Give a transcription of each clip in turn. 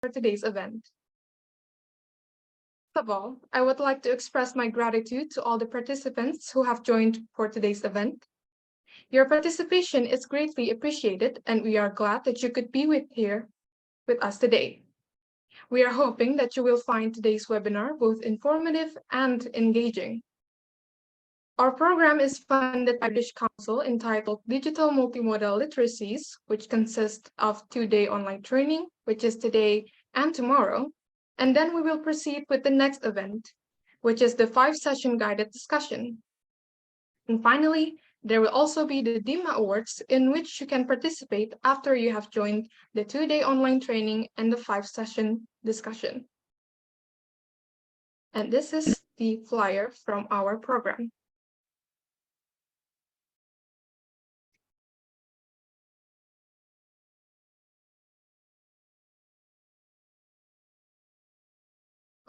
for today's event. First of all, I would like to express my gratitude to all the participants who have joined for today's event. Your participation is greatly appreciated, and we are glad that you could be here with us today. We are hoping that you will find today's webinar both informative and engaging. Our program is funded by the British Council entitled Digital Multimodal Literacies, which consists of 2-day online training, which is today and tomorrow. And then we will proceed with the next event, which is the 5-session guided discussion. And finally, there will also be the DIMA Awards, in which you can participate after you have joined the 2-day online training and the 5-session discussion. And this is the flyer from our program.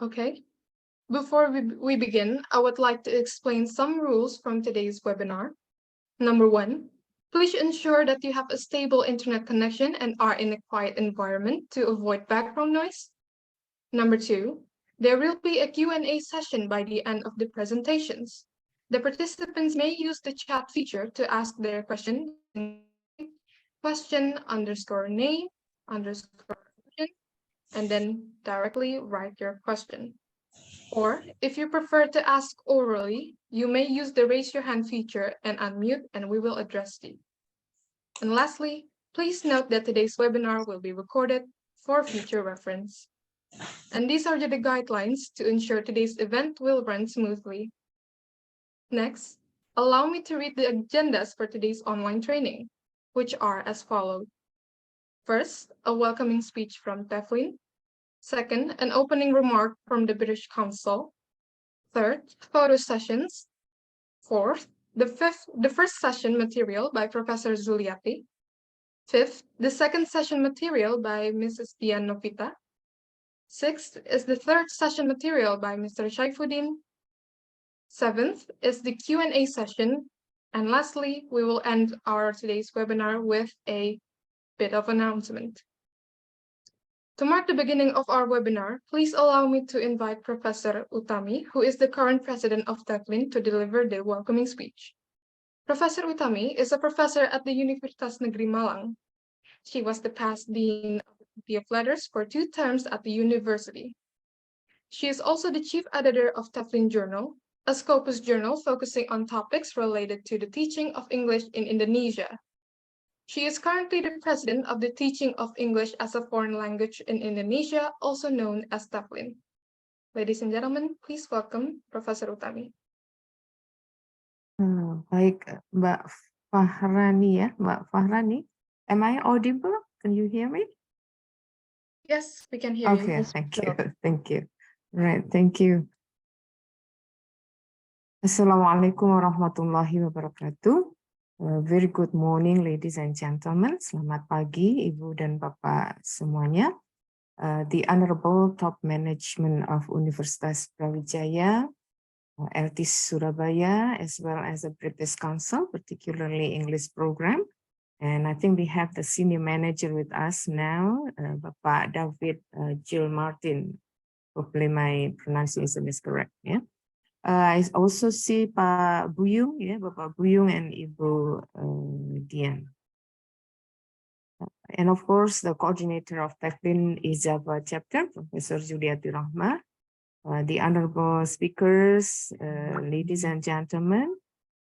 Okay, before we begin, I would like to explain some rules from today's webinar. Number 1, please ensure that you have a stable internet connection and are in a quiet environment to avoid background noise. Number 2, there will be a Q&A session by the end of the presentations. The participants may use the chat feature to ask their question _name_question, and then directly write your question. Or if you prefer to ask orally, you may use the raise your hand feature and unmute, and we will address you. And lastly, please note that today's webinar will be recorded for future reference. And these are the guidelines to ensure today's event will run smoothly. Next, allow me to read the agendas for today's online training, which are as follows. First, a welcoming speech from TEFLIN. Second, an opening remark from the British Council. Third, photo sessions. Fourth, the first session material by Professor Zuliati. Fifth, the second session material by Mrs. Dian Novita. Sixth is the third session material by Mr. Syaifudin. Seventh is the Q&A session. And lastly, we will end our today's webinar with a bit of announcement. To mark the beginning of our webinar, please allow me to invite Professor Utami, who is the current president of TEFLIN, to deliver the welcoming speech. Professor Utami is a professor at the Universitas Negeri Malang. She was the past dean of the Faculty of Letters for 2 terms at the university. She is also the chief editor of TEFLIN Journal, a Scopus journal focusing on topics related to the teaching of English in Indonesia. She is currently the president of the Teaching of English as a Foreign Language in Indonesia, also known as TEFLIN. Ladies and gentlemen, please welcome Professor Utami. Baik, Mbak Fahrani ya, Mbak Fahrani. Am I audible? Can you hear me? Yes, we can hear you. Okay, thank you. Right, thank you. Assalamualaikum warahmatullahi wabarakatuh. Very good morning, ladies and gentlemen. Selamat pagi, Ibu dan Bapak semuanya. The Honorable Top Management of Universitas Brawijaya, ELTIS Surabaya, as well as the British Council, particularly English program. And I think we have the senior manager with us now, Bapak David Jill Martin. Hopefully my pronunciation is correct. Yeah. I also see Pak Buyung, ya, Bapak Buyung and Ibu Dian. And of course, the coordinator of TEFLIN East Java Chapter, Professor Zuliati Rohmah, the honorable speakers, ladies and gentlemen.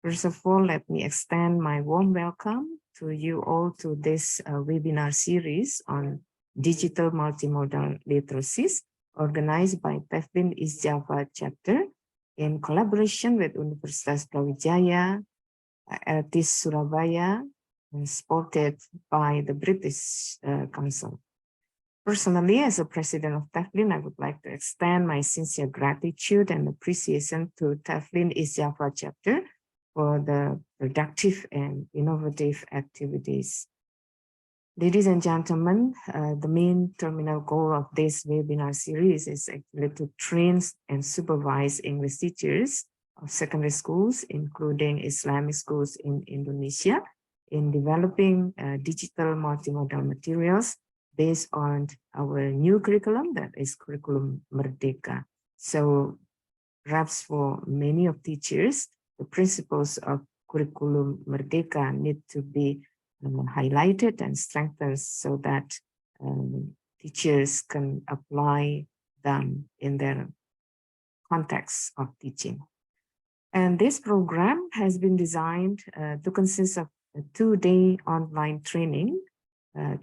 First of all, let me extend my warm welcome to you all to this webinar series on Digital Multimodal Literacies, organized by TEFLIN East Java Chapter, in collaboration with Universitas Brawijaya, ELTIS Surabaya, and supported by the British Council. Personally, as a president of TEFLIN, I would like to extend my sincere gratitude and appreciation to TEFLIN East Java Chapter for the productive and innovative activities. Ladies and gentlemen, the main terminal goal of this webinar series is actually to train and supervise English teachers of secondary schools, including Islamic schools in Indonesia, in developing digital multimodal materials based on our new curriculum, that is Curriculum Merdeka. So perhaps for many of teachers, the principles of Curriculum Merdeka need to be highlighted and strengthened so that teachers can apply them in their context of teaching. And this program has been designed to consist of a 2-day online training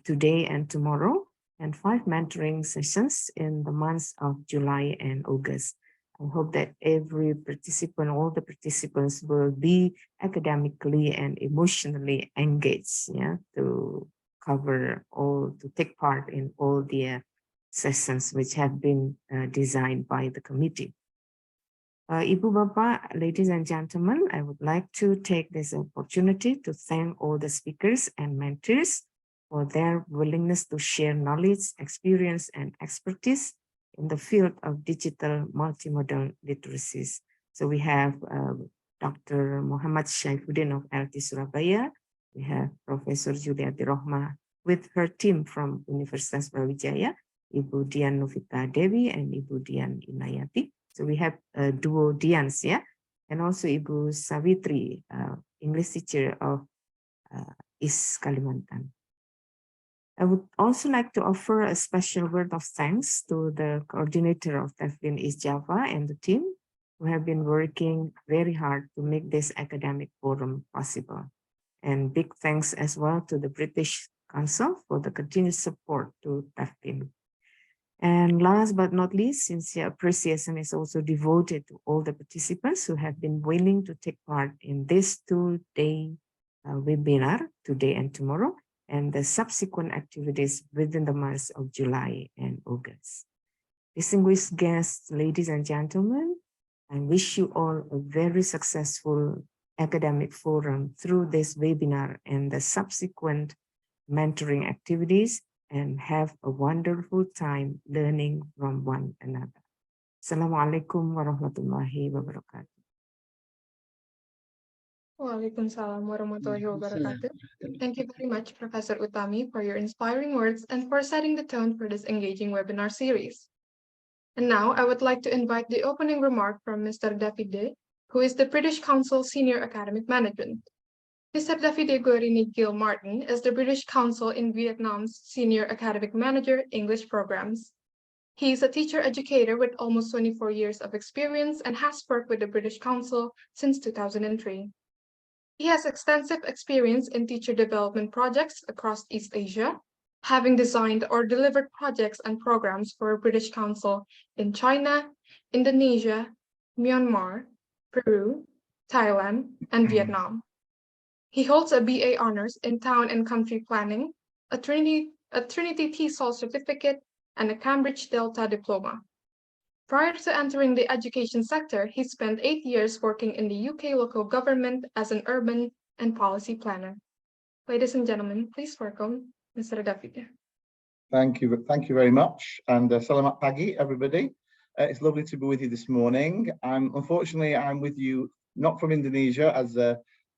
today and tomorrow, and 5 mentoring sessions in the months of July and August. I hope that every participant, all the participants will be academically and emotionally engaged, yeah, to cover all, to take part in all the sessions which have been designed by the committee. Ibu Bapak, ladies and gentlemen, I would like to take this opportunity to thank all the speakers and mentors for their willingness to share knowledge, experience, and expertise in the field of digital multimodal literacies. So we have Dr. Mokhammad Syaifudin of ELTIS Surabaya. We have Professor Zuliati Rohmah with her team from Universitas Brawijaya, Ibu Dian Novita Dewi and Ibu Dian Inayati. So we have duo Dians, yeah, and also Ibu Savitri, English teacher of East Kalimantan. I would also like to offer a special word of thanks to the coordinator of TEFLIN East Java and the team who have been working very hard to make this academic forum possible. And big thanks as well to the British Council for the continued support to TEFLIN. And last but not least, sincere appreciation is also devoted to all the participants who have been willing to take part in this 2-day webinar today and tomorrow, and the subsequent activities within the months of July and August. Distinguished guests, ladies and gentlemen, I wish you all a very successful academic forum through this webinar and the subsequent mentoring activities, and have a wonderful time learning from one another. Assalamualaikum warahmatullahi wabarakatuh. Waalaikumsalam warahmatullahi wabarakatuh. Thank you very much, Professor Utami, for your inspiring words and for setting the tone for this engaging webinar series. And now I would like to invite the opening remark from Mr. Davide, who is the British Council Senior Academic Management. Mr. Davide Guarini Gil Martin is the British Council in Vietnam's Senior Academic Manager, English Programs. He is a teacher-educator with almost 24 years of experience and has worked with the British Council since 2003. He has extensive experience in teacher development projects across East Asia, having designed or delivered projects and programs for British Council in China, Indonesia, Myanmar, Peru, Thailand, and Vietnam. He holds a BA Honors in Town and Country Planning, a Trinity TESOL certificate, and a Cambridge Delta diploma. Prior to entering the education sector, he spent 8 years working in the UK local government as an urban and policy planner. Ladies and gentlemen, please welcome Mr. Davide. Thank you very much, and selamat pagi, everybody. It's lovely to be with you this morning. Unfortunately, I'm with you not from Indonesia, as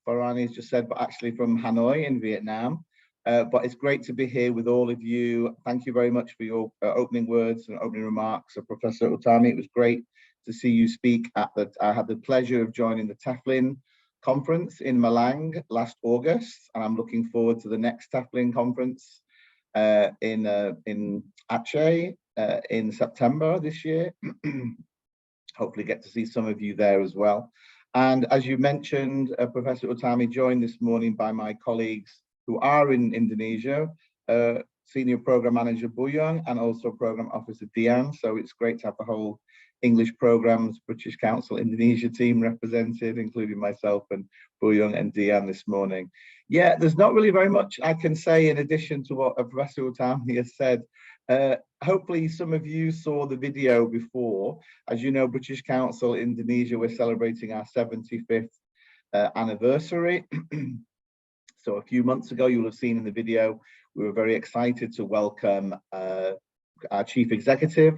Farhani has just said, but actually from Hanoi in Vietnam. But it's great to be here with all of you. Thank you very much for your opening words and opening remarks. Professor Utami, it was great to see you speak I had the pleasure of joining the TEFLIN conference in Malang last August, and I'm looking forward to the next TEFLIN conference in Aceh in September this year. Hopefully get to see some of you there as well. And as you mentioned, Professor Utami, joined this morning by my colleagues who are in Indonesia, Senior Program Manager Buyong and also Program Officer Dian. So it's great to have the whole English Programs British Council Indonesia team represented, including myself and Buyong and Dian this morning. Yeah, there's not really very much I can say in addition to what Professor Utami has said. Hopefully some of you saw the video before. As you know, British Council Indonesia, we're celebrating our 75th anniversary. So a few months ago, you'll have seen in the video, we were very excited to welcome our Chief Executive,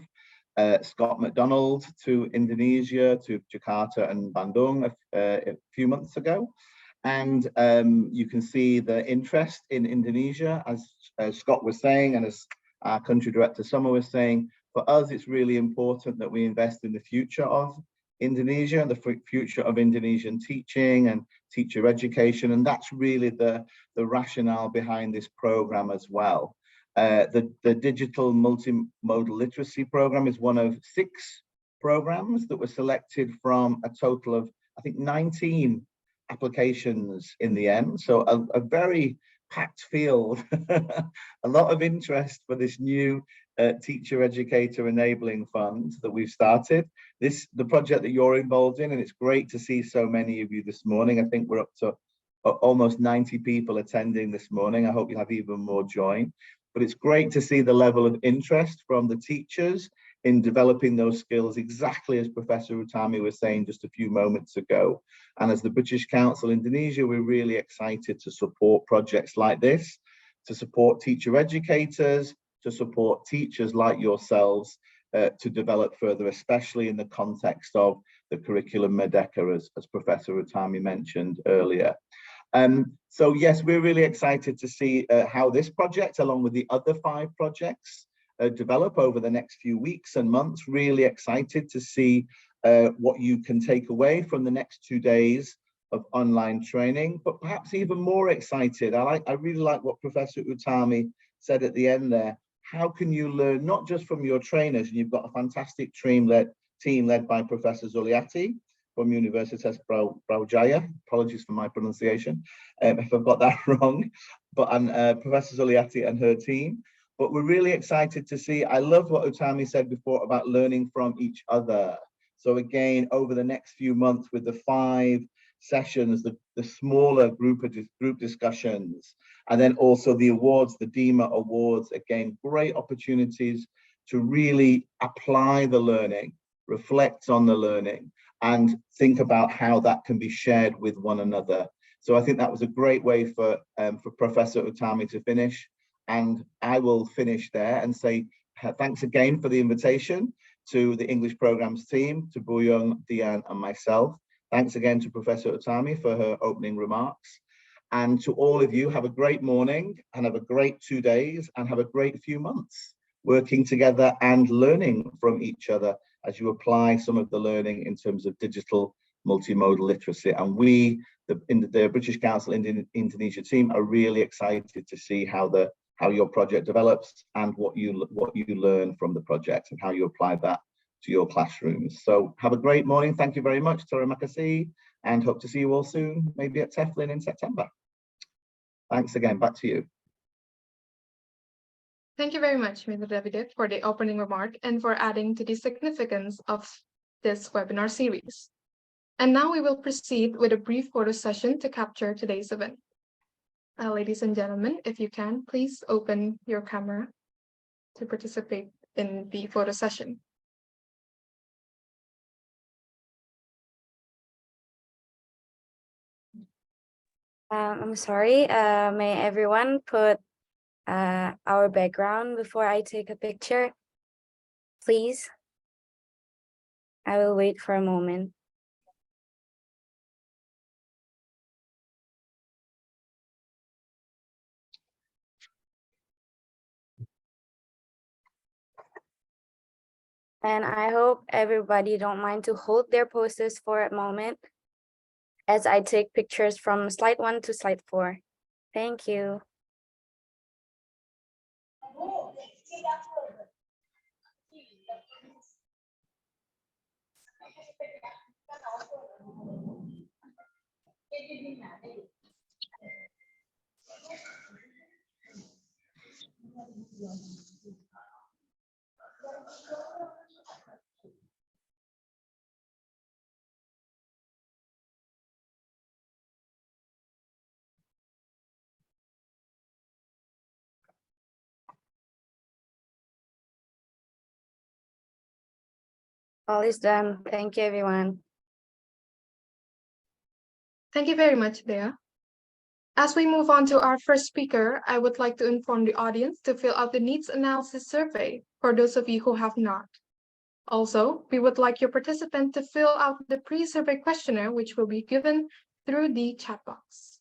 Scott McDonald, to Indonesia, to Jakarta and Bandung a few months ago. And you can see the interest in Indonesia, as Scott was saying, and as our country director Summer was saying, for us, it's really important that we invest in the future of Indonesia and the future of Indonesian teaching and teacher education. And that's really the rationale behind this program as well. The Digital Multimodal Literacy program is one of 6 programs that were selected from a total of, I think, 19 applications in the end. So a very packed field, a lot of interest for this new teacher educator enabling fund that we've started. The project that you're involved in, and it's great to see so many of you this morning. I think we're up to almost 90 people attending this morning. I hope you'll have even more join. But it's great to see the level of interest from the teachers in developing those skills, exactly as Professor Utami was saying just a few moments ago. And as the British Council Indonesia, we're really excited to support projects like this, to support teacher educators, to support teachers like yourselves to develop further, especially in the context of the curriculum Merdeka, as Professor Utami mentioned earlier. So yes, we're really excited to see how this project, along with the other 5 projects, develop over the next few weeks and months. Really excited to see what you can take away from the next 2 days of online training, but perhaps even more excited. I really like what Professor Utami said at the end there. How can you learn not just from your trainers, and you've got a fantastic team led by Professor Zuliati from Universitas Brawijaya. Apologies for my pronunciation if I've got that wrong, but Professor Zuliati and her team. But we're really excited to see, I love what Utami said before about learning from each other. So again, over the next few months with the 5 sessions, the smaller group discussions, and then also the awards, the DEMA awards, again, great opportunities to really apply the learning, reflect on the learning, and think about how that can be shared with one another. So I think that was a great way for Professor Utami to finish. And I will finish there and say thanks again for the invitation to the English programs team, to Buyong, Dian, and myself. Thanks again to Professor Utami for her opening remarks. And to all of you, have a great morning and have a great 2 days and have a great few months working together and learning from each other as you apply some of the learning in terms of digital multimodal literacy. And we, the British Council Indonesia team, are really excited to see how your project develops and what you learn from the project and how you apply that to your classrooms. So have a great morning. Thank you very much. Terima kasih, and hope to see you all soon, maybe at TEFLIN in September. Thanks again. Back to you. Thank you very much, Mr. David, for the opening remark and for adding to the significance of this webinar series. And now we will proceed with a brief photo session to capture today's event. Ladies and gentlemen, if you can, please open your camera to participate in the photo session. I'm sorry, may everyone put our background before I take a picture, please? I will wait for a moment. And I hope everybody don't mind to hold their poses for a moment as I take pictures from slide 1 to slide 4. Thank you. All is done. Thank you, everyone. Thank you very much, Dea. As we move on to our first speaker, I would like to inform the audience to fill out the needs analysis survey for those of you who have not. Also, we would like your participant to fill out the pre-survey questionnaire, which will be given through the chat box.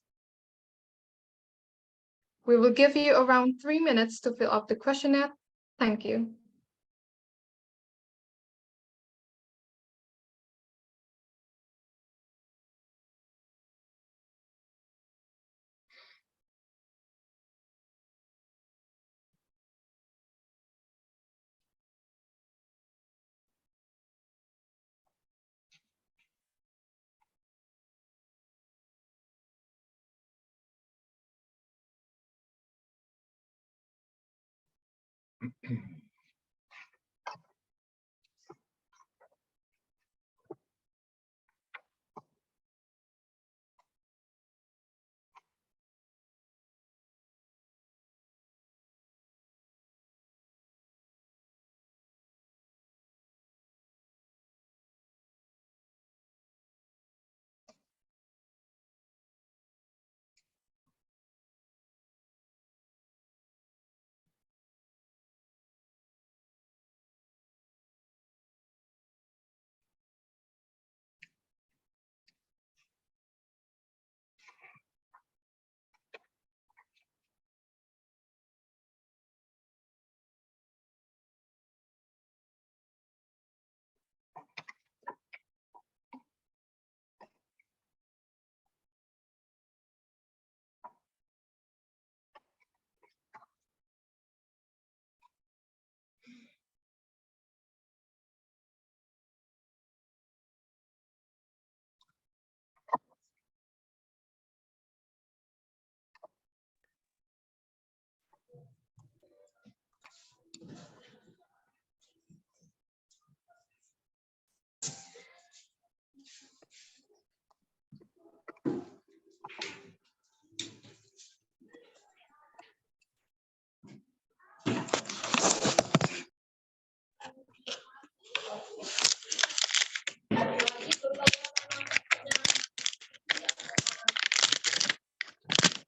We will give you around 3 minutes to fill out the questionnaire Thank you.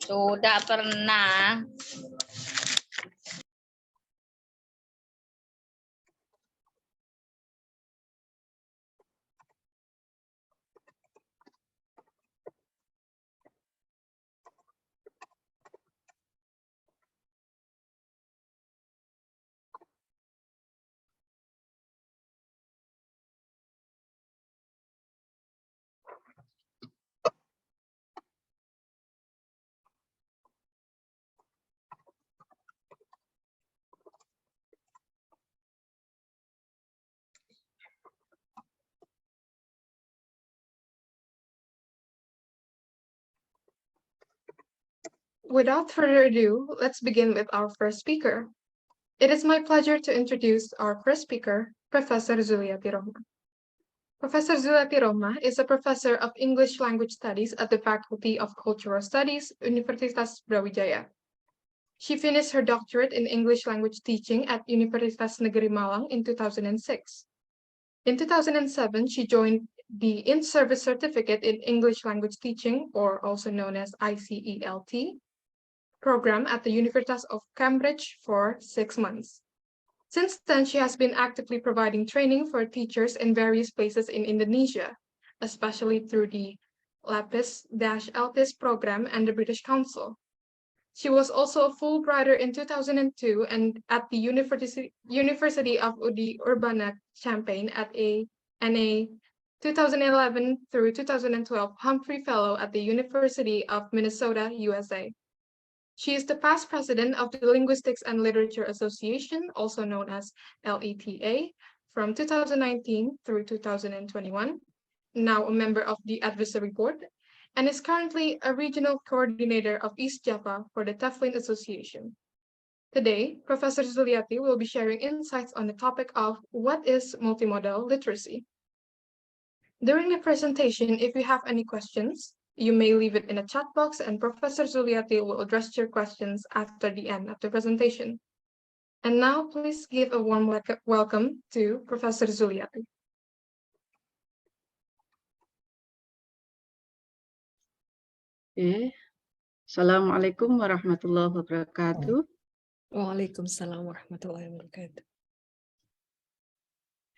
Sudah pernah. Without further ado, let's begin with our first speaker. It is my pleasure to introduce our first speaker, Professor Zuliati Rohmah. Professor Zuliati Rohmah is a professor of English Language Studies at the Faculty of Cultural Studies, Universitas Brawijaya. She finished her doctorate in English language teaching at Universitas Negeri Malang in 2006. In 2007, she joined the In-Service Certificate in English Language Teaching, or also known as ICELT, program at the Universitas of Cambridge for 6 months. Since then, she has been actively providing training for teachers in various places in Indonesia, especially through the ELTIS program and the British Council. She was also a Fulbrighter in 2002 and at the University of Urbana Champaign and a 2011 through 2012 Humphrey Fellow at the University of Minnesota, USA. She is the past president of the Linguistics and Literature Association, also known as LETA, from 2019 through 2021, now a member of the Advisory Board, and is currently a regional coordinator of East Java for the TEFLIN Association. Today, Professor Zuliati will be sharing insights on the topic of what is multimodal literacy. During the presentation, if you have any questions, you may leave it in a chat box and Professor Zuliati will address your questions after the end of the presentation. And now, please give a warm welcome to Professor Zuliati. Assalamualaikum warahmatullahi wabarakatuh. Waalaikumsalam warahmatullahi wabarakatuh.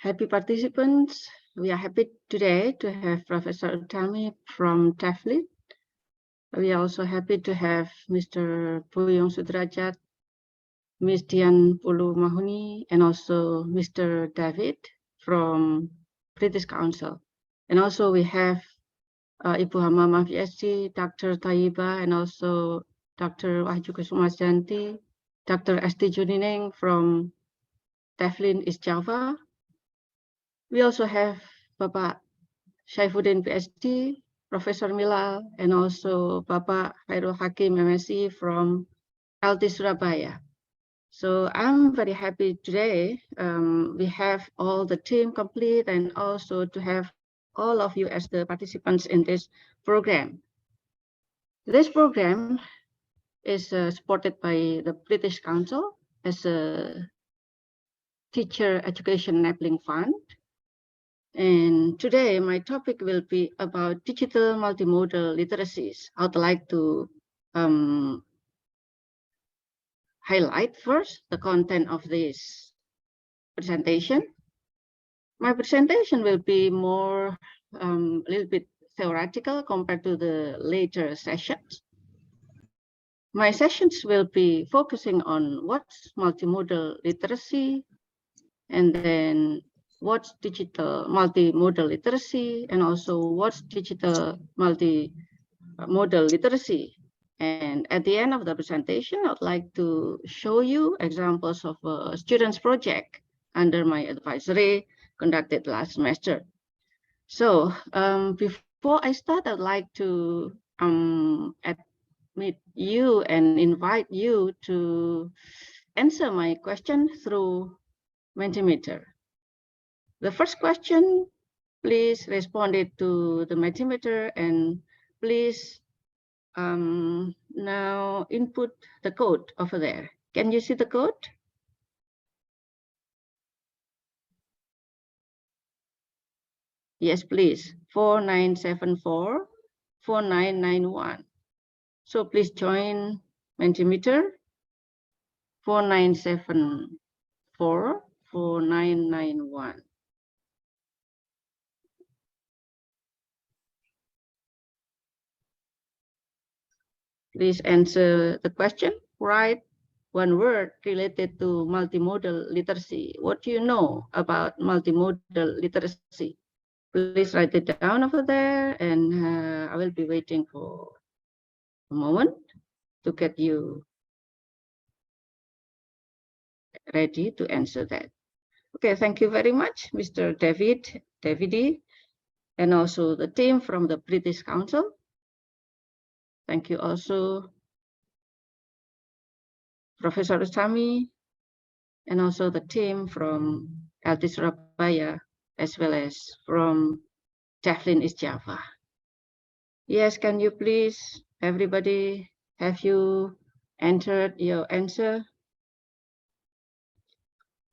Happy participants, we are happy today to have Professor Utami from TEFLIN. We are also happy to have Mr. Buyong Sudrajat Ms. Dian Mahuni, and also Mr. David from British Council. And also we have Ibu Hamamah Ph.D, Dr. Taiba, and also Dr. Wahyu Kusumajanti, Dr. S.T. Junining from TEFLIN East Java. We also have Bapak Syaifudin Ph.D, Professor Milal, and also Bapak Khairul Hakim MSc from ELTIS Surabaya. So I'm very happy today. We have all the team complete and also to have all of you as the participants in this program. This program is supported by the British Council as a Teacher Education Enabling Fund. And today my topic will be about digital multimodal literacies. I would like to highlight first the content of this presentation. My presentation will be more a little bit theoretical compared to the later sessions. My sessions will be focusing on what's multimodal literacy, and then what's digital multimodal literacy, and also what's digital multimodal literacy. And at the end of the presentation, I'd like to show you examples of a student's project under my advisory conducted last semester. So before I start, I'd like to admit you and invite you to answer my question through Mentimeter. The first question, please respond it to the Mentimeter, and please now input the code over there. Can you see the code? Yes, please. 4974 4991. So please join Mentimeter 4974 4991. Please answer the question. Write one word related to multimodal literacy. What do you know about multimodal literacy? Please write it down over there, and I will be waiting for a moment to get you ready to answer that. Okay, thank you very much, Mr. David, and also the team from the British Council. Thank you also, Professor Sami, and also the team from ELTIS Surabaya, as well as from TEFLIN East Java. Yes, can you please, everybody, have you entered your answer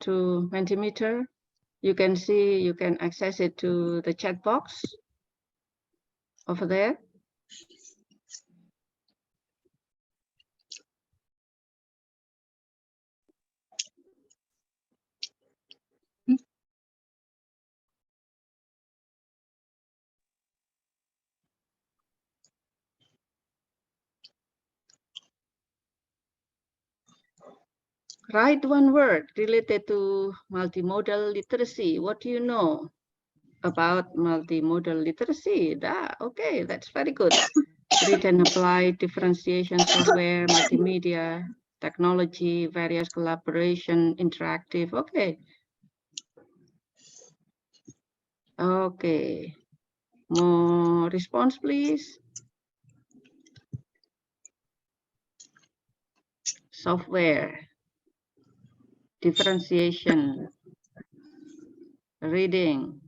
to Mentimeter? You can see, you can access it to the chat box over there. Write one word related to multimodal literacy. What do you know about multimodal literacy? Okay, that's very good. Read and apply differentiation software, multimedia, technology, various collaboration, interactive. Okay. Okay. More response, please. Software, differentiation, reading,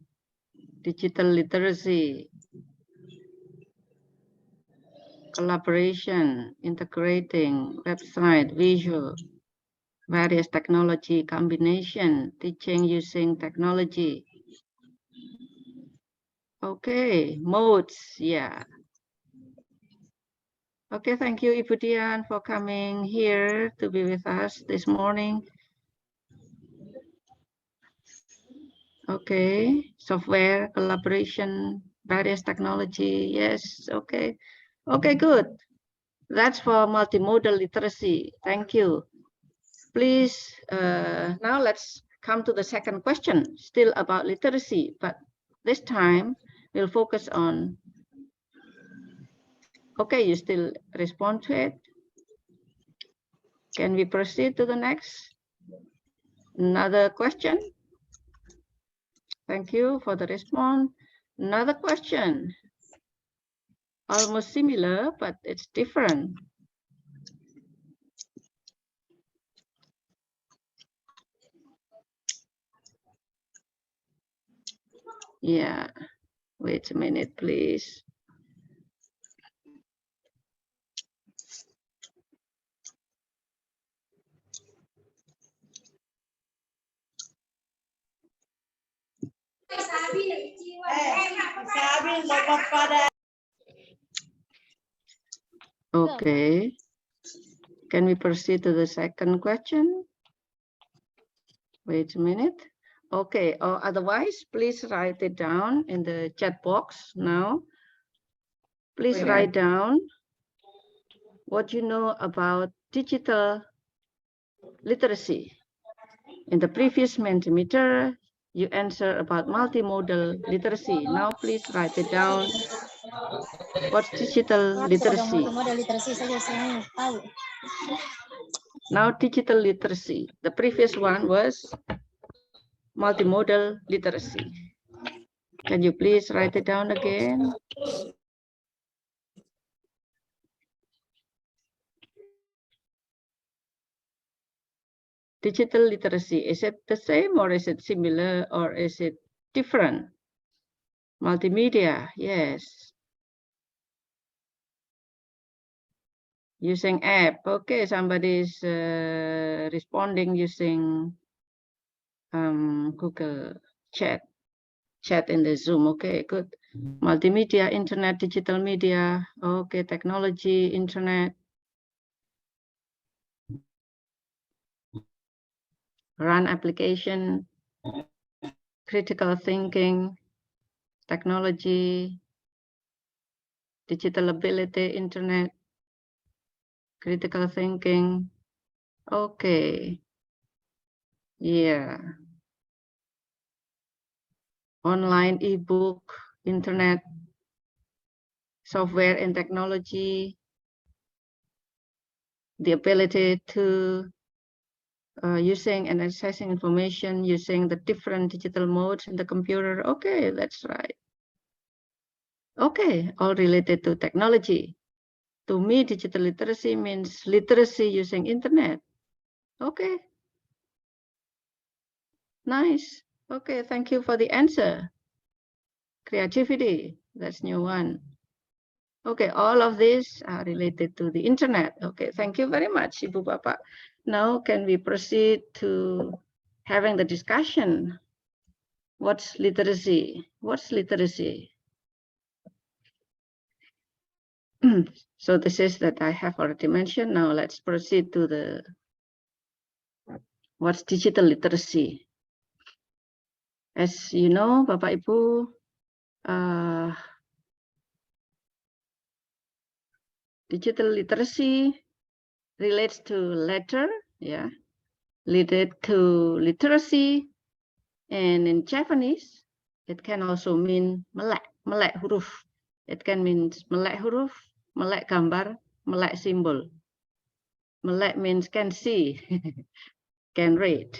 digital literacy, collaboration, integrating, website, visual, various technology combination, teaching using technology. Okay, modes, yeah. Okay, thank you, Ibu Dian, for coming here to be with us this morning. Okay, software, collaboration, various technology, yes, okay. Okay, good. That's for multimodal literacy. Thank you. Please, now let's come to the second question, still about literacy, but this time we'll focus on, okay, you still respond to it. Can we proceed to the next? Another question. Thank you for the response. Another question. Almost similar, but it's different. Yeah, wait a minute, please. Okay. Can we proceed to the second question? Wait a minute. Okay, or otherwise, please write it down in the chat box now. Please write down what you know about digital literacy. In the previous Mentimeter, you answer about multimodal literacy. Now please write it down. What's digital literacy? Now digital literacy. The previous one was multimodal literacy. Can you please write it down again? Digital literacy, is it the same or is it similar or is it different? Multimedia, yes. Using app, okay, somebody is responding using Google chat in the Zoom, okay, good. Multimedia, internet, digital media, okay, technology, internet. Run application, critical thinking, technology, digital ability, internet, critical thinking. Okay. Yeah. Online, ebook, internet, software and technology, the ability to using and accessing information using the different digital modes in the computer. Okay, that's right. Okay, all related to technology. To me, digital literacy means literacy using internet. Okay. Nice. Okay, thank you for the answer. Creativity, that's new one. Okay, all of these are related to the internet. Okay, thank you very much, Ibu Bapak. Now, can we proceed to having the discussion? What's literacy? What's literacy? So this is that I have already mentioned. Now let's proceed to the what's digital literacy. As you know, Bapak Ibu, digital literacy relates to letter, yeah, related to literacy, and in Japanese, it can also mean melek, melek huruf. It can mean melek huruf, melek gambar, melek symbol. Melek means can see, can read.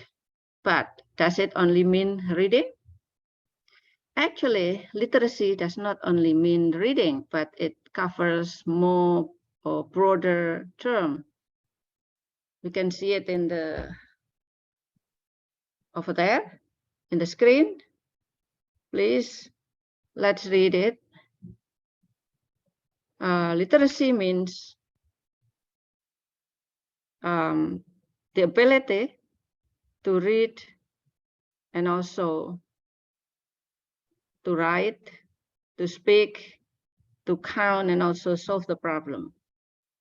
But does it only mean reading? Actually, literacy does not only mean reading, but it covers more or broader term. You can see it in the over there in the screen. Please, let's read it. Literacy means the ability to read and also to write, to speak, to count, and also solve the problem.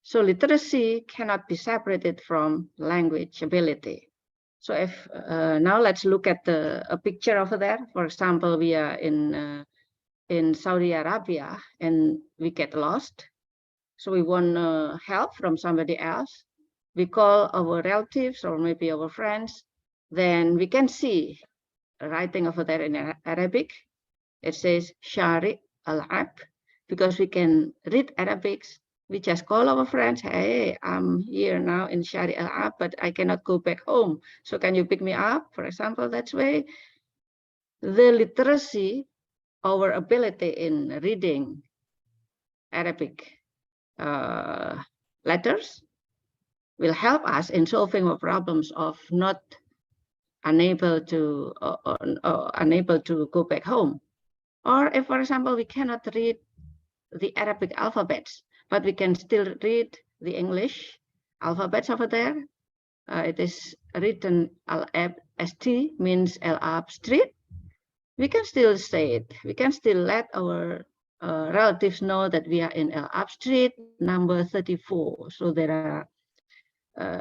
So literacy cannot be separated from language ability. So if now let's look at a picture over there. For example, we are in Saudi Arabia and we get lost. So we want help from somebody else. we call our relatives or maybe our friends, then we can see writing over there in Arabic. It says Shari al-Ab, because we can read Arabic. We just call our friends, hey, I'm here now in Shari al-Ab, but I cannot go back home. So can you pick me up? For example, that way, the literacy, our ability in reading Arabic letters will help us in solving the problems of not unable to go back home. Or if, for example, we cannot read the Arabic alphabets, but we can still read the English alphabets over there. It is written Al-Ab St, means Al-Ab Street. We can still say it. We can still let our relatives know that we are in Al-Ab Street, number 34. So there are,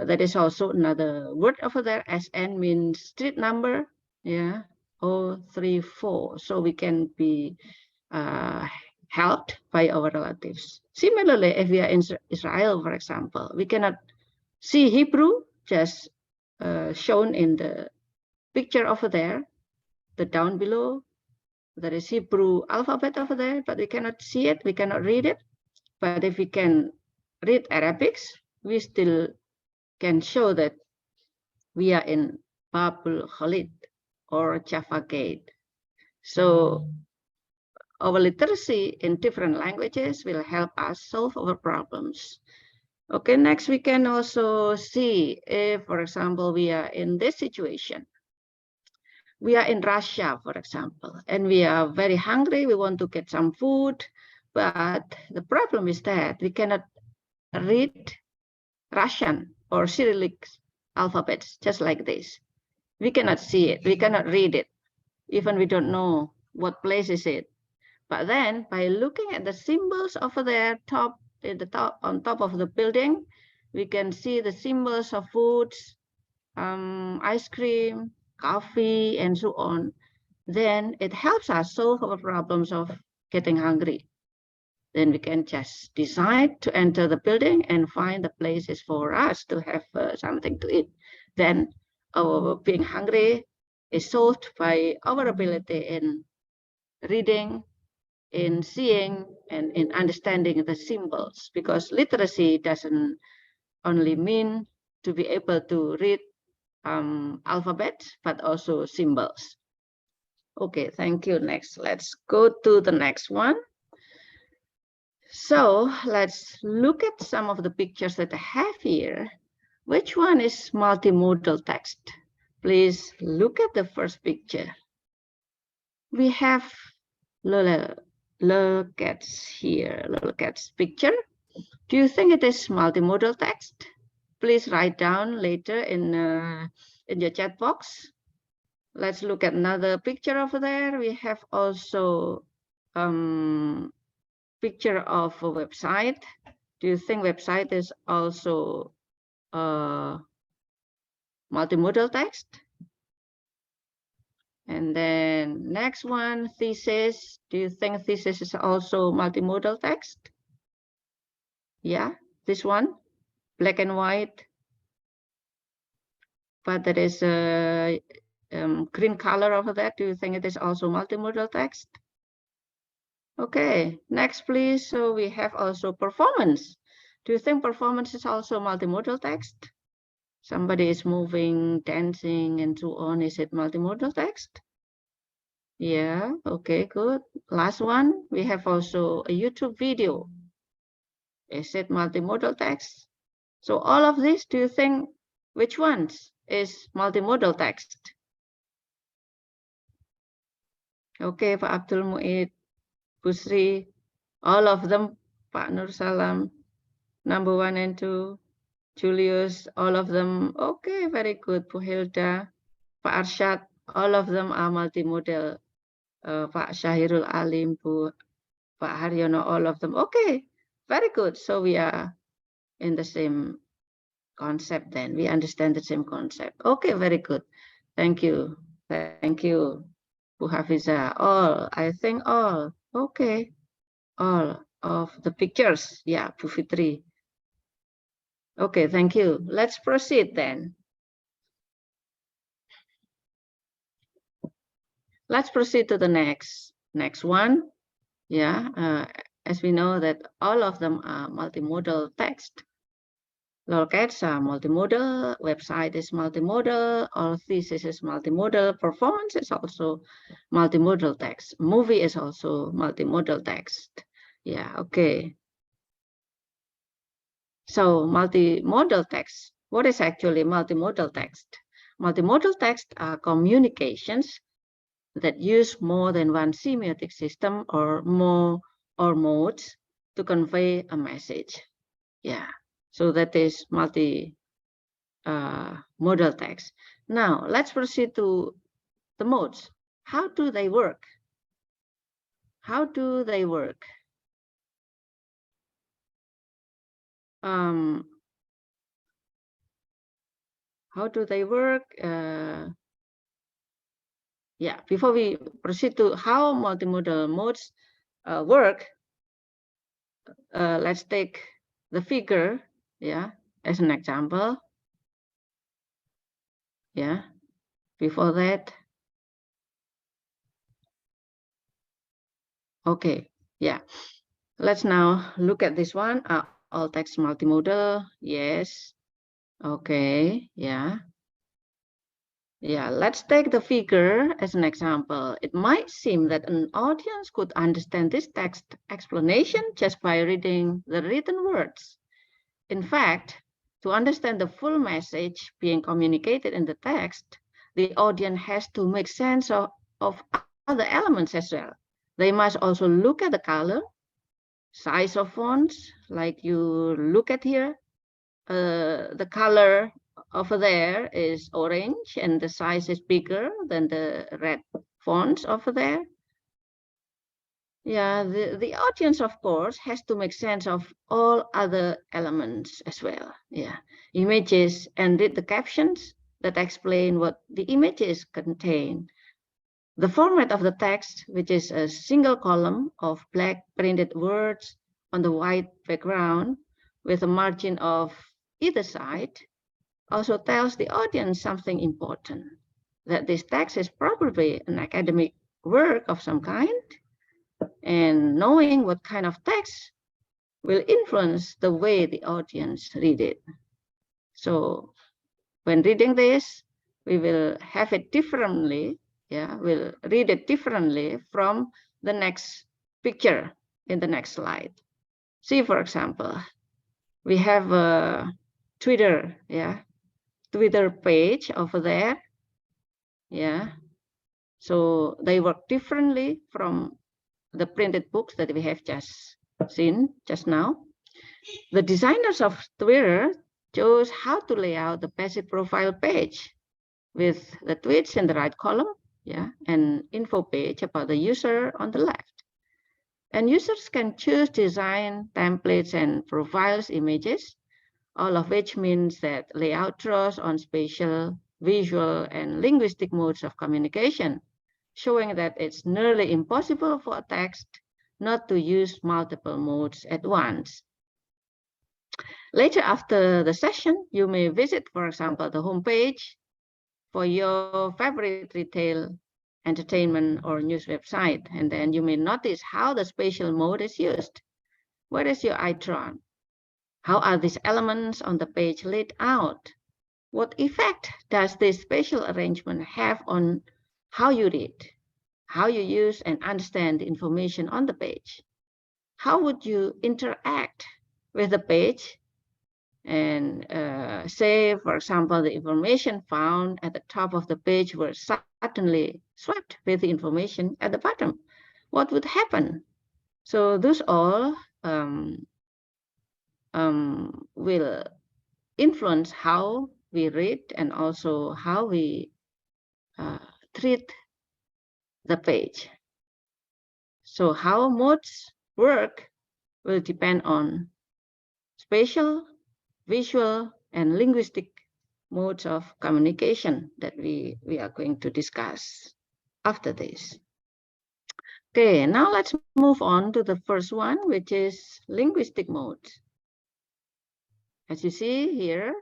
that is also another word over there. SN means street number, yeah, 034. So we can be helped by our relatives. Similarly, if we are in Israel, for example, we cannot see Hebrew just shown in the picture over there, the down below. There is Hebrew alphabet over there, but we cannot see it, we cannot read it. But if we can read Arabic, we still can show that we are in Babul Khalid or Java Gate. So our literacy in different languages will help us solve our problems. Okay, next we can also see if, for example, we are in this situation. We are in Russia, for example, and we are very hungry. We want to get some food, but the problem is that we cannot read Russian or Cyrillic alphabets just like this. We cannot see it. We cannot read it. Even we don't know what place is it. But then by looking at the symbols over there, on top of the building, we can see the symbols of foods, ice cream, coffee, and so on. Then it helps us solve our problems of getting hungry. Then we can just decide to enter the building and find the places for us to have something to eat. Then our being hungry is solved by our ability in reading, in seeing, and in understanding the symbols, because literacy doesn't only mean to be able to read alphabets, but also symbols. Okay, thank you. Next, let's go to the next one. So let's look at some of the pictures that I have here. Which one is multimodal text? Please look at the first picture. We have look at here, look at picture. Do you think it is multimodal text? Please write down later in your chat box. Let's look at another picture over there. We have also picture of a website. Do you think website is also multimodal text? And then next one, thesis. Do you think thesis is also multimodal text? Yeah, this one, black and white. But there is a green color over there. Do you think it is also multimodal text? Okay, next please. So we have also performance. Do you think performance is also multimodal text? Somebody is moving, dancing, and so on. Is it multimodal text? Yeah, okay, good. Last one, we have also a YouTube video. Is it multimodal text? So all of this, do you think which ones is multimodal text? Okay, Pak Abdul Muid, Busri, all of them, Pak Nur Salam, number 1 and 2, Julius, all of them. Okay, very good, Bu Hilda, Pak Arsyad, all of them are multimodal. Pak Syahirul Alim, Pak Haryono, all of them. Okay, very good. So we are in the same concept then. We understand the same concept. Okay, very good. Thank you. Thank you, Bu Hafiza. All, I think all. Okay, all of the pictures. Yeah, Bu Fitri. Okay, thank you. Let's proceed then. Let's proceed to the next one. Yeah, as we know that all of them are multimodal text. Lolcats are multimodal, website is multimodal, all thesis is multimodal, performance is also multimodal text, movie is also multimodal text. Yeah, okay. So multimodal text, what is actually multimodal text? Multimodal text are communications that use more than one semiotic system or more or modes to convey a message. Yeah, so that is multimodal text. Now let's proceed to the modes. How do they work? How do they work? How do they work? Yeah, before we proceed to how multimodal modes work, let's take the figure, yeah, as an example. Yeah, before that. Okay, yeah. Let's now look at this one. All text multimodal, yes. Okay, yeah. Yeah, let's take the figure as an example. It might seem that an audience could understand this text explanation just by reading the written words. In fact, to understand the full message being communicated in the text, the audience has to make sense of other elements as well. They must also look at the color, size of fonts, like you look at here. The color over there is orange and the size is bigger than the red fonts over there. Yeah, the audience, of course, has to make sense of all other elements as well. Yeah, images and read the captions that explain what the images contain. The format of the text, which is a single column of black printed words on the white background with a margin of either side, also tells the audience something important, that this text is probably an academic work of some kind, and knowing what kind of text will influence the way the audience read it. So when reading this, we will have it differently. Yeah, we'll read it differently from the next picture in the next slide. See, for example, we have a Twitter, yeah, Twitter page over there. Yeah, so they work differently from the printed books that we have just seen just now. The designers of Twitter chose how to lay out the basic profile page with the tweets in the right column, yeah, and info page about the user on the left. And users can choose design, templates, and profiles images, all of which means that layout draws on spatial, visual, and linguistic modes of communication, showing that it's nearly impossible for a text not to use multiple modes at once. Later after the session, you may visit, for example, the homepage for your favorite retail, entertainment, or news website, and then you may notice how the spatial mode is used. Where is your eye drawn? How are these elements on the page laid out? What effect does this spatial arrangement have on how you read, how you use and understand the information on the page? How would you interact with the page? And say, for example, the information found at the top of the page were suddenly swapped with the information at the bottom. What would happen? So those all will influence how we read and also how we treat the page. So how modes work will depend on spatial, visual, and linguistic modes of communication that we are going to discuss after this. Okay, now let's move on to the first one, which is linguistic modes. As you see here,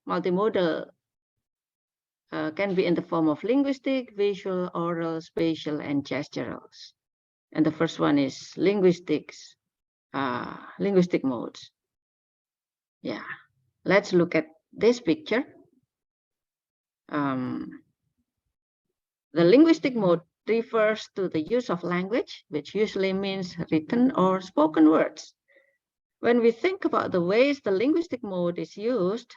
multimodal can be in the form of linguistic, visual, oral, spatial, and gesturals. And the first one is linguistic modes. Yeah, let's look at this picture. The linguistic mode refers to the use of language, which usually means written or spoken words. When we think about the ways the linguistic mode is used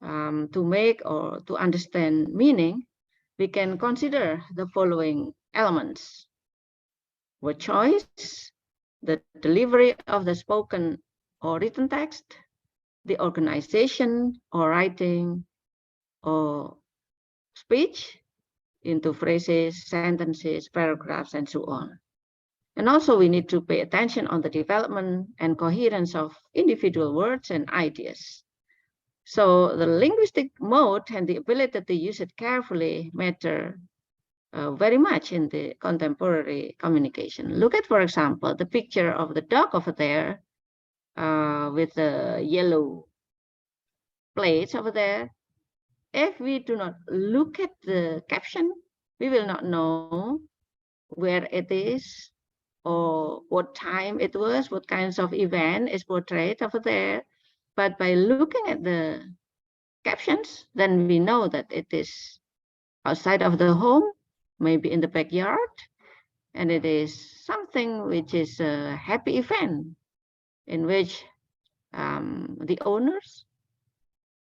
to make or to understand meaning, we can consider the following elements: word choice, the delivery of the spoken or written text, the organization or writing or speech into phrases, sentences, paragraphs, and so on. And also we need to pay attention on the development and coherence of individual words and ideas. So the linguistic mode and the ability to use it carefully matter very much in the contemporary communication. Look at, for example, the picture of the dog over there with the yellow plates over there. If we do not look at the caption, we will not know where it is or what time it was, what kinds of event is portrayed over there. But by looking at the captions, then we know that it is outside of the home, maybe in the backyard, and it is something which is a happy event in which the owners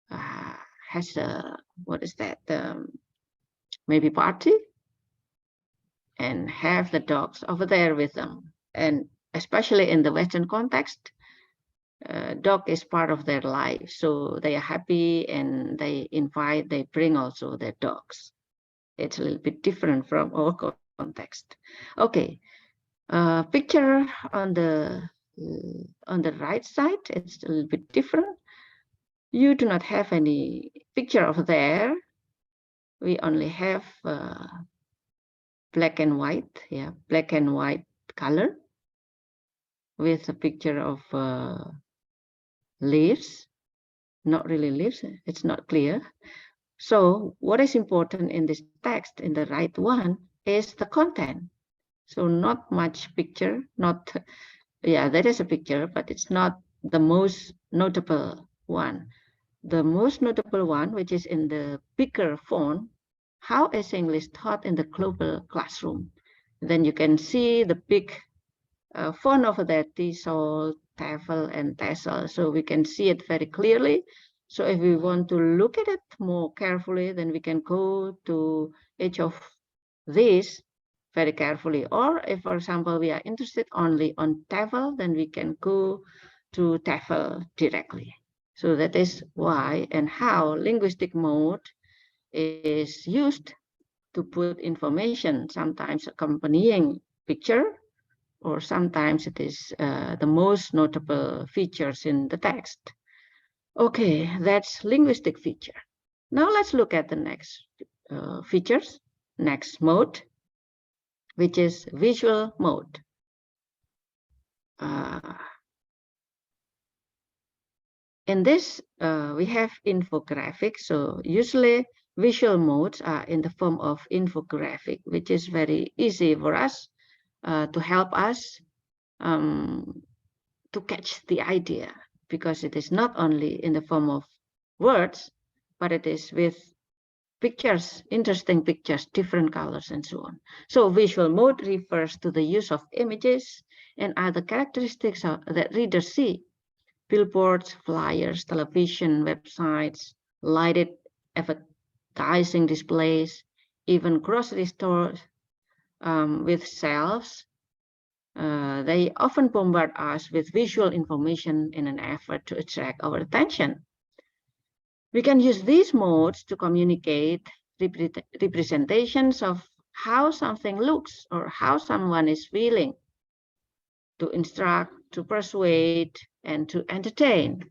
has a, what is that, maybe party, and have the dogs over there with them. And especially in the Western context, dog is part of their life. So they are happy and they bring also their dogs. It's a little bit different from our context. Okay, picture on the right side, it's a little bit different. You do not have any picture over there. We only have black and white, yeah, black and white color with a picture of leaves, not really leaves, it's not clear. So what is important in this text, in the right one, is the content. So not much picture, not, yeah, there is a picture, but it's not the most notable one. The most notable one, which is in the bigger font, how is English taught in the global classroom? Then you can see the big font over there, TESOL, TEFL, and TESOL. So we can see it very clearly. So if we want to look at it more carefully, then we can go to each of these very carefully. Or if, for example, we are interested only on TEFL, then we can go to TEFL directly. So that is why and how linguistic mode is used to put information, sometimes accompanying picture, or sometimes it is the most notable features in the text. Okay, that's linguistic feature. Now let's look at the next features, next mode, which is visual mode. In this, we have infographic. So usually visual modes are in the form of infographic, which is very easy for us to help us to catch the idea, because it is not only in the form of words, but it is with pictures, interesting pictures, different colors, and so on. So visual mode refers to the use of images and other characteristics that readers see. Billboards, flyers, television, websites, lighted advertising displays, even grocery stores with shelves. They often bombard us with visual information in an effort to attract our attention. We can use these modes to communicate representations of how something looks or how someone is feeling, to instruct, to persuade, and to entertain.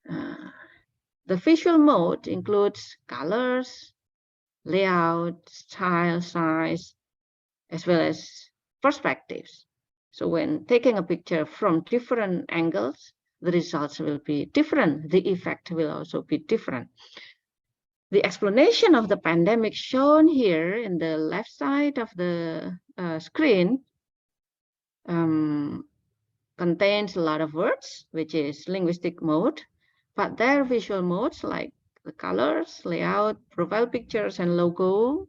The visual mode includes colors, layout, style, size, as well as perspectives. So when taking a picture from different angles, the results will be different. The effect will also be different. The explanation of the pandemic shown here in the left side of the screen contains a lot of words, which is linguistic mode, but their visual modes like the colors, layout, profile pictures, and logo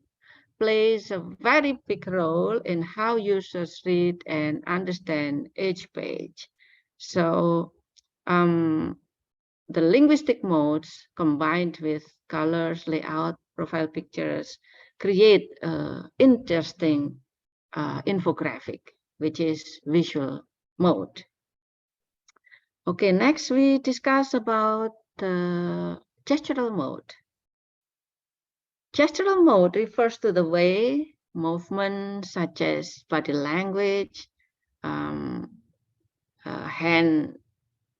plays a very big role in how users read and understand each page. So the linguistic modes combined with colors, layout, profile pictures create interesting infographic, which is visual mode. Okay, next we discuss about the gestural mode. Gestural mode refers to the way movements such as body language, hand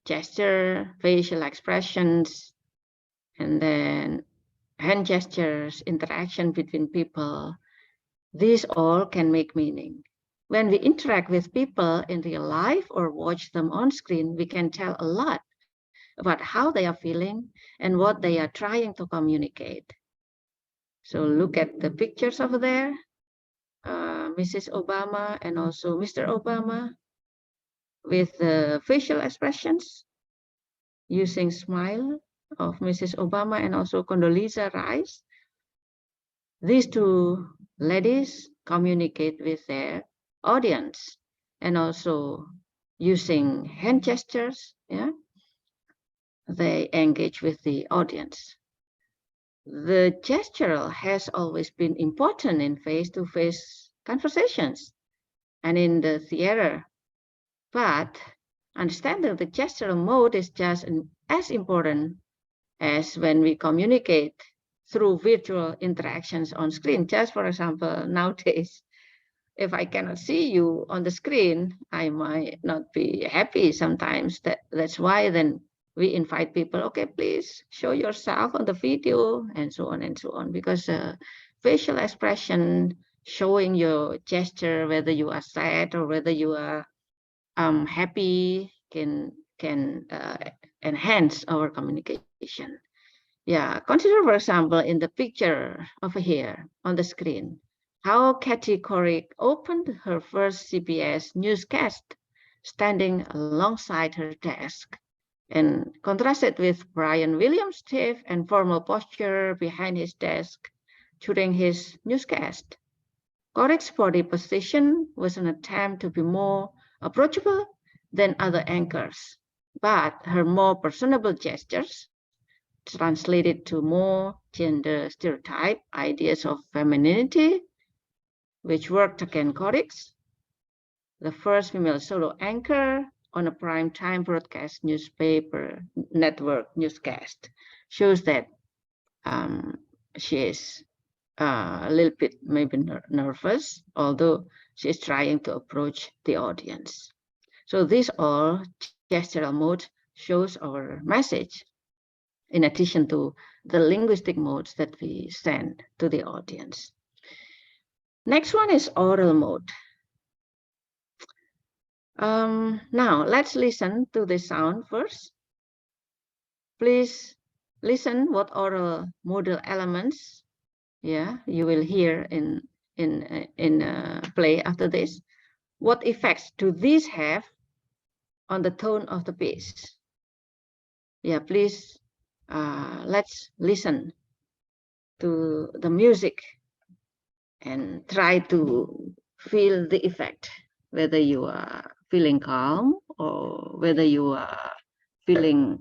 gesture, facial expressions, and then hand gestures, interaction between people. These all can make meaning. When we interact with people in real life or watch them on screen, we can tell a lot about how they are feeling and what they are trying to communicate. So look at the pictures over there, Mrs. Obama and also Mr. Obama with the facial expressions using smile of Mrs. Obama and also Condoleezza Rice. These two ladies communicate with their audience and also using hand gestures, yeah, they engage with the audience. The gestural has always been important in face-to-face conversations and in the theater, but understanding the gestural mode is just as important as when we communicate through virtual interactions on screen. Just for example, nowadays, if I cannot see you on the screen, I might not be happy sometimes. That's why then we invite people, okay, please show yourself on the video and so on, because facial expression, showing your gesture, whether you are sad or whether you are happy, can enhance our communication. Yeah, consider, for example, in the picture over here on the screen, how Katie Couric opened her first CBS newscast standing alongside her desk, and contrasted with Brian Williams' stiff and formal posture behind his desk during his newscast. Couric's body position was an attempt to be more approachable than other anchors, but her more personable gestures translated to more gender stereotype ideas of femininity, which worked against Couric's, the first female solo anchor on a prime-time broadcast newspaper network newscast, shows that she is a little bit maybe nervous, although she is trying to approach the audience. So this all gestural mode shows our message, in addition to the linguistic modes that we send to the audience. Next one is oral mode. Now let's listen to the sound first. Please listen what oral modal elements, yeah, you will hear in play after this. What effects do these have on the tone of the piece? Yeah, please, let's listen to the music and try to feel the effect, whether you are feeling calm or whether you are feeling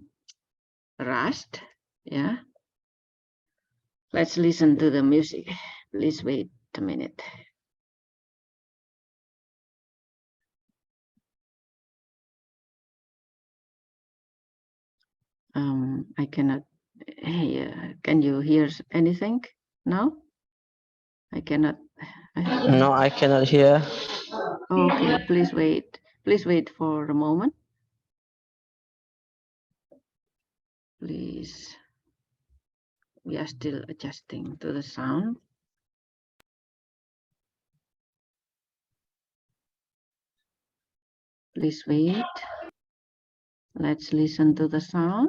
rushed. Yeah. Let's listen to the music. Please wait a minute. I cannot hear. Can you hear anything now? I cannot. No, I cannot hear. Okay, please wait. Please wait for a moment. Please. We are still adjusting to the sound. Please wait. Let's listen to the sound.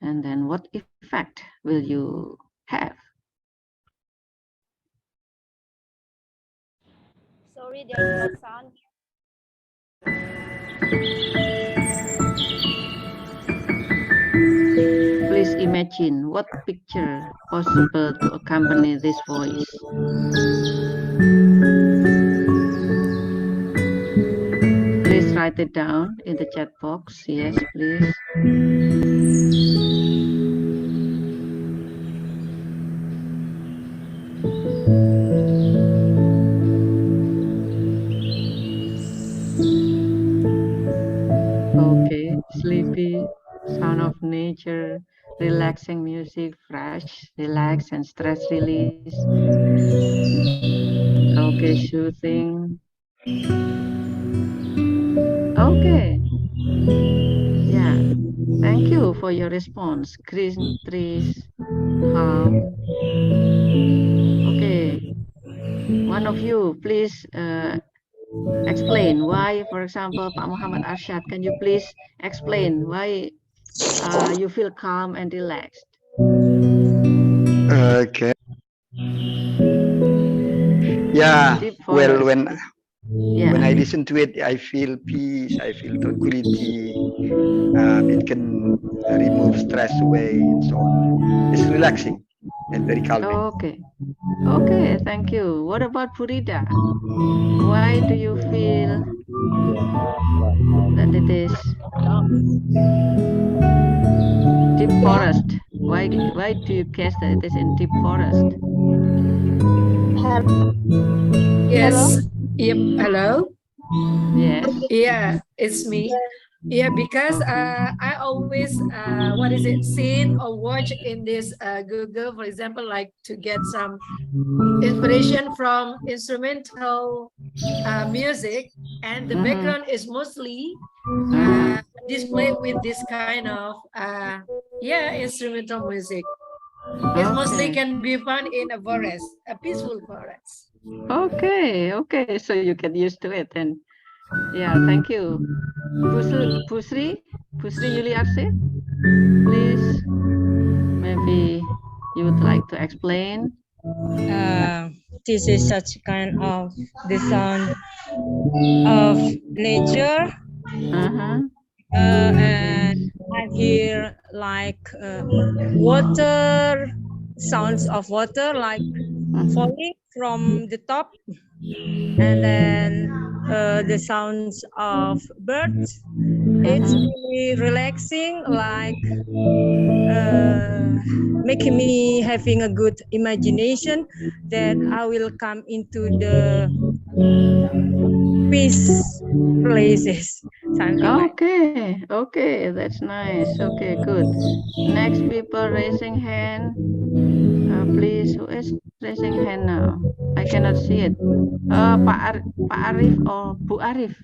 And then what effect will you have? Sorry, there's no sound. Please imagine what picture possible to accompany this voice. Please write it down in the chat box. Yes, please. Okay, sleepy, sound of nature, relaxing music, fresh, relax and stress release. Okay, soothing. Okay. Yeah. Thank you for your response. Green trees, calm. Okay. One of you, please explain why, for example, Pak Muhammad Arsyad, can you please explain why you feel calm and relaxed? Okay. Yeah. Deep Well, forest. when I listen to it, I feel peace. I feel tranquility. It can remove stress away and so on. It's relaxing and very calming. Okay. Okay. Thank you. What about Purida? Why do you feel that it is deep forest? Why do you guess that it is in deep forest? Yes. Yep. Hello. Yes. Yeah, it's me. Yeah, because I always what is it, seen or watch in this Google, for example, like to get some inspiration from instrumental music, and the background is mostly displayed with this kind of yeah, instrumental music. It mostly Okay. can be found in a forest, a peaceful forest. Okay. Okay. So you get used to it, and yeah, thank you. Pusri Yuliarse, please. Maybe you would like to explain. This is such kind of the sound of nature, and I hear like water, sounds of water like falling from the top, and then the sounds of birds. It's really relaxing, like making me having a good imagination that I will come into the peace places. Okay, okay, that's nice. Okay, good. Next people raising hand. Please, who is raising hand now? I cannot see it. Pak Arif or Bu Arif?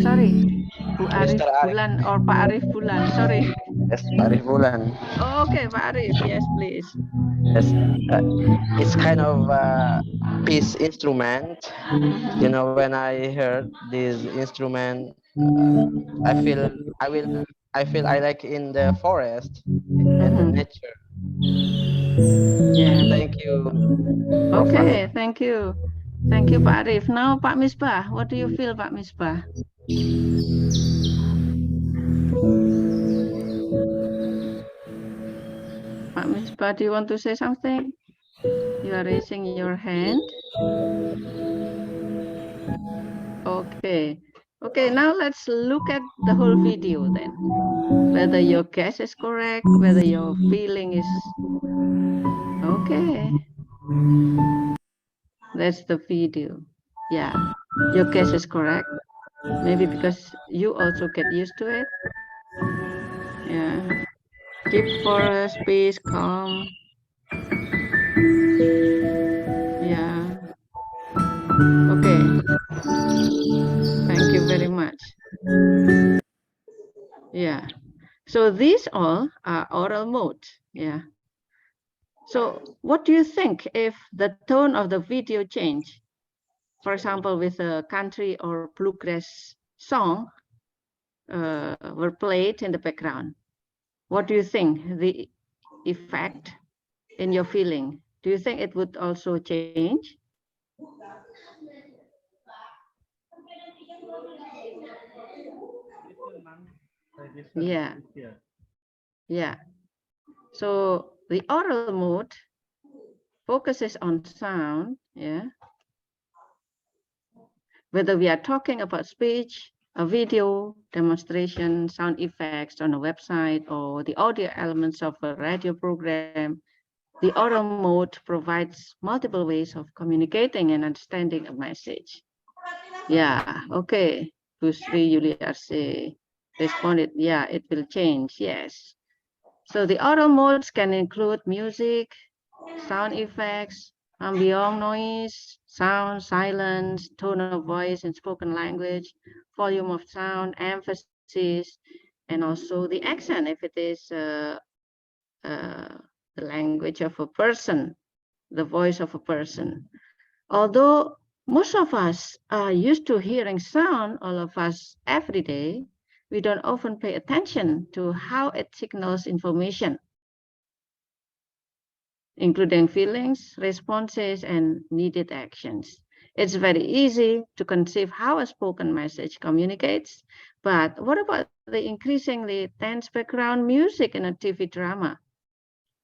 Sorry, Bu Arif Bulan or Pak Arif Bulan. Sorry. Yes, Pak Arif Bulan. Okay, Pak Arif. Yes, please. Yes, it's kind of a piece instrument. You know, when I heard this instrument, I feel I like in the forest and nature. Yeah. Thank you. Okay, thank you. Thank you, Pak Arif. Now, Pak Misbah, what do you feel, Pak Misbah? Pak Misbah, do you want to say something? You are raising your hand. Okay. Okay, now let's look at the whole video then. Whether your guess is correct, whether your feeling is okay. That's the video. Yeah, your guess is correct. Maybe because you also get used to it. Yeah. Deep forest, peace, calm. Yeah. Okay. Thank you very much. Yeah. So these all are oral mode. Yeah. So what do you think if the tone of the video change? For example, with a country or bluegrass song, were played in the background. What do you think the effect in your feeling? Do you think it would also change? Yeah. Yeah. So the oral mode focuses on sound, yeah. Whether we are talking about speech, a video, demonstration, sound effects on a website, or the audio elements of a radio program, the oral mode provides multiple ways of communicating and understanding a message. Yeah, okay. Busri Yuliarse responded, yeah, it will change, yes. So the oral modes can include music, sound effects, ambient noise, sound, silence, tone of voice in spoken language, volume of sound, emphasis, and also the accent if it is the language of a person, the voice of a person. Although most of us are used to hearing sound, all of us every day, we don't often pay attention to how it signals information, including feelings, responses, and needed actions. It's very easy to conceive how a spoken message communicates, but what about the increasingly tense background music in a TV drama?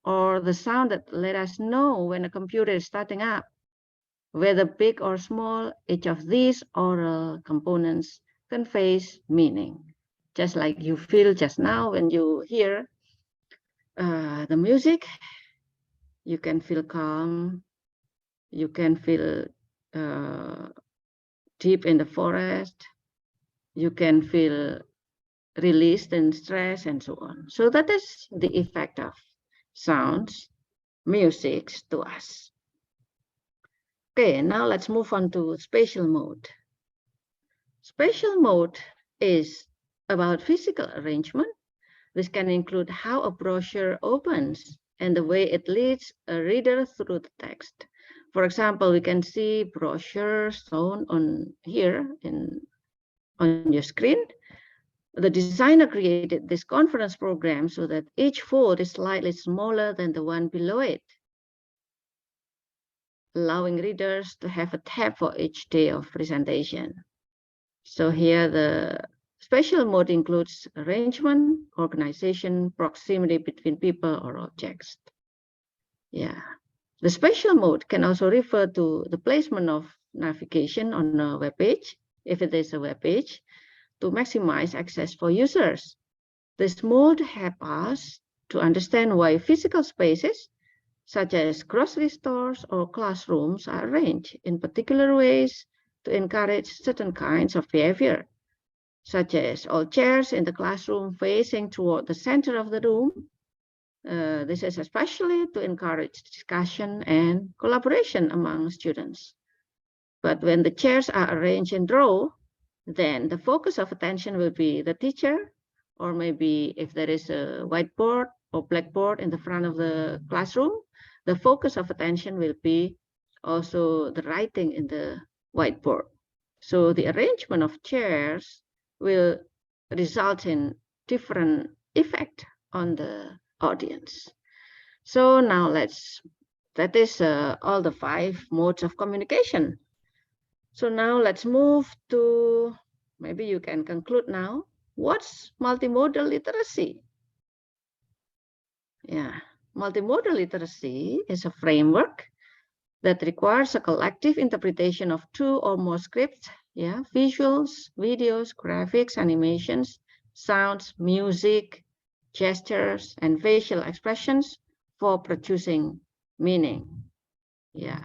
Or the sound that let us know when a computer is starting up? Whether big or small, each of these oral components conveys meaning. Just like you feel just now when you hear the music, you can feel calm, you can feel deep in the forest, you can feel released in stress and so on. So that is the effect of sounds, music to us. Okay, now let's move on to spatial mode. Spatial mode is about physical arrangement. This can include how a brochure opens and the way it leads a reader through the text. For example, we can see brochures shown on here on your screen. The designer created this conference program so that each fold is slightly smaller than the one below it, allowing readers to have a tab for each day of presentation. So here the spatial mode includes arrangement, organization, proximity between people or objects. Yeah. The spatial mode can also refer to the placement of navigation on a web page, if it is a web page, to maximize access for users. This mode helps us to understand why physical spaces, such as grocery stores or classrooms, are arranged in particular ways to encourage certain kinds of behavior, such as all chairs in the classroom facing toward the center of the room. This is especially to encourage discussion and collaboration among students. But when the chairs are arranged in row, then the focus of attention will be the teacher, or maybe if there is a whiteboard or blackboard in the front of the classroom, the focus of attention will be also the writing in the whiteboard. So the arrangement of chairs will result in different effect on the audience. So now that is all the 5 modes of communication. So now let's move to, maybe you can conclude now, what's multimodal literacy? Yeah, multimodal literacy is a framework that requires a collective interpretation of 2 or more scripts, yeah, visuals, videos, graphics, animations, sounds, music, gestures, and facial expressions for producing meaning. Yeah.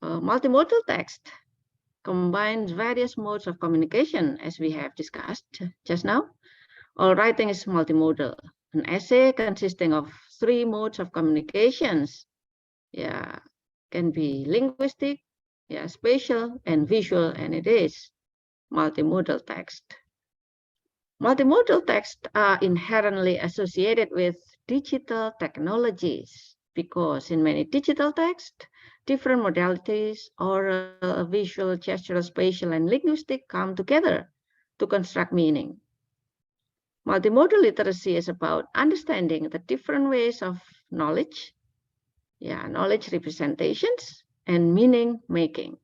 Multimodal text combines various modes of communication, as we have discussed just now. All writing is multimodal. An essay consisting of 3 modes of communications, yeah, can be linguistic, yeah, spatial, and visual, and it is multimodal text. Multimodal texts are inherently associated with digital technologies because in many digital texts, different modalities, oral, visual, gestural, spatial, and linguistic come together to construct meaning. Multimodal literacy is about understanding the different ways of knowledge, knowledge representations, and meaning making.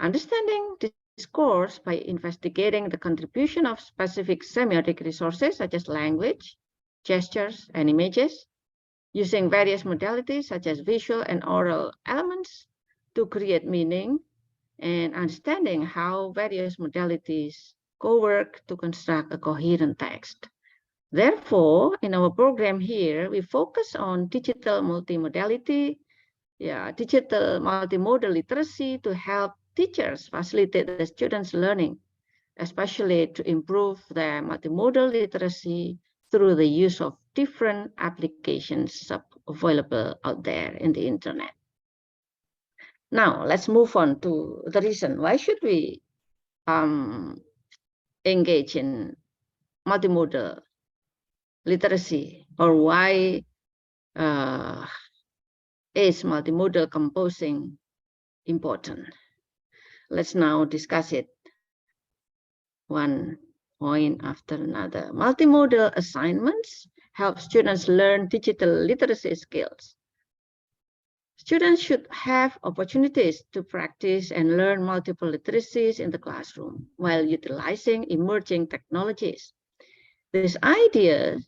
Understanding discourse by investigating the contribution of specific semiotic resources such as language, gestures, and images, using various modalities such as visual and oral elements to create meaning, and understanding how various modalities co-work to construct a coherent text. Therefore, in our program here, we focus on digital multimodality, digital multimodal literacy to help teachers facilitate the students' learning, especially to improve their multimodal literacy through the use of different applications available out there in the internet. Now, let's move on to the reason why should we engage in multimodal literacy, or why is multimodal composing important? Let's now discuss it one point after another. Multimodal assignments help students learn digital literacy skills. Students should have opportunities to practice and learn multiple literacies in the classroom while utilizing emerging technologies. This idea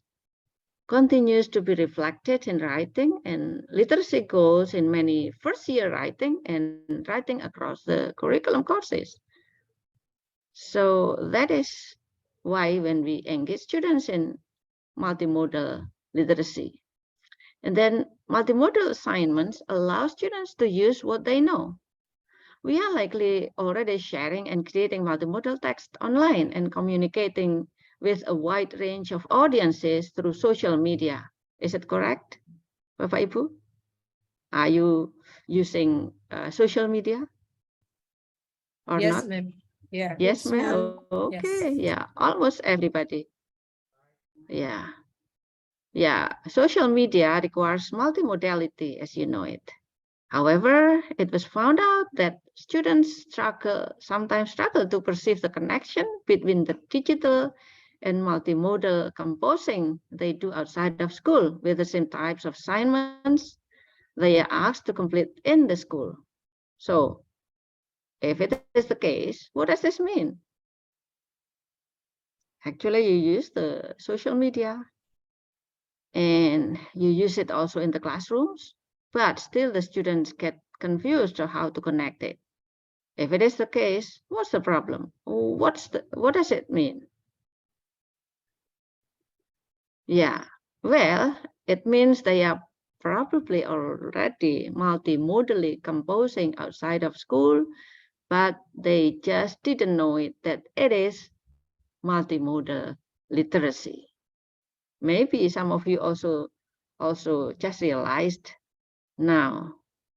continues to be reflected in writing and literacy goals in many first-year writing and writing across the curriculum courses. So that is why when we engage students in multimodal literacy, and then multimodal assignments allow students to use what they know. We are likely already sharing and creating multimodal text online and communicating with a wide range of audiences through social media. Is it correct, Bapak Ibu? Are you using social media or Yes, not? ma'am. Yeah. Yes, ma'am. Okay. Yes. Yeah, almost everybody. Yeah, social media requires multimodality, as you know it. However, it was found out that students sometimes struggle to perceive the connection between the digital and multimodal composing they do outside of school with the same types of assignments they are asked to complete in the school. So, if it is the case, what does this mean? Actually, you use the social media and you use it also in the classrooms, but still the students get confused on how to connect it. If it is the case, what's the problem? What does it mean? Yeah, well, it means they are probably already multimodally composing outside of school, but they just didn't know it, that it is multimodal literacy. Maybe some of you also just realized now,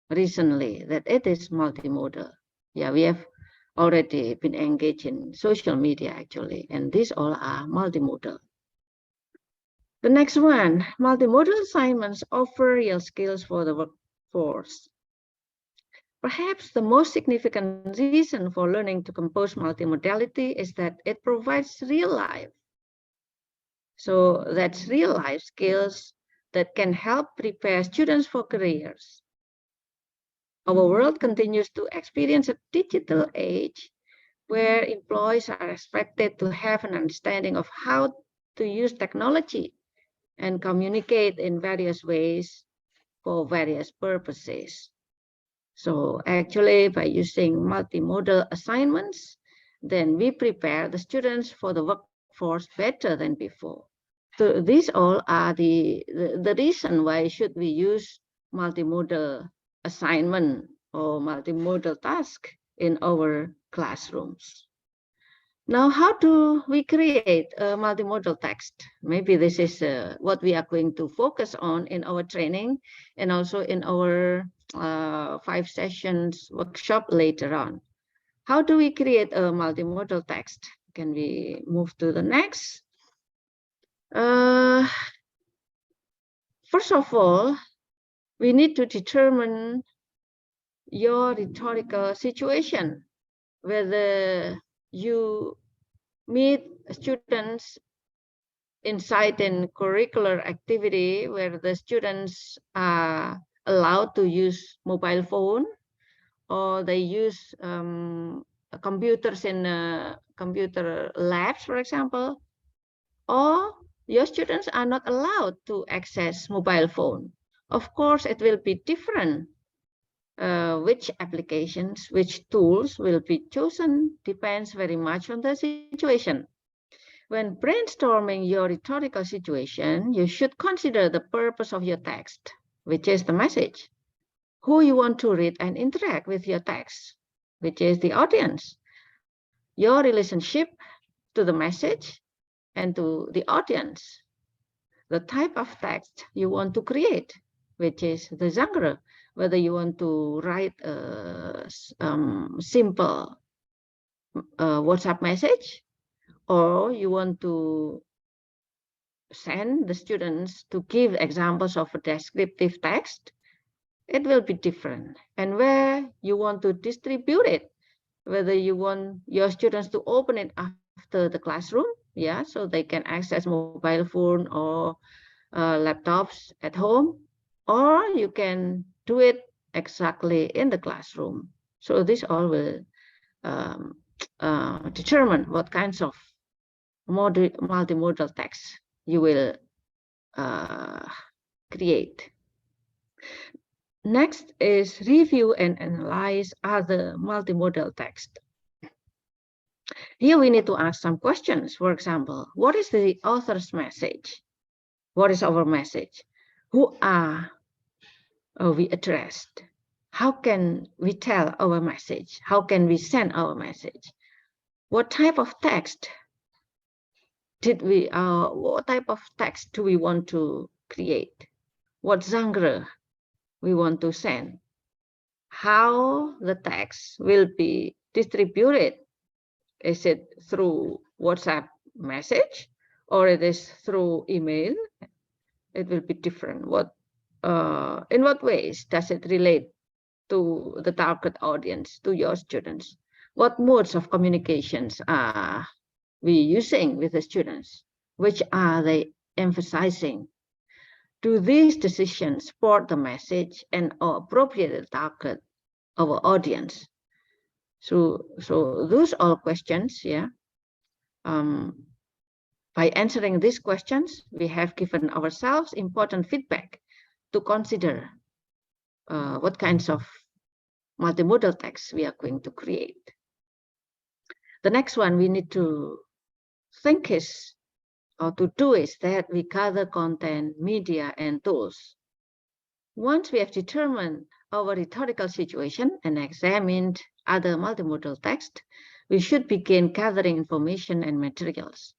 recently, that it is multimodal. Yeah, we have already been engaged in social media actually, and these all are multimodal. The next one, multimodal assignments offer real skills for the workforce. Perhaps the most significant reason for learning to compose multimodality is that it provides real life. So that's real life skills that can help prepare students for careers. Our world continues to experience a digital age where employees are expected to have an understanding of how to use technology and communicate in various ways for various purposes. So actually, by using multimodal assignments, then we prepare the students for the workforce better than before. So these all are the reason why should we use multimodal assignment or multimodal task in our classrooms. Now, how do we create a multimodal text? Maybe this is what we are going to focus on in our training and also in our 5 sessions workshop later on. How do we create a multimodal text? Can we move to the next? First of all, we need to determine your rhetorical situation, whether you meet students inside in curricular activity where the students are allowed to use mobile phone, or they use computers in computer labs, for example, or your students are not allowed to access mobile phone. Of course, it will be different. Which applications, which tools will be chosen depends very much on the situation. When brainstorming your rhetorical situation, you should consider the purpose of your text, which is the message, who you want to read and interact with your text, which is the audience, your relationship to the message and to the audience, the type of text you want to create, which is the genre, whether you want to write a simple WhatsApp message, or you want to send the students to give examples of a descriptive text, it will be different. And where you want to distribute it, whether you want your students to open it after the classroom, yeah, so they can access mobile phone or laptops at home, or you can do it exactly in the classroom. So this all will determine what kinds of multimodal text you will create. Next is review and analyze other multimodal text. Here we need to ask some questions. For example, what is the author's message? What is our message? Who are we addressed? How can we tell our message? How can we send our message? What type of text what type of text do we want to create? What genre we want to send? How the text will be distributed? Is it through WhatsApp message, or it is through email? It will be different. In what ways does it relate to the target audience, to your students? What modes of communications are we using with the students? Which are they emphasizing? Do these decisions support the message and appropriately target our audience? So those are questions, yeah. By answering these questions, we have given ourselves important feedback to consider what kinds of multimodal text we are going to create. The next one we need to think is, or to do, is that we gather content, media, and tools. Once we have determined our rhetorical situation and examined other multimodal text, we should begin gathering information and materials.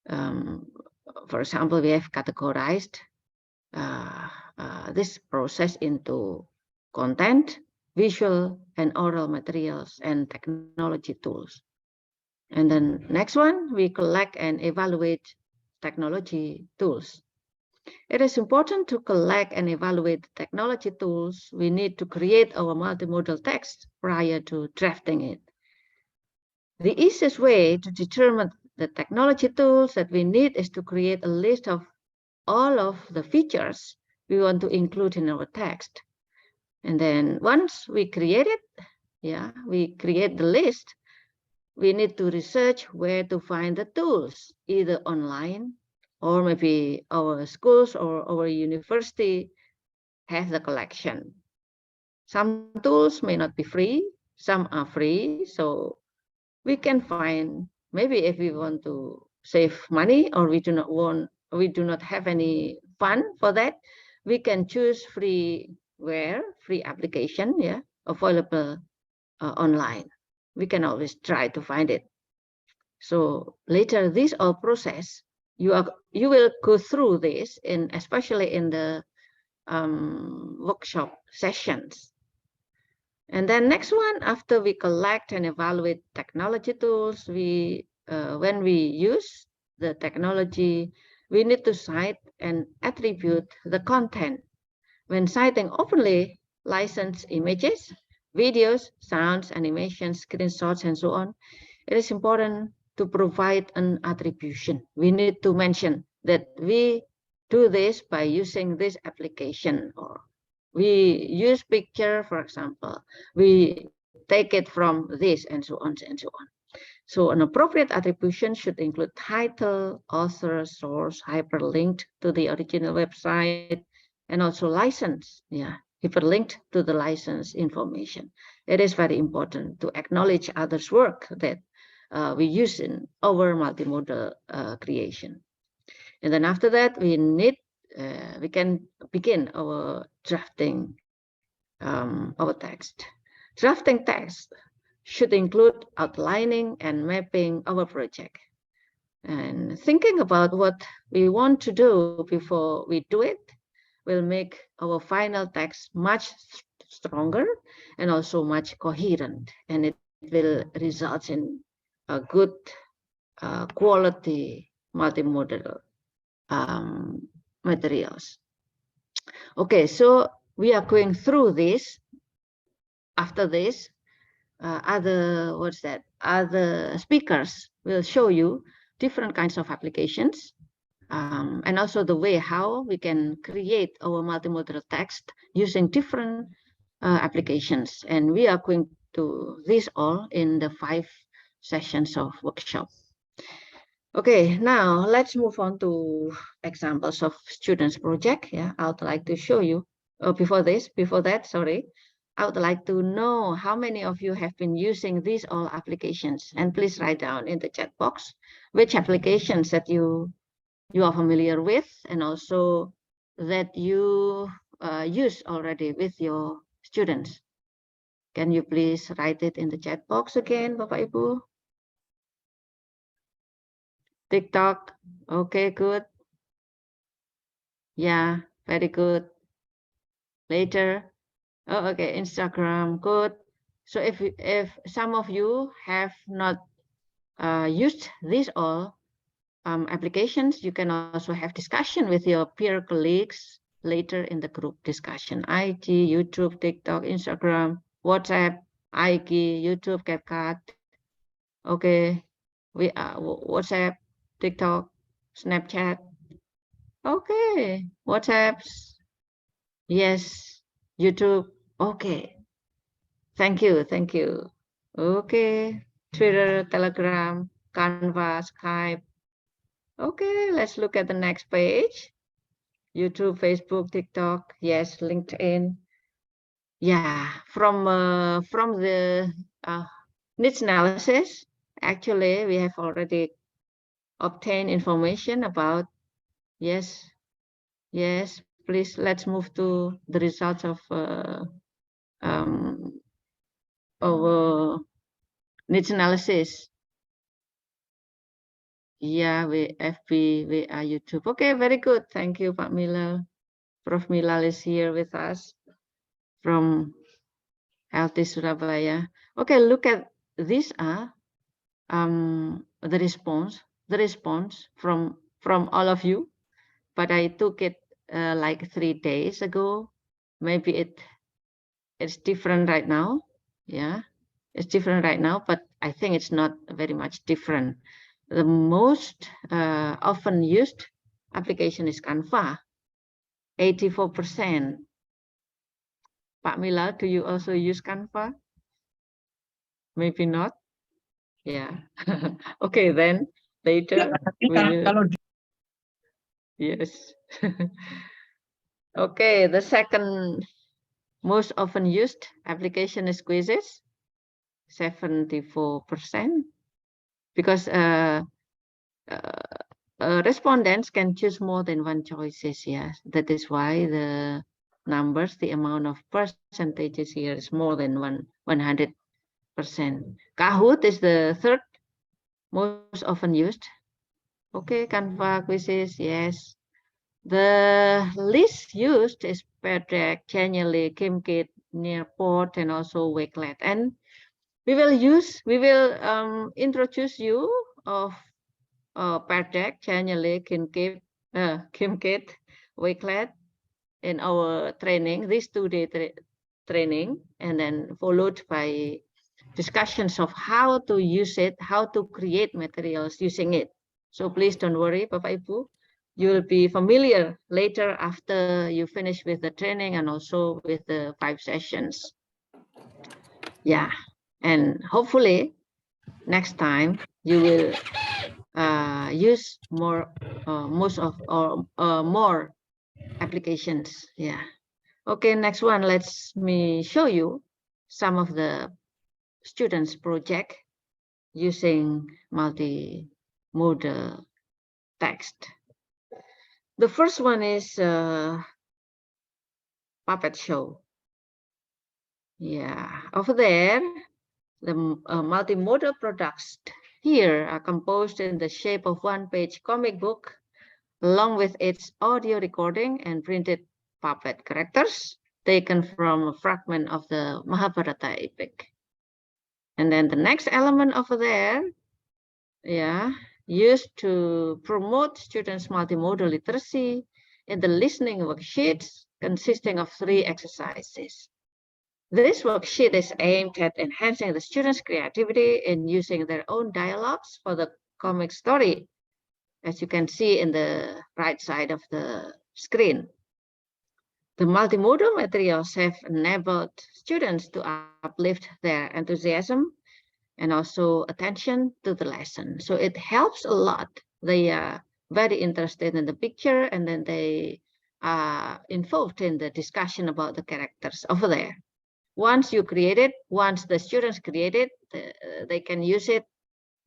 For example, we have categorized this process into content, visual and oral materials, and technology tools. And then next one, we collect and evaluate technology tools. It is important to collect and evaluate technology tools. We need to create our multimodal text prior to drafting it. The easiest way to determine the technology tools that we need is to create a list of all of the features we want to include in our text. And then once we create it, we create the list, we need to research where to find the tools, either online, or maybe our schools or our university have the collection. Some tools may not be free, some are free, so we can find, maybe if we want to save money, or we do not have any fund for that, we can choose freeware, free application, available online. We can always try to find it. So later, this all process, you will go through this, especially in the workshop sessions. And then next one, after we collect and evaluate technology tools, when we use the technology, we need to cite and attribute the content. When citing openly licensed images, videos, sounds, animations, screenshots, and so on, it is important to provide an attribution. We need to mention that we do this by using this application, or we use picture, for example, we take it from this, and so on and so on. So an appropriate attribution should include title, author, source, hyperlinked to the original website, and also license, hyperlinked to the license information. It is very important to acknowledge others' work that we use in our multimodal creation. And then after that, we can begin our drafting our text. Drafting text should include outlining and mapping our project, and thinking about what we want to do before we do it will make our final text much stronger and also much coherent, and it will result in a good quality multimodal materials. Okay, so we are going through this. After this, other speakers will show you different kinds of applications, and also the way how we can create our multimodal text using different applications. And we are going to this all in the 5 sessions of workshop. Okay, now let's move on to examples of students' project. I would like to show you. Before that, I would like to know how many of you have been using these all applications, and please write down in the chat box which applications that you are familiar with, and also that you use already with your students. Can you please write it in the chat box again, Bapak Ibu? TikTok, okay, good. Yeah, very good. Later, oh, okay, Instagram, good. So if some of you have not used these all applications, you can also have discussion with your peer colleagues later in the group discussion. IG, YouTube, TikTok, Instagram, WhatsApp, IG, YouTube, CapCut. Okay, we WhatsApp, TikTok, Snapchat. Okay, WhatsApps. Yes, YouTube. Okay. Thank you. Okay, Twitter, Telegram, Canva, Skype. Okay, let's look at the next page. YouTube, Facebook, TikTok. Yes, LinkedIn. Yeah, from the needs analysis, actually, we have already obtained information about. Yes, please, let's move to the results of our needs analysis. Yeah, FB, YouTube. Okay, very good. Thank you, Pak Milal. Prof. Milal is here with us from ELTIS Surabaya. Okay, look at these are the response from all of you, but I took it like 3 days ago. Maybe it's different right now. Yeah, it's different right now, but I think it's not very much different. The most often used application is Canva, 84%. Pak Mila, do you also use Canva? Maybe not. Yeah. Okay, then later. Yes. Okay, the second most often used application is quizzes, 74%, because respondents can choose more than one choices. Yes, that is why the numbers, the amount of percentages here is more than 100%. Kahoot is the third most often used. Okay, Canva, quizzes, yes. The least used is Pedrek, Genially, Kimkit, Nearport, and also Wakelet. And we will introduce you of Pedrek, Genially, Kimkit, Wakelet in our training, this 2-day training, and then followed by discussions of how to use it, how to create materials using it. So please don't worry, Bapak Ibu. You will be familiar later after you finish with the training and also with the 5 sessions. Yeah, and hopefully next time you will use more, most of or more applications. Yeah. Okay, next one. Let me show you some of the students' project using multimodal text. The first one is puppet show. Yeah, over there, the multimodal products here are composed in the shape of one-page comic book, along with its audio recording and printed puppet characters taken from a fragment of the Mahabharata epic. And then the next element over there, yeah, used to promote students' multimodal literacy in the listening worksheets consisting of 3 exercises. This worksheet is aimed at enhancing the students' creativity in using their own dialogues for the comic story, as you can see in the right side of the screen. The multimodal materials have enabled students to uplift their enthusiasm and also attention to the lesson. So it helps a lot. They are very interested in the picture, and then they are involved in the discussion about the characters over there. Once you create it, once the students create it, they can use it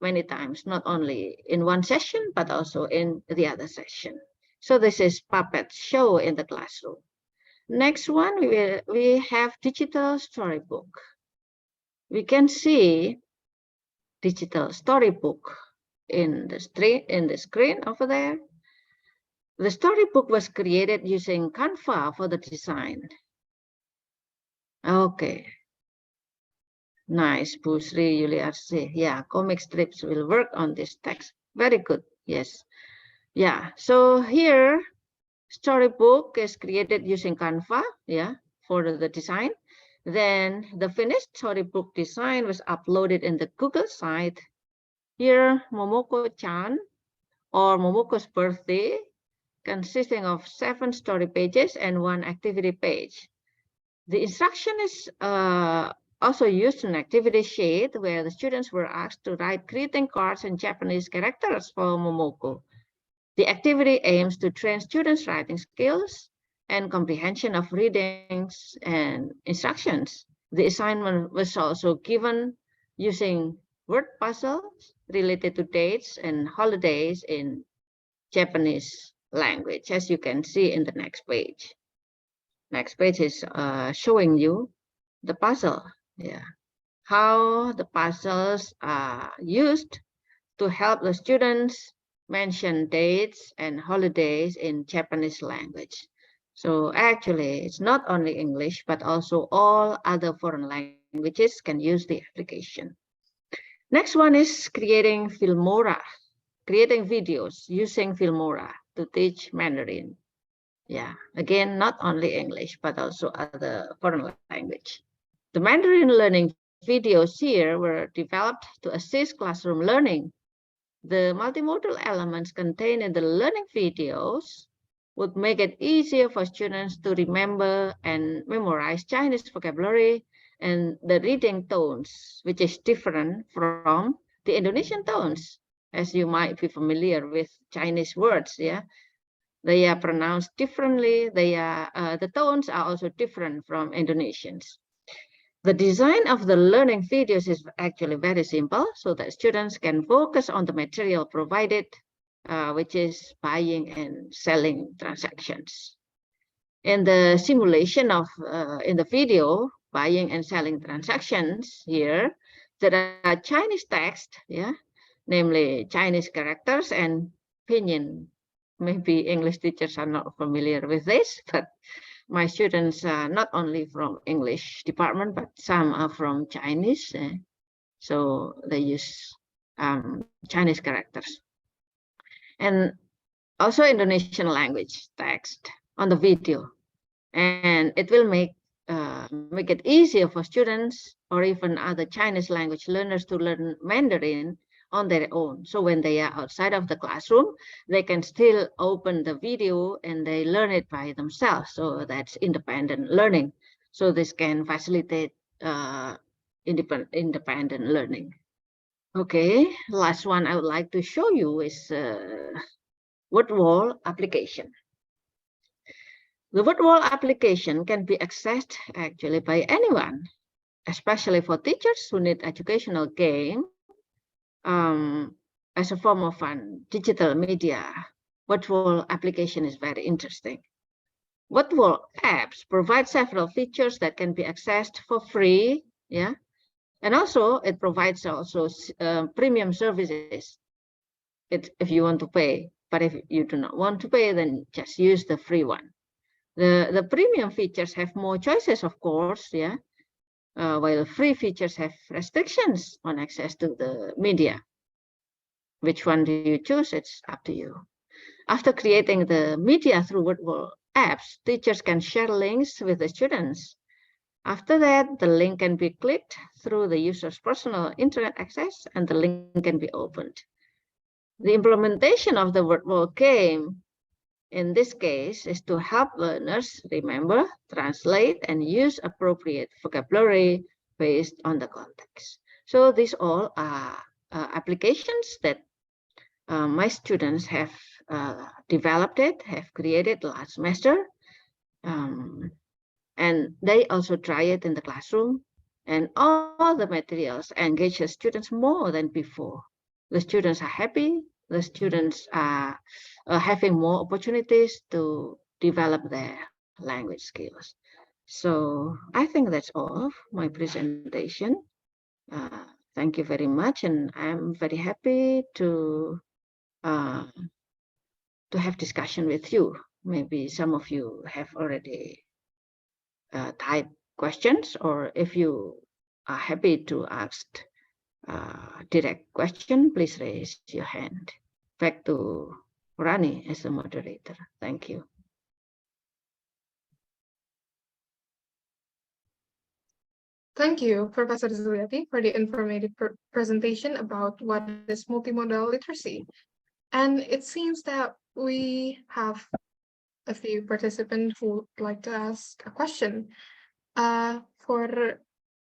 many times, not only in one session, but also in the other session. So this is puppet show in the classroom. Next one, we have digital storybook. We can see digital storybook in the screen over there. The storybook was created using Canva for the design. Okay. Nice, Busri, Yuliarsi. Yeah, comic strips will work on this text. Very good. Yes. Yeah. So here, storybook is created using Canva. Yeah, for the design. Then the finished storybook design was uploaded in the Google site. Here, Momoko-chan, or Momoko's birthday, consisting of 7 story pages and 1 activity page. The instruction is also used in activity sheet, where the students were asked to write greeting cards and Japanese characters for Momoko. The activity aims to train students' writing skills and comprehension of readings and instructions. The assignment was also given using word puzzles related to dates and holidays in Japanese language, as you can see in the next page. Next page is showing you the puzzle. Yeah, how the puzzles are used to help the students mention dates and holidays in Japanese language. So actually, it's not only English, but also all other foreign languages can use the application. Next one is creating Filmora, creating videos using Filmora to teach Mandarin. Yeah, again, not only English, but also other foreign language. The Mandarin learning videos here were developed to assist classroom learning. The multimodal elements contained in the learning videos would make it easier for students to remember and memorize Chinese vocabulary and the reading tones, which is different from the Indonesian tones, as you might be familiar with Chinese words. Yeah, they are pronounced differently. They are the tones are also different from Indonesians. The design of the learning videos is actually very simple, so that students can focus on the material provided, which is buying and selling transactions. In the simulation of in the video, buying and selling transactions here, there are Chinese text, yeah, namely Chinese characters and pinyin. Maybe English teachers are not familiar with this, but my students are not only from English department, but some are from Chinese. So they use Chinese characters. And also Indonesian language text on the video. And it will make make it easier for students or even other Chinese language learners to learn Mandarin on their own. So when they are outside of the classroom, they can still open the video and they learn it by themselves. So that's independent learning. So this can facilitate independent learning. Okay, last one I would like to show you is word wall application. The word wall application can be accessed actually by anyone, especially for teachers who need educational game as a form of fun digital media. Word wall application is very interesting. Word wall apps provide several features that can be accessed for free, yeah, and also it provides also premium services if you want to pay. But if you do not want to pay, then just use the free one. The premium features have more choices, of course, yeah, while free features have restrictions on access to the media. Which one do you choose? It's up to you. After creating the media through word wall apps, teachers can share links with the students. After that, the link can be clicked through the user's personal internet access and the link can be opened. The implementation of the word wall game in this case is to help learners remember, translate, and use appropriate vocabulary based on the context. So these all are applications that my students have developed have created last semester. And they also try it in the classroom. And all the materials engage the students more than before. The students are happy. The students are having more opportunities to develop their language skills. So I think that's all of my presentation. Thank you very much. And I'm very happy to have discussion with you. Maybe some of you have already typed questions, or if you are happy to ask direct question, please raise your hand. Back to Rani as the moderator. Thank you. Thank you, Professor Zuliati, for the informative presentation about what is multimodal literacy. And it seems that we have a few participants who would like to ask a question. For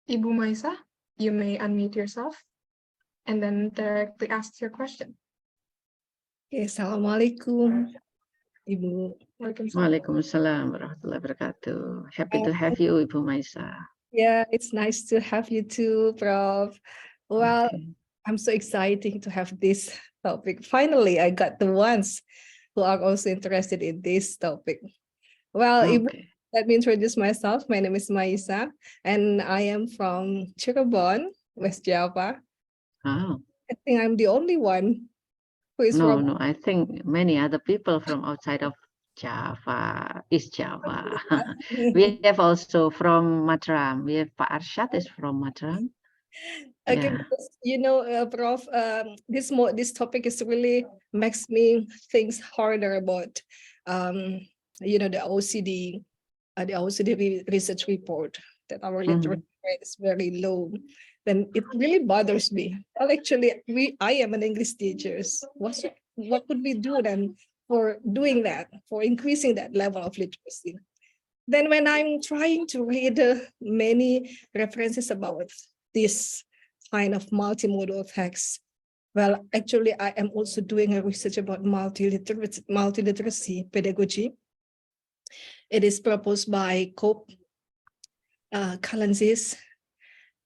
Ibu Maisa, you may unmute yourself and then directly ask your question. Okay, Assalamualaikum, Ibu. Waalaikumsalam warahmatullahi wabarakatuh. Happy to have you, Ibu Maisa. Yeah, it's nice to have you too, Prof. Well, Okay. I'm so excited to have this topic. Finally, I got the ones who are also interested in this topic. Well, Ibu, let me introduce myself. My name is Maisa, and I am from Cirebon, West Java. Oh. I think I'm the only one who is from... No, I think many other people from outside of Java, East Java. We have also from Mataram. We have Pak Arsyad is from Mataram. Okay, Yeah. because, you know, Prof, this topic is really makes me think harder about, you know, the OCD research report that our literacy rate is very low. Then it really bothers me. Well, actually, I am an English teacher. What could we do then for doing that, for increasing that level of literacy? Then when I'm trying to read many references about this kind of multimodal text, well, actually, I am also doing a research about multiliteracy pedagogy. It is proposed by Cope, Kalanzis.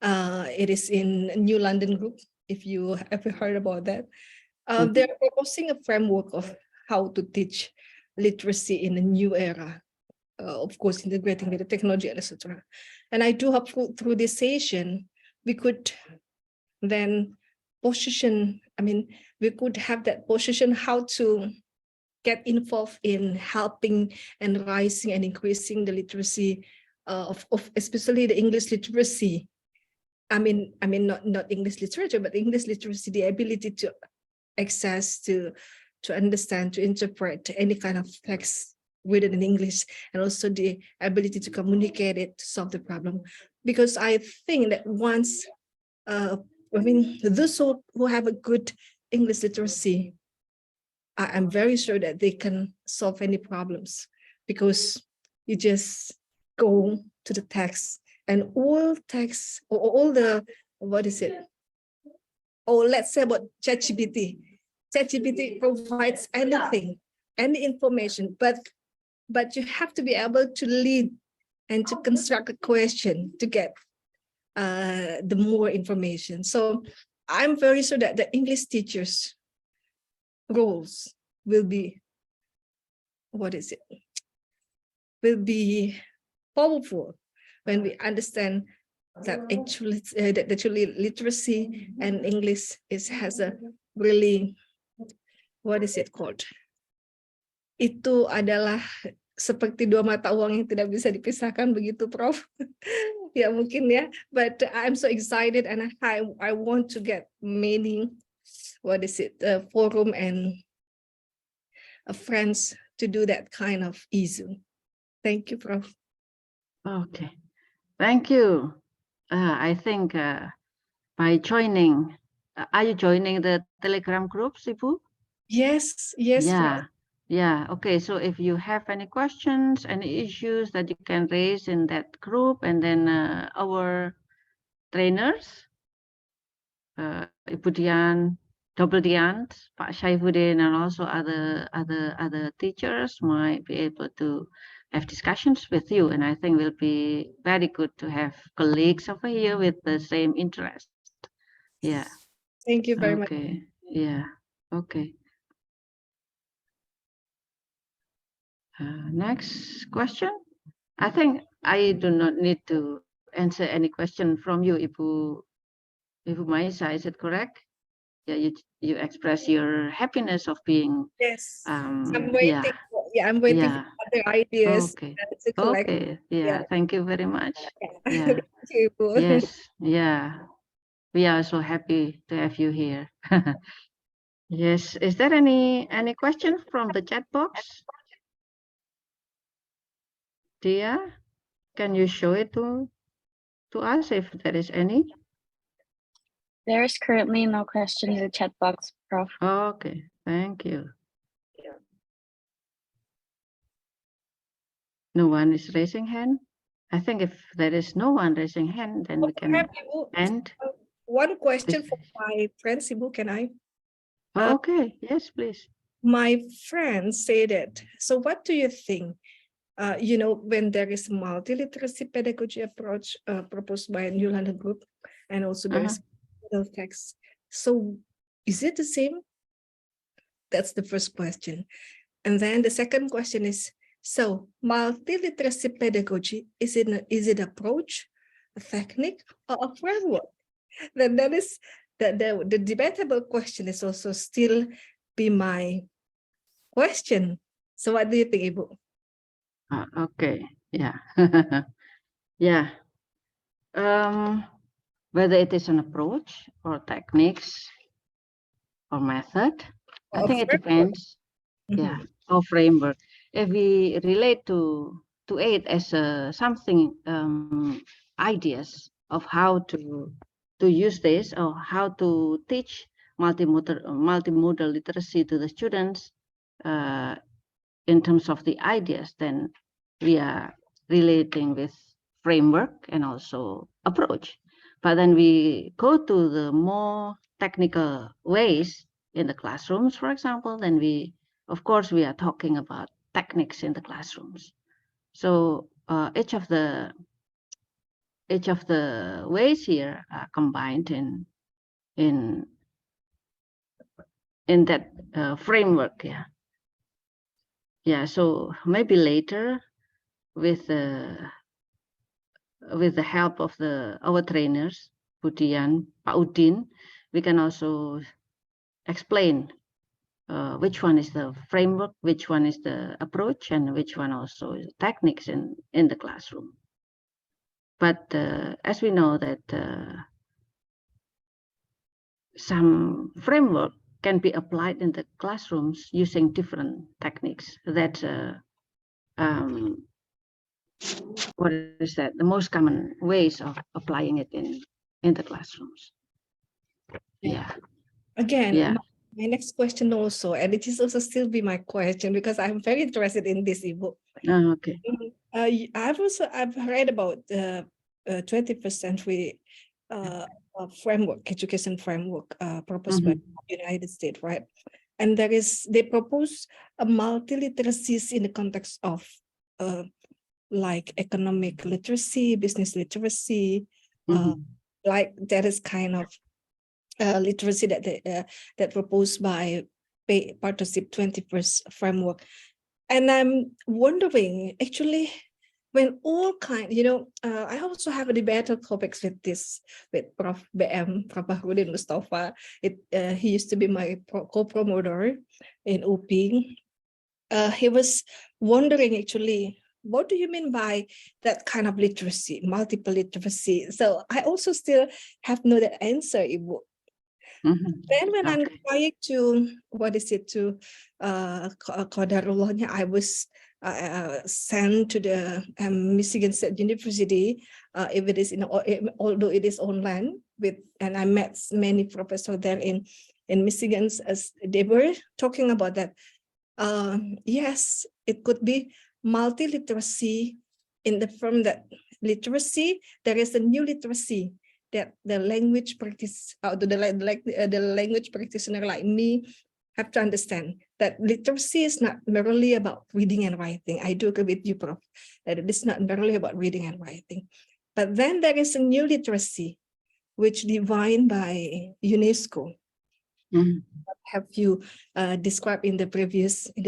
It is in New London Group, if you ever heard about that. They're proposing a framework of how to teach literacy in a new era, of course, integrating with the technology, etc. And I do hope through this session, we could then position, we could have that position how to get involved in helping and rising and increasing the literacy of especially the English literacy. Not English literature, but English literacy, the ability to access, to understand, to interpret any kind of text written in English, and also the ability to communicate it to solve the problem. Because I think that once, those who have a good English literacy, I'm very sure that they can solve any problems, because you just go to the text, and all text, or all the, what is it? Or let's say about ChatGPT. ChatGPT provides anything, any information, but you have to be able to lead and to construct a question to get the more information. So I'm very sure that the English teachers' roles will be, what is it? Will be powerful when we understand that actually literacy and English has a really, what is it called? Itu adalah seperti dua mata uang yang tidak bisa dipisahkan, begitu, Prof. Ya mungkin ya, but I'm so excited, and I want to get many, what is it, forum and friends to do that kind of issue. Thank you, Prof. Okay, thank you. I think by joining, are you joining the Telegram groups, Ibu? Yes, Yeah, Prof. yeah. Okay, so if you have any questions, any issues that you can raise in that group, and then our trainers, Ibu Dian, Double Dian, Pak Syaifudin, and also other teachers might be able to have discussions with you. And I think will be very good to have colleagues over here with the same interest. Yeah. Thank you very much. Okay. Yeah. Okay. Next question. I think I do not need to answer any question from you, Ibu Maisa. Is it correct? Yeah, you express your happiness of being. Yes. I'm Yeah. waiting. I'm waiting for other ideas. Okay. To collect. Okay. Yeah. Thank you very much. Yeah. Thank you. Yes. Yeah. We are so happy to have you here. Yes. Is there any question from the chat box? Dia, can you show it to us if there is any? There is currently no question in the chat box, Prof. Okay, thank you. No one is raising hand. I think if there is no one raising hand, then we can end. One question for my friends, Ibu, can I? Okay, yes, please. My friends say that, so what do you think? When there is multi-literacy pedagogy approach proposed by a New London group, and also there's middle text. So is it the same? That's the first question. And then the second question is, so multi-literacy pedagogy, is it approach, a technique, or a framework? Then that is the debatable question is also still be my question. So what do you think, Ibu? Okay, yeah. Yeah. Whether it is an approach or techniques or method, I think it depends. Yeah, or framework. If we relate to it as something ideas of how to use this, or how to teach multimodal literacy to the students in terms of the ideas, then we are relating with framework and also approach. But then we go to the more technical ways in the classrooms, for example, then of course, we are talking about techniques in the classrooms. So each of the ways here are combined in that framework. Yeah. Yeah. So maybe later, with the help of our trainers, Bu Dian, Pak Udin, we can also explain which one is the framework, which one is the approach, and which one also is techniques in the classroom. But as we know that some framework can be applied in the classrooms using different techniques. That's what is that? The most common ways of applying it in the classrooms. Yeah. Again, Yeah. my next question also, and it is also still be my question because I'm very interested in this ebook. Okay. I've read about the 21st century framework, education framework proposed by the United States, right? And they propose a multiliteracies in the context of like economic literacy, business literacy, like that is kind of literacy that that proposed by Partnership 21st framework. And I'm wondering, actually, when all kind, I also have a debate topics with this, with Prof. BM, Prof. Bahrudin Mustafa. He used to be my co-promoter in UP. He was wondering, actually, what do you mean by that kind of literacy, multiple literacy? So I also still have no answer, Ibu. Then when I'm trying to, Qadarullah, I was sent to the Michigan State University, if it is although it is online, and I met many professors there in Michigan, as they were talking about that. Yes, it could be multiliteracy from that literacy. There is a new literacy that the language practice, the language practitioner like me have to understand that literacy is not merely about reading and writing. I do agree with you, Prof, that it is not merely about reading and writing. But then there is a new literacy, which defined by UNESCO. Have you described in the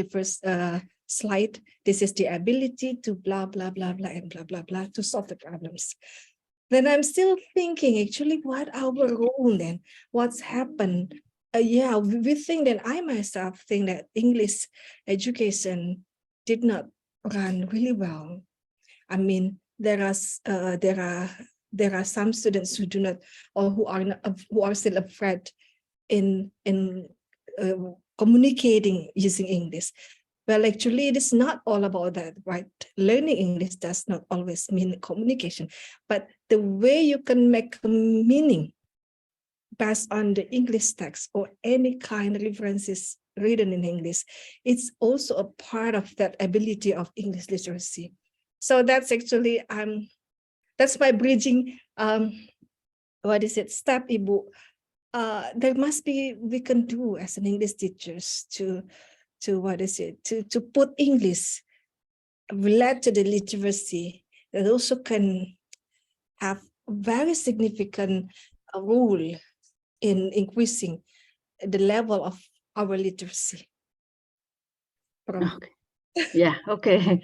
first slide? This is the ability to blah, blah, blah, blah, and blah, blah, blah, to solve the problems. Then I'm still thinking, actually, what our role then? What's happened? Yeah, we think that I myself think that English education did not run really well. I mean, there are some students who do not, or who are still afraid in communicating using English. Well, actually, it is not all about that, right? Learning English does not always mean communication, but the way you can make a meaning based on the English text or any kind of references written in English, it's also a part of that ability of English literacy. So that's actually, that's my bridging, step, Ibu. There must be, we can do as an English teachers to put English related to the literacy that also can have a very significant role in increasing the level of our literacy. Okay. Yeah, okay.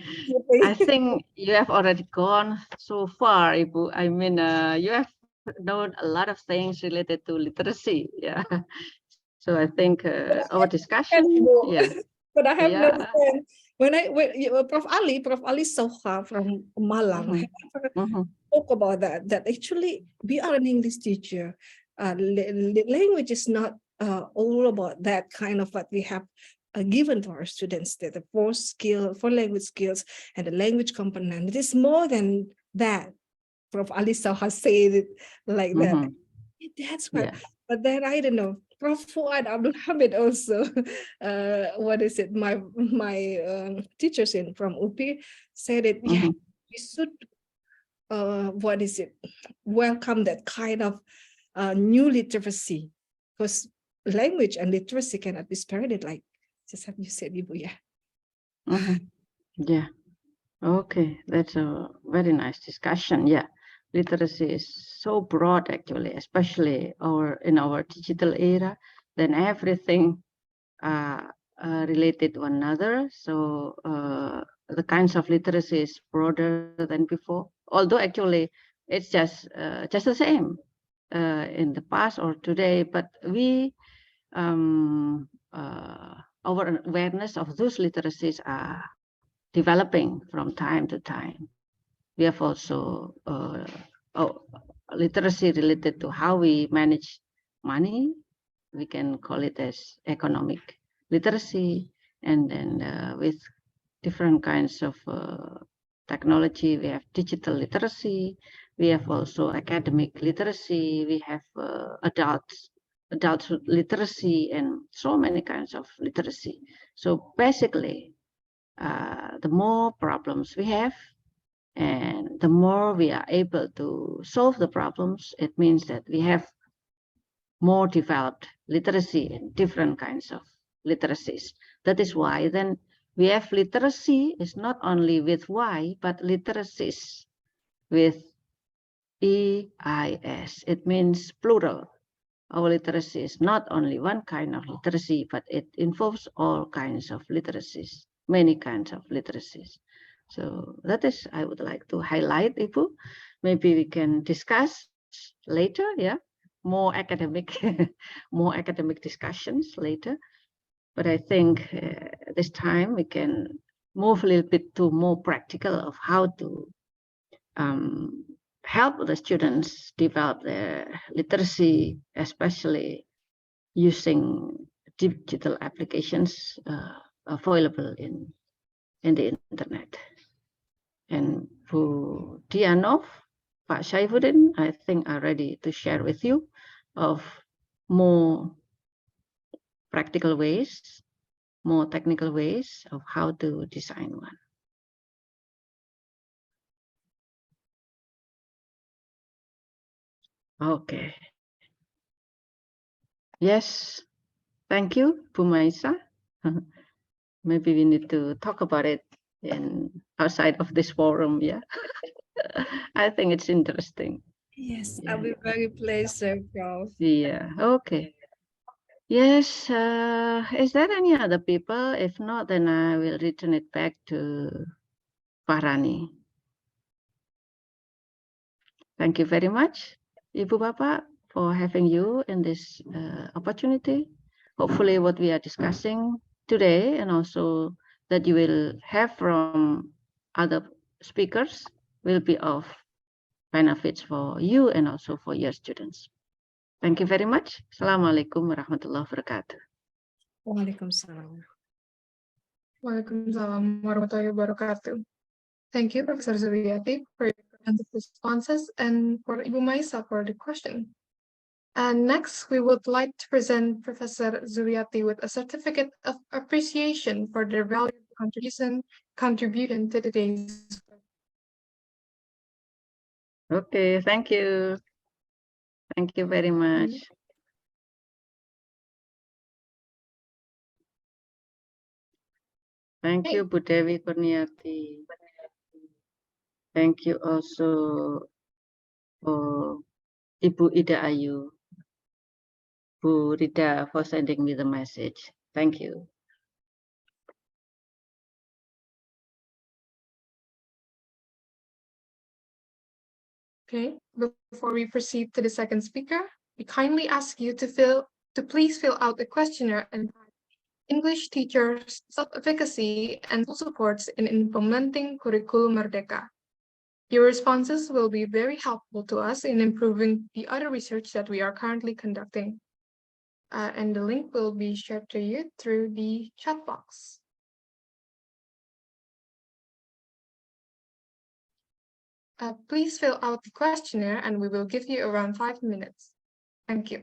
I think you have already gone so far, Ibu. I mean, you have known a lot of things related to literacy. Yeah. So I think our discussion, yeah. But I have no sense. When Prof. Ali Soha from Malang spoke about that actually we are an English teacher. Language is not all about that kind of what we have given to our students, that the four language skills and the language component. It is more than that. Prof. Ali Soha said it like that. That's what. Yeah. But then I don't know. Prof. Fuad Abdul Hamid also, my teachers from UP said it, yeah, we should, welcome that kind of new literacy, because language and literacy cannot be separated, like just have you said, Ibu, yeah. Yeah, okay, that's a very nice discussion, yeah. Literacy is so broad, actually, especially in our digital era. Then everything related to one another. So the kinds of literacy is broader than before. Although actually it's just the same in the past or today. But our awareness of those literacies are developing from time to time. We have also literacy related to how we manage money. We can call it as economic literacy, and then with different kinds of technology. We have digital literacy. We have also academic literacy. We have adult literacy, and so many kinds of literacy. So basically, the more problems we have, and the more we are able to solve the problems, it means that we have more developed literacy in different kinds of literacies. That is why then we have literacy is not only with Y, but literacies with EIS. It means plural. Our literacy is not only one kind of literacy, but it involves all kinds of literacies, many kinds of literacies. So that is, I would like to highlight, Ibu. Maybe we can discuss later, yeah, more academic discussions later. But I think this time we can move a little bit to more practical of how to help the students develop their literacy, especially using digital applications available in the internet. And for Dian, Pak Syaifudin, I think are ready to share with you of more practical ways, more technical ways of how to design one. Okay. Yes, thank you, Bu Maisa. Maybe we need to talk about it outside of this forum, yeah. I think it's interesting. Yes, Yeah. I'll be very pleased, Prof. Yeah, okay. Yes, is there any other people? If not, then I will return it back to Farani. Thank you very much, Ibu Bapak, for having you in this opportunity. Hopefully what we are discussing today, and also that you will have from other speakers, will be of benefits for you and also for your students. Thank you very much. Assalamualaikum warahmatullahi wabarakatuh. Waalaikumsalam. Waalaikumsalam warahmatullahi wabarakatuh. Thank you, Professor Zuliati, for your comprehensive responses, and for Ibu Maisa for the question. And next, we would like to present Professor Zuliati with a certificate of appreciation for their valuable contribution to today's. Okay, thank you. Thank you very much. Thank you, Bu Dewi Kurniati. Thank you also for Ibu Ida Ayu, Bu Rida, for sending me the message. Thank you. Okay, before we proceed to the second speaker, we kindly ask you to please fill out the questionnaire and English teachers' self-efficacy and supports in implementing Kurikulum Merdeka. Your responses will be very helpful to us in improving the other research that we are currently conducting. And the link will be shared to you through the chat box. Please fill out the questionnaire and we will give you around 5 minutes. Thank you.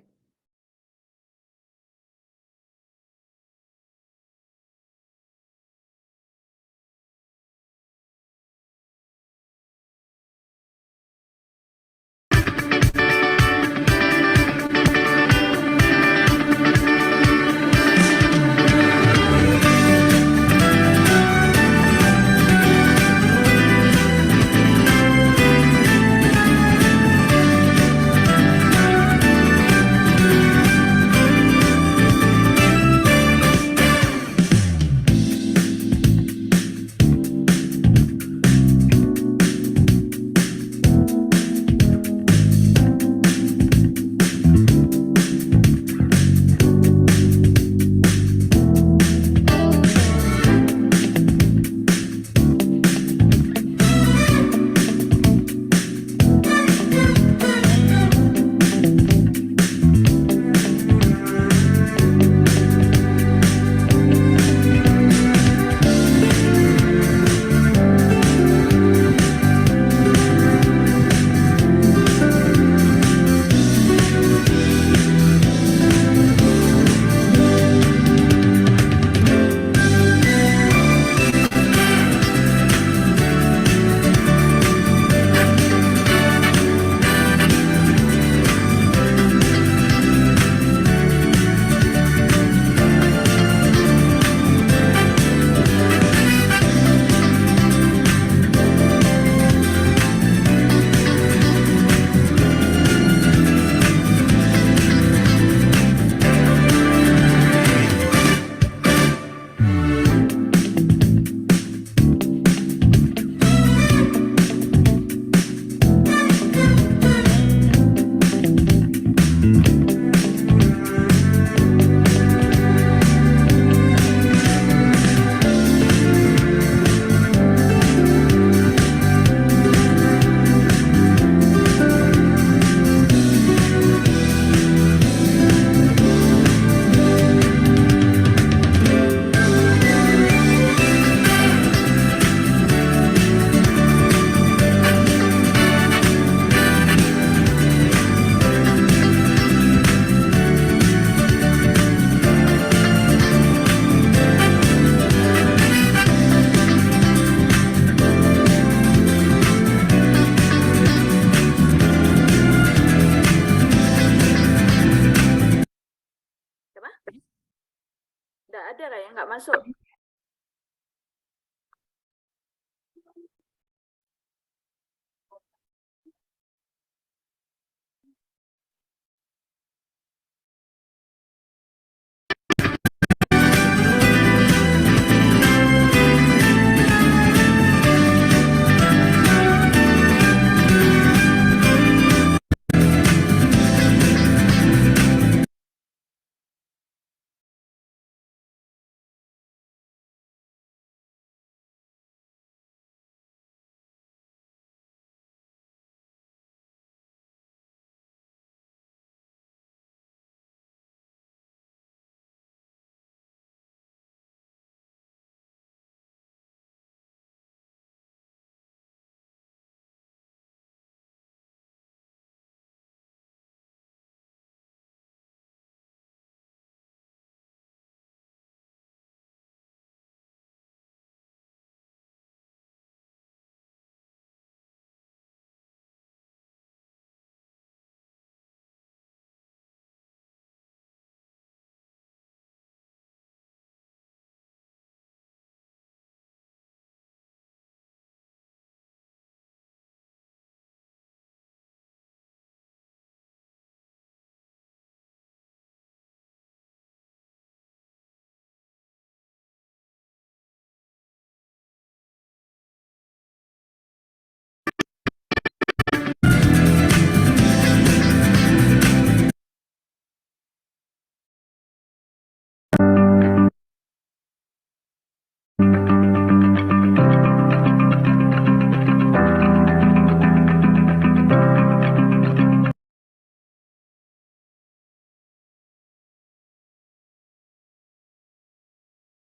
ada lah yang nggak masuk.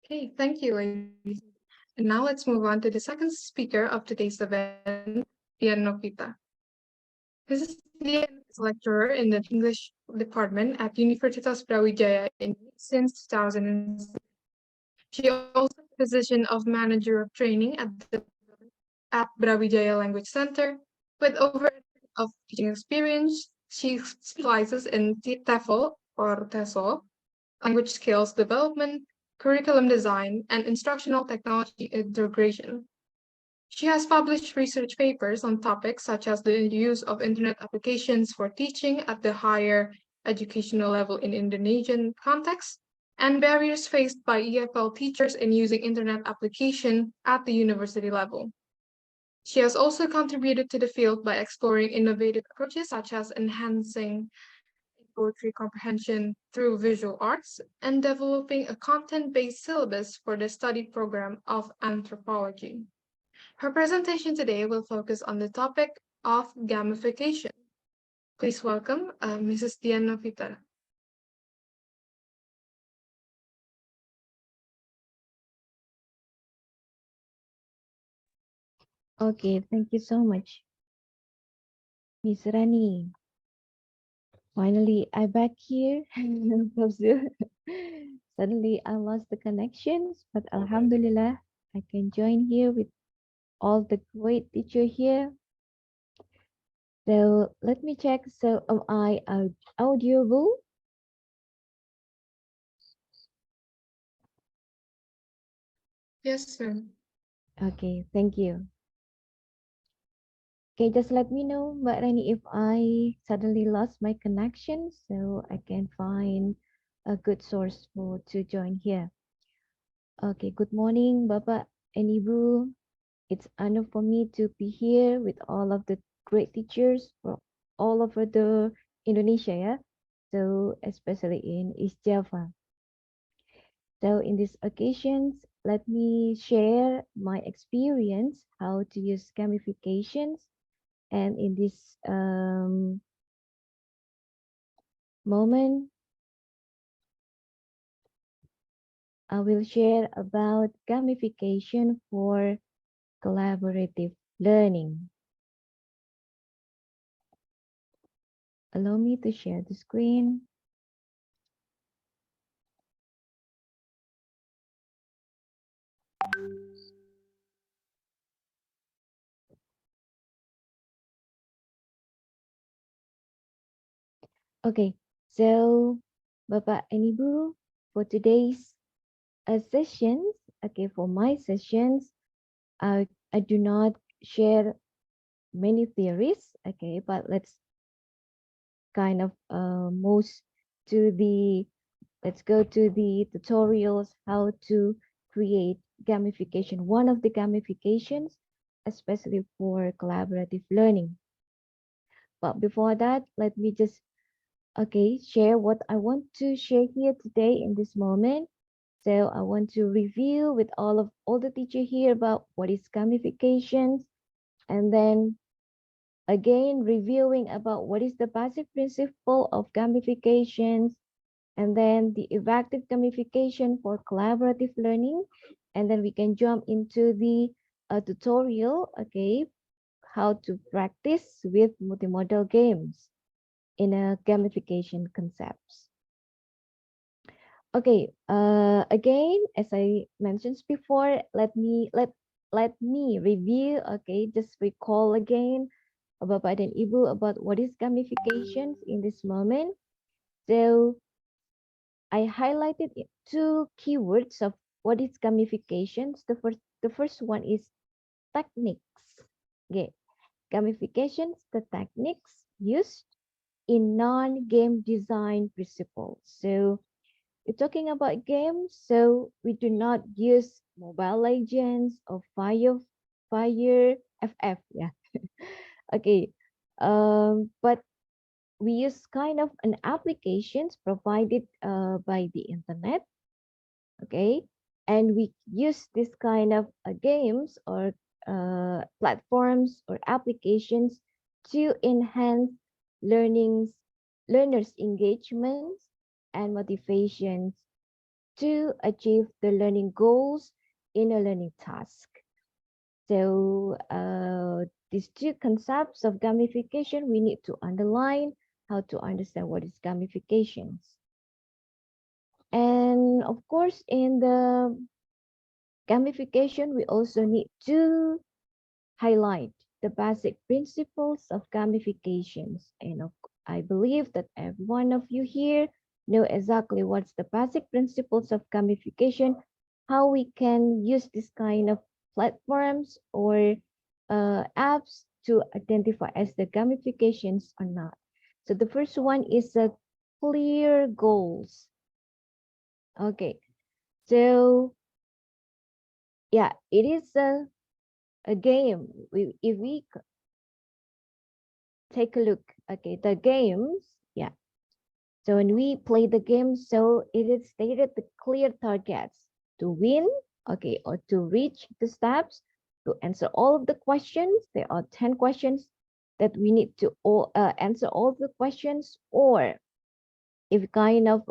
Okay, thank you, ladies. And now let's move on to the second speaker of today's event, Dian Novita. Mrs. Dian is a lecturer in the English department at Universitas Brawijaya since 2006. She also has the position of manager of training at Brawijaya Language Center. With over a decade of teaching experience, she specializes in TEFL or TESOL, language skills development, curriculum design, and instructional technology integration. She has published research papers on topics such as the use of internet applications for teaching at the higher educational level in Indonesian context, and barriers faced by EFL teachers in using internet application at the university level. She has also contributed to the field by exploring innovative approaches such as enhancing poetry comprehension through visual arts and developing a content-based syllabus for the study program of anthropology. Her presentation today will focus on the topic of gamification. Please welcome Mrs. Dian Novita. Okay, thank you so much, Miss Rani. Finally, I'm back here. Suddenly, I lost the connections, but Alhamdulillah, I can join here with all the great teacher here. So let me check. So am I audible? Yes, sir. Okay, thank you. Okay, just let me know, Mbak Rani, if I suddenly lost my connection so I can find a good source for to join here. Okay, good morning, Bapak and Ibu. It's honor for me to be here with all of the great teachers from all over the Indonesia, yeah. So especially in East Java. So in these occasions, let me share my experience how to use gamifications. And in this moment, I will share about gamification for collaborative learning. Allow me to share the screen. Okay, so Bapak and Ibu, for today's sessions, okay, for my sessions, I do not share many theories, okay, but let's kind of most to the, let's go to the tutorials how to create gamification, one of the gamifications, especially for collaborative learning. But before that, let me just, okay, share what I want to share here today in this moment. So I want to review with all the teacher here about what is gamifications, and then again reviewing about what is the basic principle of gamifications, and then the effective gamification for collaborative learning, and then we can jump into the tutorial, okay, how to practice with multimodal games in a gamification concepts. Okay, again, as I mentioned before, let me review, okay, just recall again Bapak dan Ibu about what is gamifications in this moment. So I highlighted two keywords of what is gamifications. The first one is techniques. Okay, gamifications, the techniques used in non-game design principles. So we're talking about games, so we do not use Mobile Legends or Fire FF, yeah. Okay, but we use kind of an applications provided by the internet, okay, and we use this kind of games or platforms or applications to enhance learners engagements and motivations to achieve the learning goals in a learning task. So these two concepts of gamification, we need to underline how to understand what is gamifications. And of course, in the gamification, we also need to highlight the basic principles of gamifications. And I believe that every one of you here know exactly what's the basic principles of gamification, how we can use this kind of platforms or apps to identify as the gamifications or not. So the first one is clear goals. Okay, so yeah, it is a game. If we take a look, okay, the games, yeah. So when we play the game, so it is stated the clear targets to win, okay, or to reach the steps, to answer all of the questions. There are 10 questions that we need to answer all of the questions, or if kind of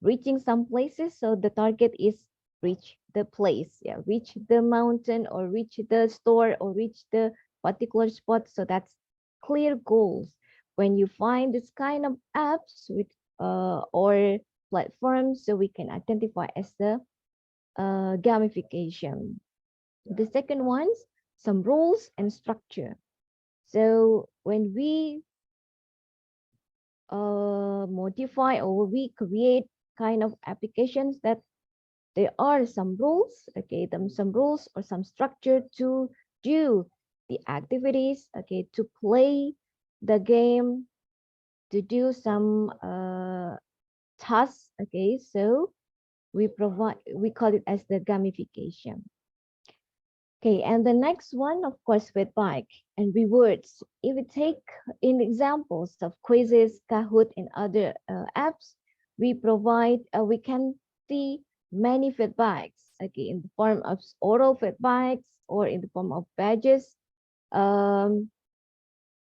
reaching some places, so the target is reach the place, yeah, reach the mountain or reach the store or reach the particular spot. So that's clear goals. When you find this kind of apps with or platforms, so we can identify as the gamification. The second one's some rules and structure. So when we modify or we create kind of applications, that there are some rules, okay, some rules or some structure to do the activities, okay, to play the game, to do some tasks, okay. So we call it as the gamification. Okay, and the next one, of course, feedback and rewards. If we take in examples of quizzes, Kahoot, and other apps, we can see many feedbacks, okay, in the form of oral feedbacks or in the form of badges, written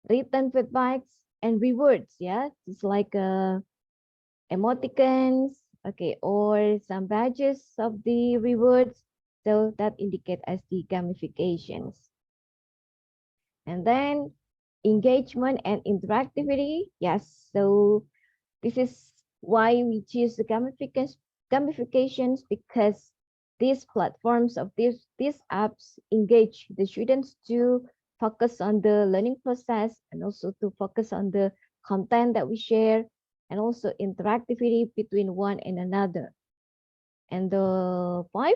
feedbacks, and rewards, yeah, just like emoticons, okay, or some badges of the rewards. So that indicate as the gamifications. And then engagement and interactivity. Yes, so this is why we choose the gamifications, because these platforms of these apps engage the students to focus on the learning process and also to focus on the content that we share, and also interactivity between one and another. And the 5,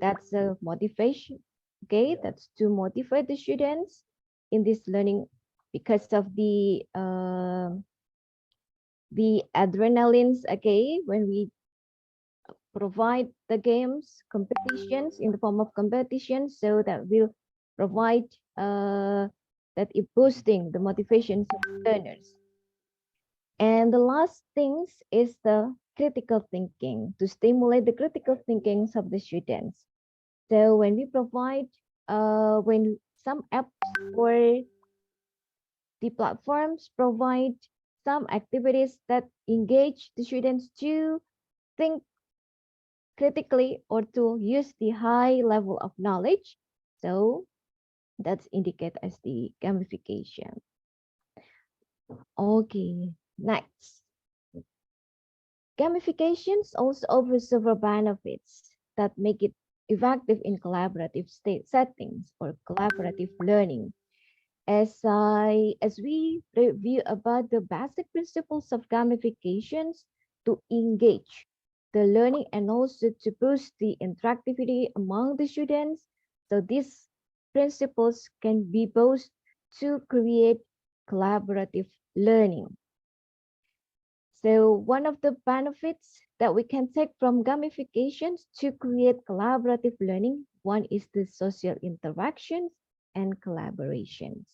that's the motivation. Okay, that's to motivate the students in this learning because of the adrenalines. Okay, when we provide the games, competitions in the form of competitions, so that will provide that is boosting the motivations of learners. And the last things is the critical thinking, to stimulate the critical thinkings of the students. So when we provide, when some apps or the platforms provide some activities that engage the students to think critically or to use the high level of knowledge, so that's indicated as the gamification. Okay, next. Gamifications also offer several benefits that make it effective in collaborative settings or collaborative learning. As we review about the basic principles of gamifications to engage the learning and also to boost the interactivity among the students. So these principles can be both to create collaborative learning. So one of the benefits that we can take from gamifications to create collaborative learning, one is the social interactions and collaborations.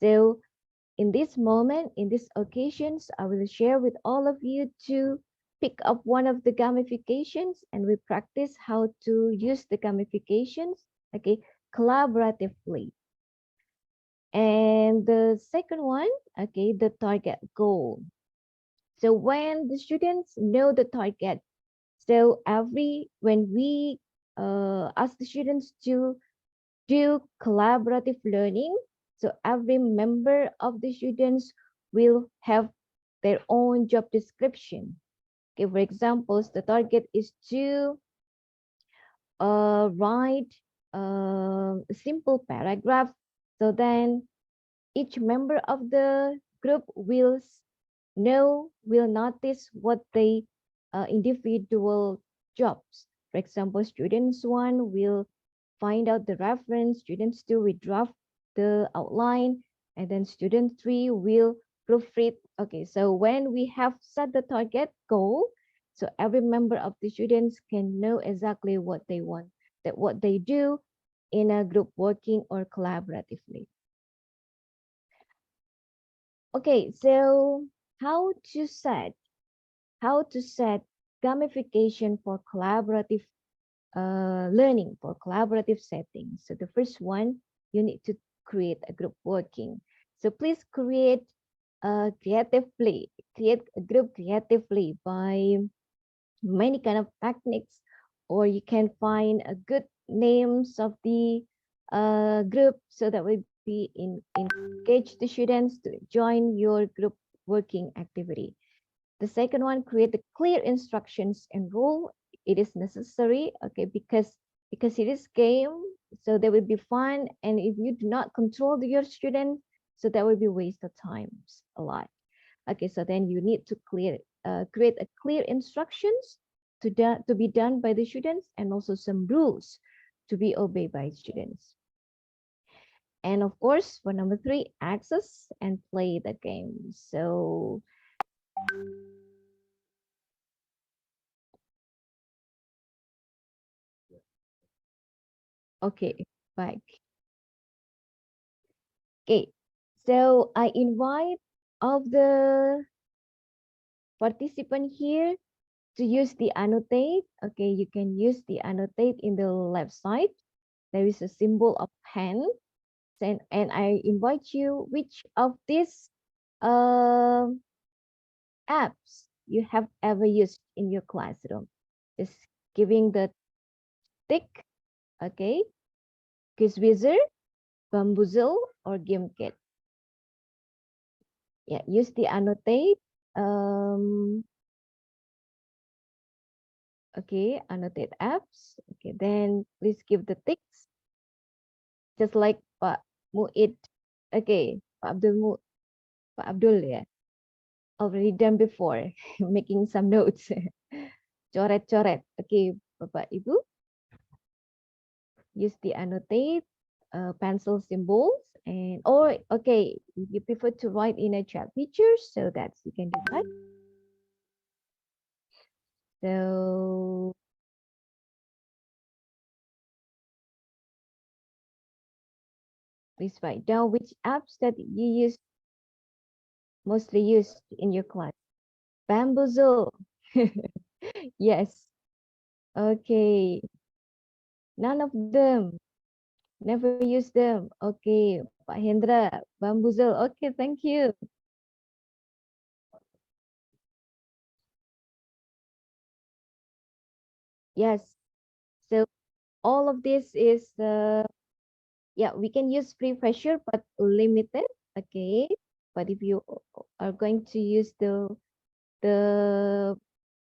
So in this moment, in these occasions, I will share with all of you to pick up one of the gamifications and we practice how to use the gamifications, okay, collaboratively. And the second one, okay, the target goal. So when the students know the target, so when we ask the students to do collaborative learning, so every member of the students will have their own job description. Okay, for example, the target is to write a simple paragraph. So then each member of the group will notice what they individual jobs. For example, students 1 will find out the reference, students 2 will draft the outline, and then student 3 will proofread. Okay, so when we have set the target goal, so every member of the students can know exactly what they want, that what they do in a group working or collaboratively. Okay, so how to set gamification for collaborative learning, for collaborative settings. So the first one, you need to create a group working. So please create a group creatively by many kind of techniques, or you can find a good names of the group so that we be engage the students to join your group working activity. The second one, create the clear instructions and rule. It is necessary, okay, because it is game, so there will be fun, and if you do not control your students, so that will be waste of times a lot. Okay, so then you need to create a clear instructions to be done by the students, and also some rules to be obeyed by students. And of course, for number 3, access and play the game. So okay, back. Okay, so I invite of the participant here to use the annotate. Okay, you can use the annotate in the left side. There is a symbol of pen. And I invite you, which of these apps you have ever used in your classroom? Just giving the tick, okay? Quizwizard, Bamboozle, or GameKit. Yeah, use the annotate. Okay, annotate apps. Okay, then please give the ticks. Just like Pak Muid. Okay, Pak Abdul, yeah. Already done before, making some notes. coret-coret. Okay, Bapak Ibu. Use the annotate pencil symbols or okay, if you prefer to write in a chat features, so that you can do that. So please write down which apps that you mostly used in your class. Bamboozle. Yes. Okay. None of them. Never use them. Okay. Pak Hendra, Bamboozle. Okay, thank you. Yes. So all of this is yeah, we can use free pressure but limited. Okay. But if you are going to use the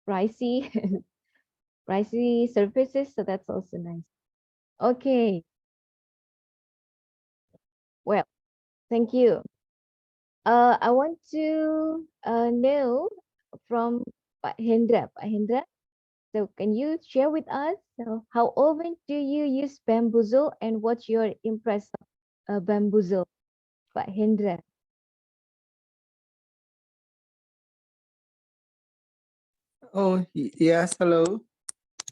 pricey pricey services, so that's also nice. Okay. Well, thank you. I want to know from Pak Hendra. Pak Hendra, so can you share with us how often do you use Bamboozle and what's your impression of Bamboozle, Pak Hendra? Oh, yes, hello.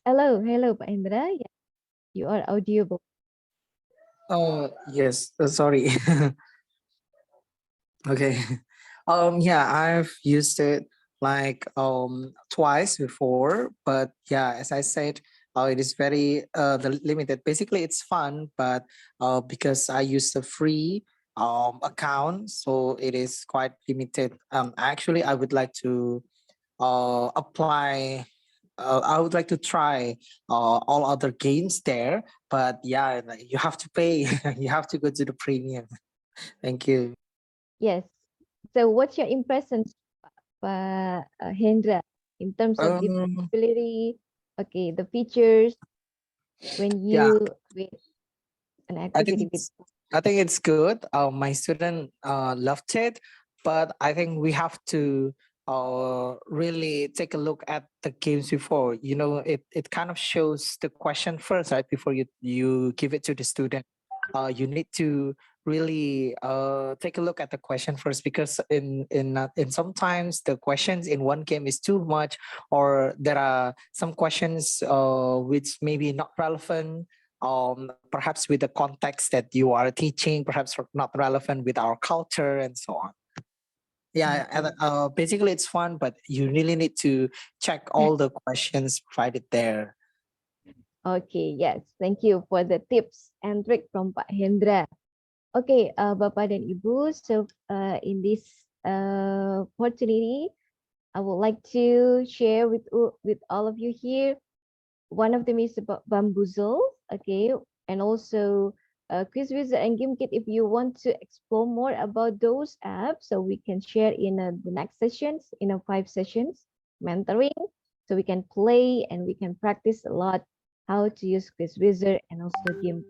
Hello, Pak Hendra. Yeah, you are audible. Oh, yes, sorry. Okay. Yeah, I've used it like twice before, but yeah, as I said, it is very limited. Basically, it's fun, but because I use the free account, so it is quite limited. Actually, I would like to apply. I would like to try all other games there, but yeah, like, you have to pay. You have to go to the premium. Thank you. Yes. So what's your impression, Pak Hendra, in terms of the Um, ability, okay, the features when yeah, you with an activity with I think it's good. My student loved it, but I think we have to really take a look at the games before. You know, it kind of shows the question first, right? Before you give it to the student. You need to really take a look at the question first, because in sometimes the questions in one game is too much, or there are some questions which maybe not relevant, perhaps with the context that you are teaching, perhaps not relevant with our culture and so on. Yeah, and basically it's fun, but you really need to check all the questions provided there. Okay, yes. Thank you for the tips and trick from Pak Hendra. Okay, Bapak dan Ibu, so in this opportunity, I would like to share with all of you here. One of them is about Bamboozle, okay, and also Quiz Wizard and Game Kit. If you want to explore more about those apps, so we can share in the next sessions, in 5 sessions, mentoring, so we can play and we can practice a lot how to use Quiz Wizard and also Game.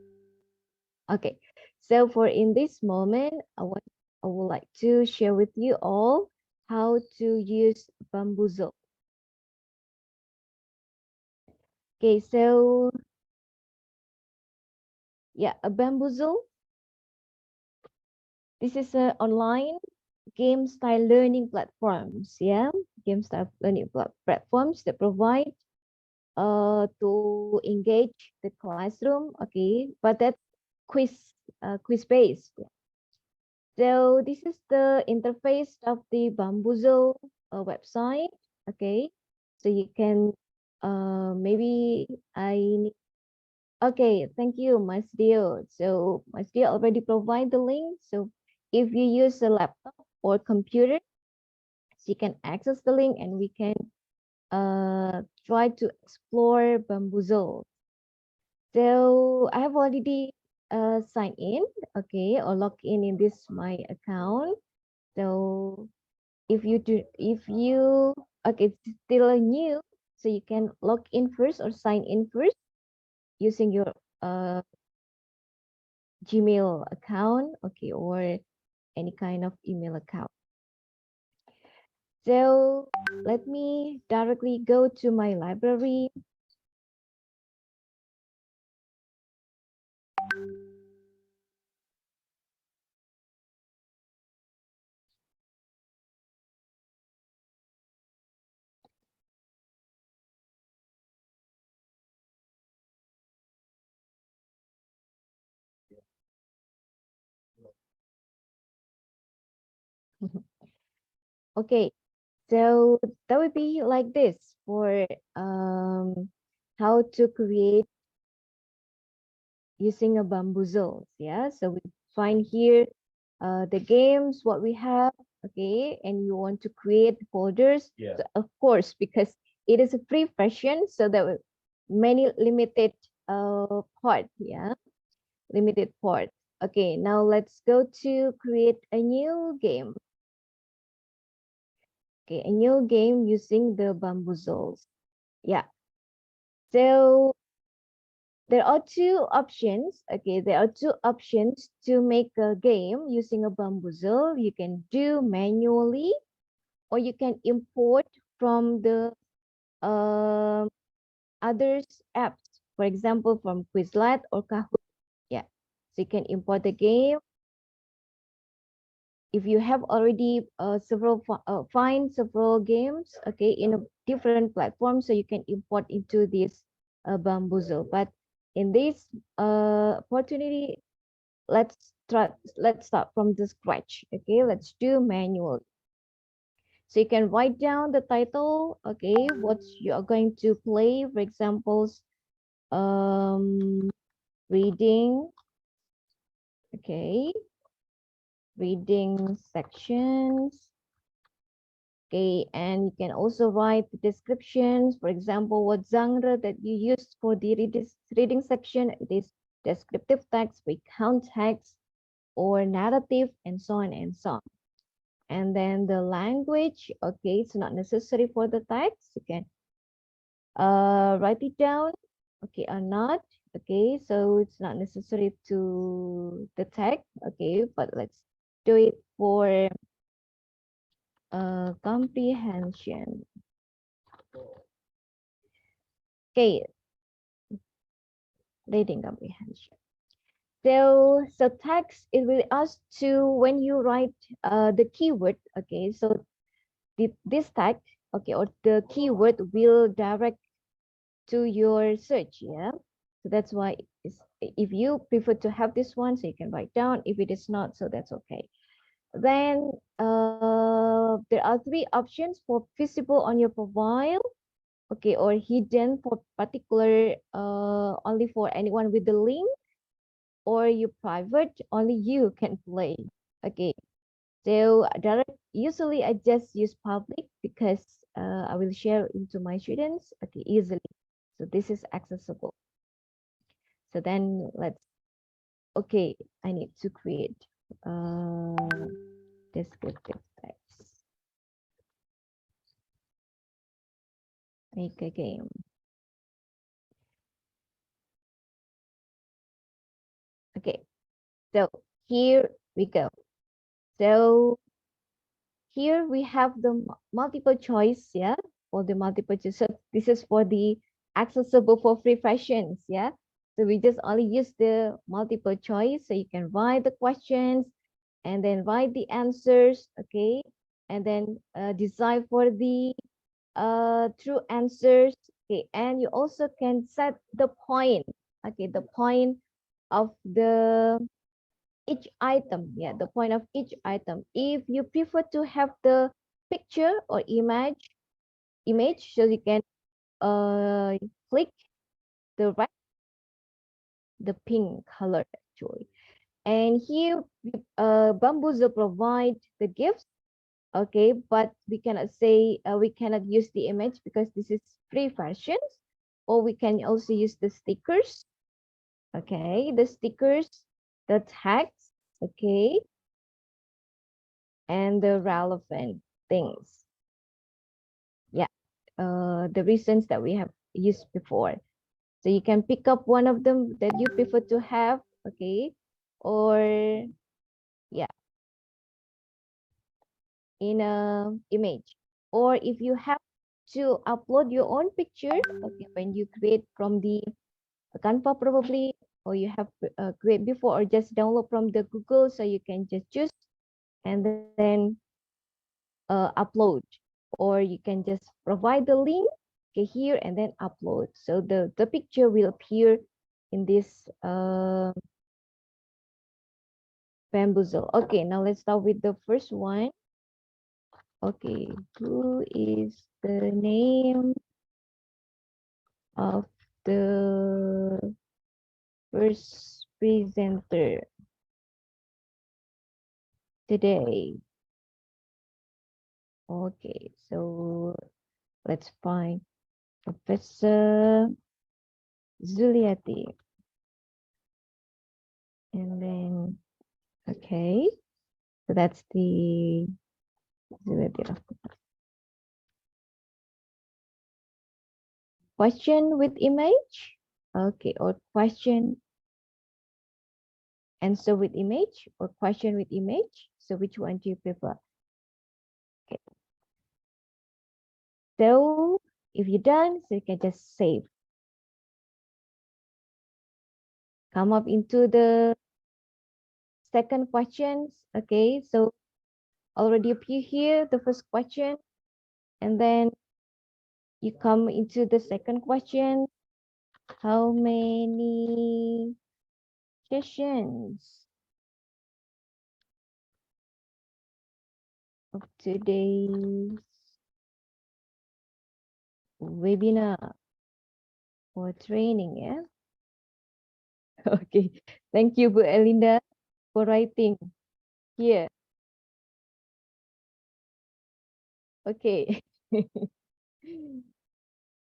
Okay, so for in this moment, I would like to share with you all how to use Bamboozle. Okay, so yeah, a Bamboozle. This is an online game style learning platforms. Yeah, game style learning platforms that provide to engage the classroom. Okay, but that's quiz based. So this is the interface of the Bamboozle website. Okay, so you can maybe okay, thank you, Mas Dio. So Mas Dio already provide the link. So if you use a laptop or computer, so you can access the link and we can try to explore Bamboozle. So I have already signed in, okay, or log in this my account. So if you okay, it's still new, so you can log in first or sign in first using your Gmail account, okay, or any kind of email account. So let me directly go to my library. Okay, so that would be like this for how to create using a bamboozles. Yeah, so we find here the games, what we have, okay, and you want to create folders. Yeah. So of course, because it is a free version, so there were many limited part, yeah, limited part. Okay, now let's go to create a new game. Okay, a new game using the bamboozles. Yeah. So there are two options. Okay, there are two options to make a game using a bamboozle. You can do manually, or you can import from the others apps. For example, from Quizlet or Kahoot. Yeah, so you can import the game. If you have already find several games, okay, in a different platform, so you can import into this bamboozle. But in this opportunity, let's start from the scratch. Okay, let's do manual. So you can write down the title. Okay, what you are going to play. For example, reading. Okay, reading sections. Okay, and you can also write the descriptions. For example, what genre that you use for the reading section. It is descriptive text, with context, or narrative, and so on and so on. And then the language, okay, it's not necessary for the text. You can write it down, okay, or not. Okay, so it's not necessary to the text, okay, but let's do it for comprehension. Okay, reading comprehension. So text, it will ask to when you write the keyword, okay, so this tag, okay, or the keyword will direct to your search, yeah. So that's why if you prefer to have this one, so you can write down. If it is not, so that's okay. Then there are three options for visible on your profile, okay, or hidden for particular only for anyone with the link, or you private, only you can play. Okay, so usually I just use public because I will share into my students, okay, easily. So this is accessible. So then okay, I need to create descriptive text. Make a game. Okay, so here we go. So here we have the multiple choice, yeah, for the multiple choice. So this is for the accessible for free versions, yeah. So we just only use the multiple choice. So you can write the questions and then write the answers, okay, and then decide for the true answers, okay, and you also can set the point, okay, the point of the each item, yeah, the point of each item. If you prefer to have the picture or image, so you can click the red, the pink color actually. And here Bamboozle provide the gifts, okay, but we cannot say we cannot use the image because this is free versions, or we can also use the stickers, okay, the stickers, the tags, okay, and the relevant things. Yeah, the reasons that we have used before. So you can pick up one of them that you prefer to have, okay, or yeah, in a image. or if you have to upload your own picture, okay, when you create from the Canva probably, or you have create before, or just download from the Google, so you can just choose and then upload, or you can just provide the link, okay, here and then upload. So the picture will appear in this bamboozle. Okay, now let's start with the first one. Okay, who is the name of the first presenter today? Okay, so let's find Professor Zuliati. And then, okay, so that's the Zuliati Rohmah. Question with image, okay, or question answer with image, or question with image. So which one do you prefer? Okay. So if you're done, so you can just save. Come up into the second questions. Okay, so already appear here, the first question, and then you come into the second question. How many sessions of today's webinar or training? Yeah. Okay. Thank you, Bu Elinda, for writing here. Okay.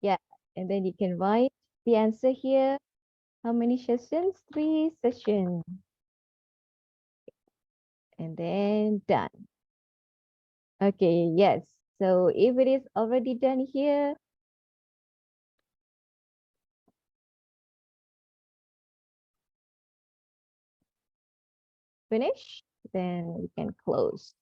Yeah. And then you can write the answer here. How many sessions? 3 sessions. And then done. Okay, yes. So if it is already done here, finish, then we can close.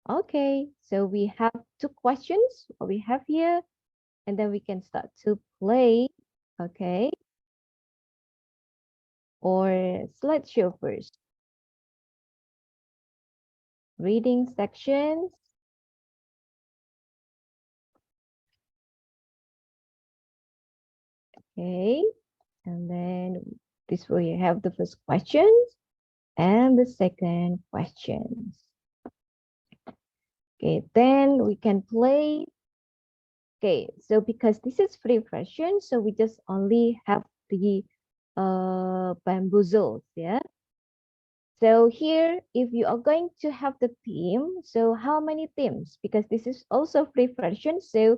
Okay, so we have 2 questions what we have here, and then we can start to play. Okay. Or slideshow first. Reading sections. Okay, and then this way you have the first questions and the second questions. Okay, then we can play. Okay, so because this is free version, so we just only have the bamboozles, yeah. So here, if you are going to have the theme, so how many themes? Because this is also free version, so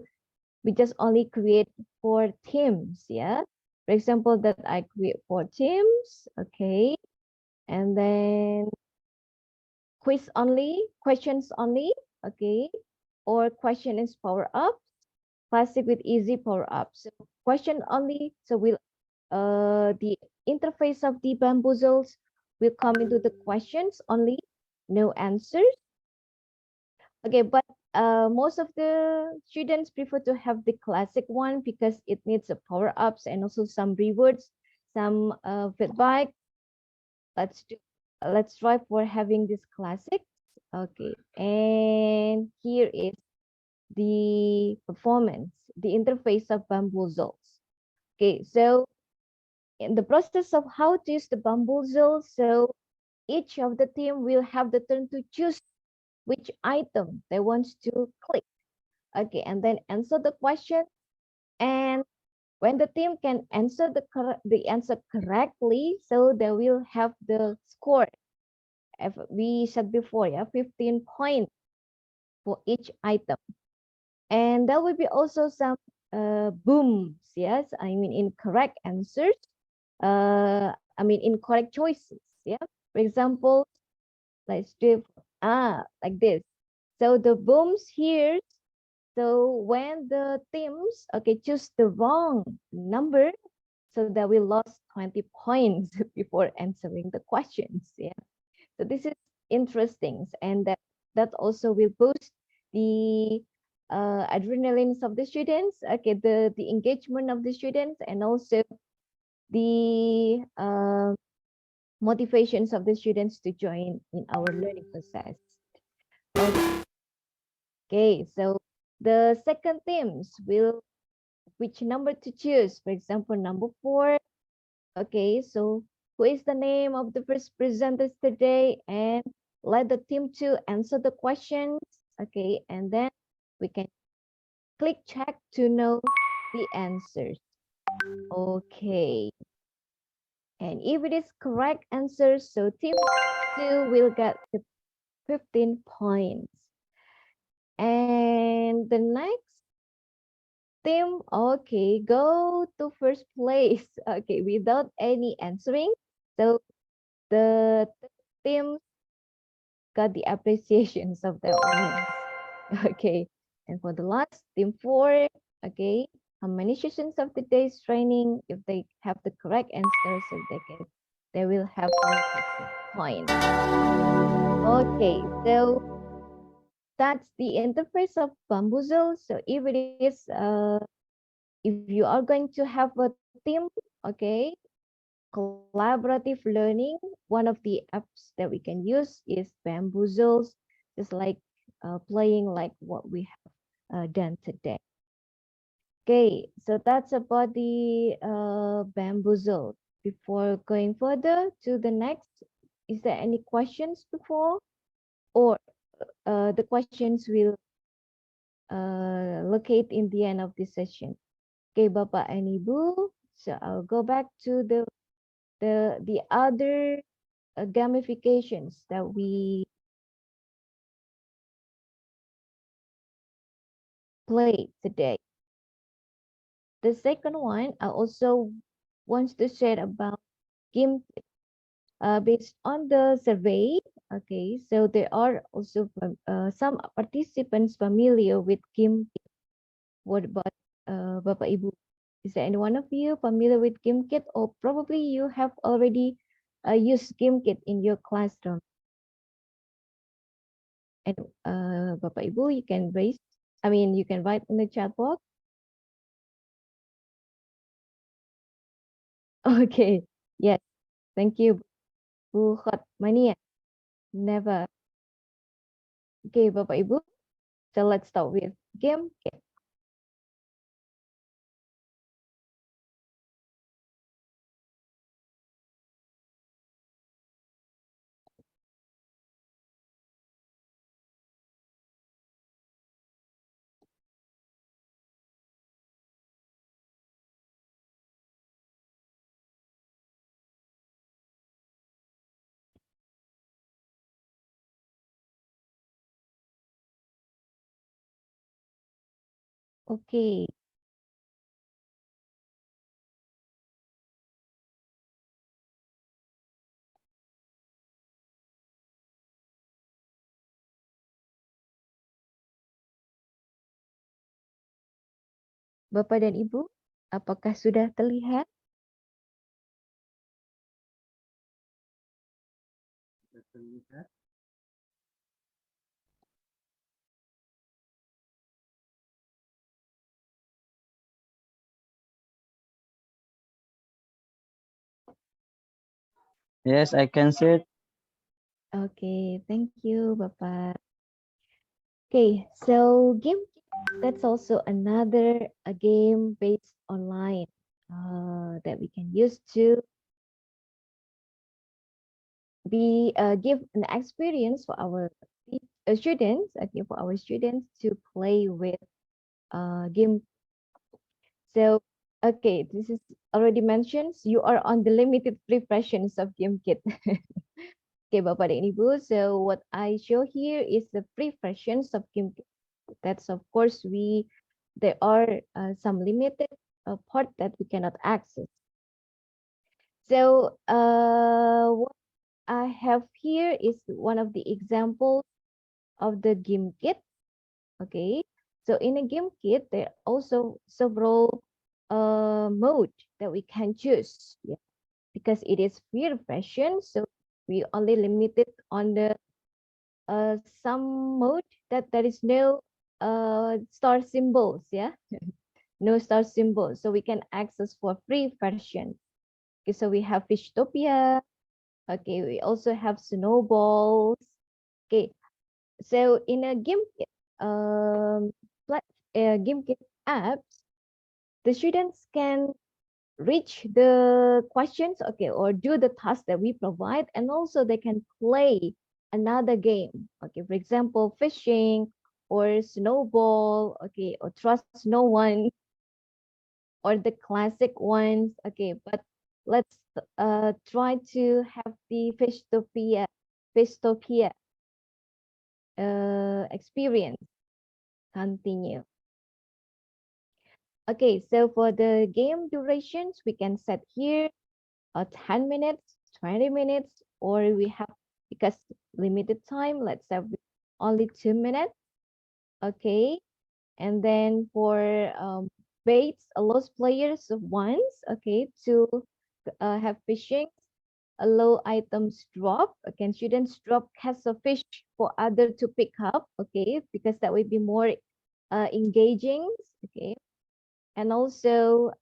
we just only create 4 themes, yeah. For example, that I create 4 themes, okay. And then quiz only, questions only, okay. Or question is power up, classic with easy power up. So question only, so we'll the interface of the bamboozles will come into the questions only, no answers. Okay, but most of the students prefer to have the classic one because it needs a power ups and also some rewards, some feedback. Let's try for having this classic. Okay, and here is the performance, the interface of bamboozles. Okay, so in the process of how to use the bamboozle, so each of the team will have the turn to choose which item they want to click. Okay, and then answer the question. And when the team can answer the answer correctly, so they will have the score. As we said before, yeah, 15 points for each item. And there will be also some booms, yes, I mean incorrect answers. I mean incorrect choices, yeah. For example, let's do like this. So the booms here, so when the teams, okay, choose the wrong number, so that we lost 20 points before answering the questions, yeah. So this is interesting, and that that also will boost the adrenalines of the students, okay, the engagement of the students, and also the motivations of the students to join in our learning process. Okay, so the second themes will, which number to choose? For example, number 4. Okay, so who is the name of the first presenters today? And let the team 2 answer the questions. Okay, and then we can click check to know the answers. Okay. And if it is correct answer, so team 2 will get the 15 points. And the next team, okay, go to first place. Okay, without any answering. So the team got the appreciations of their wins. Okay, and for the last team 4, okay, how many sessions of the day's training? If they have the correct answer, so they will have 1 point. Okay, so that's the interface of Bamboozle. So if it is if you are going to have a team, okay, collaborative learning, one of the apps that we can use is Bamboozles, just like playing like what we have done today. Okay, so that's about the Bamboozle. Before going further to the next, is there any questions before? Or the questions will locate in the end of this session. Okay, Bapak and Ibu. So I'll go back to the other gamifications that we played today. The second one, I also want to share about game based on the survey. Okay, so there are also some participants familiar with game. What about Bapak Ibu? Is there any one of you familiar with GameKit, or probably you have already used GameKit in your classroom? And Bapak Ibu, you can you can write in the chat box. Okay, yes, thank you, Bu Hotmania. Never. Okay, Bapak Ibu. So let's start with GameKit. Okay. Bapak dan Ibu, apakah sudah terlihat? Yes, I can see it. Okay, thank you, Bapak. Okay, so game, that's also another a game based online that we can use to give an experience for our students, okay, for our students to play with game. So, okay, this is already mentioned. You are on the limited free versions of GameKit. Okay, Bapak dan Ibu. So what I show here is the free versions of GameKit. That's of course there are some limited part that we cannot access. So what I have here is one of the examples of the GameKit. Okay, so in a GameKit there are also several mode that we can choose. Yeah, because it is free version, so we only limited on the some mode that there is no star symbols, yeah, no star symbols, so we can access for free version. Okay, so we have Fishtopia. Okay, we also have snowballs. Okay, so in a GameKit GameKit apps, the students can reach the questions, okay, or do the tasks that we provide, and also they can play another game. Okay, for example, fishing or snowball, okay, or trust no one, or the classic ones. Okay, but let's try to have the Fishtopia experience. Continue. Okay, so for the game durations, we can set here 10 minutes, 20 minutes, or we have, because limited time, let's have only 2 minutes. Okay, and then for baits allows players once, okay, to have fishing, allow items drop. Okay, students drop cast of fish for other to pick up, okay, because that will be more engaging. Okay, and also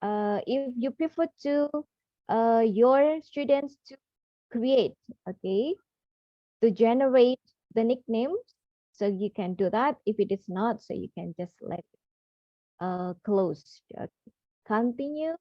if you prefer to your students to create, okay, to generate the nicknames, so you can do that. If it is not, so you can just let close. Continue.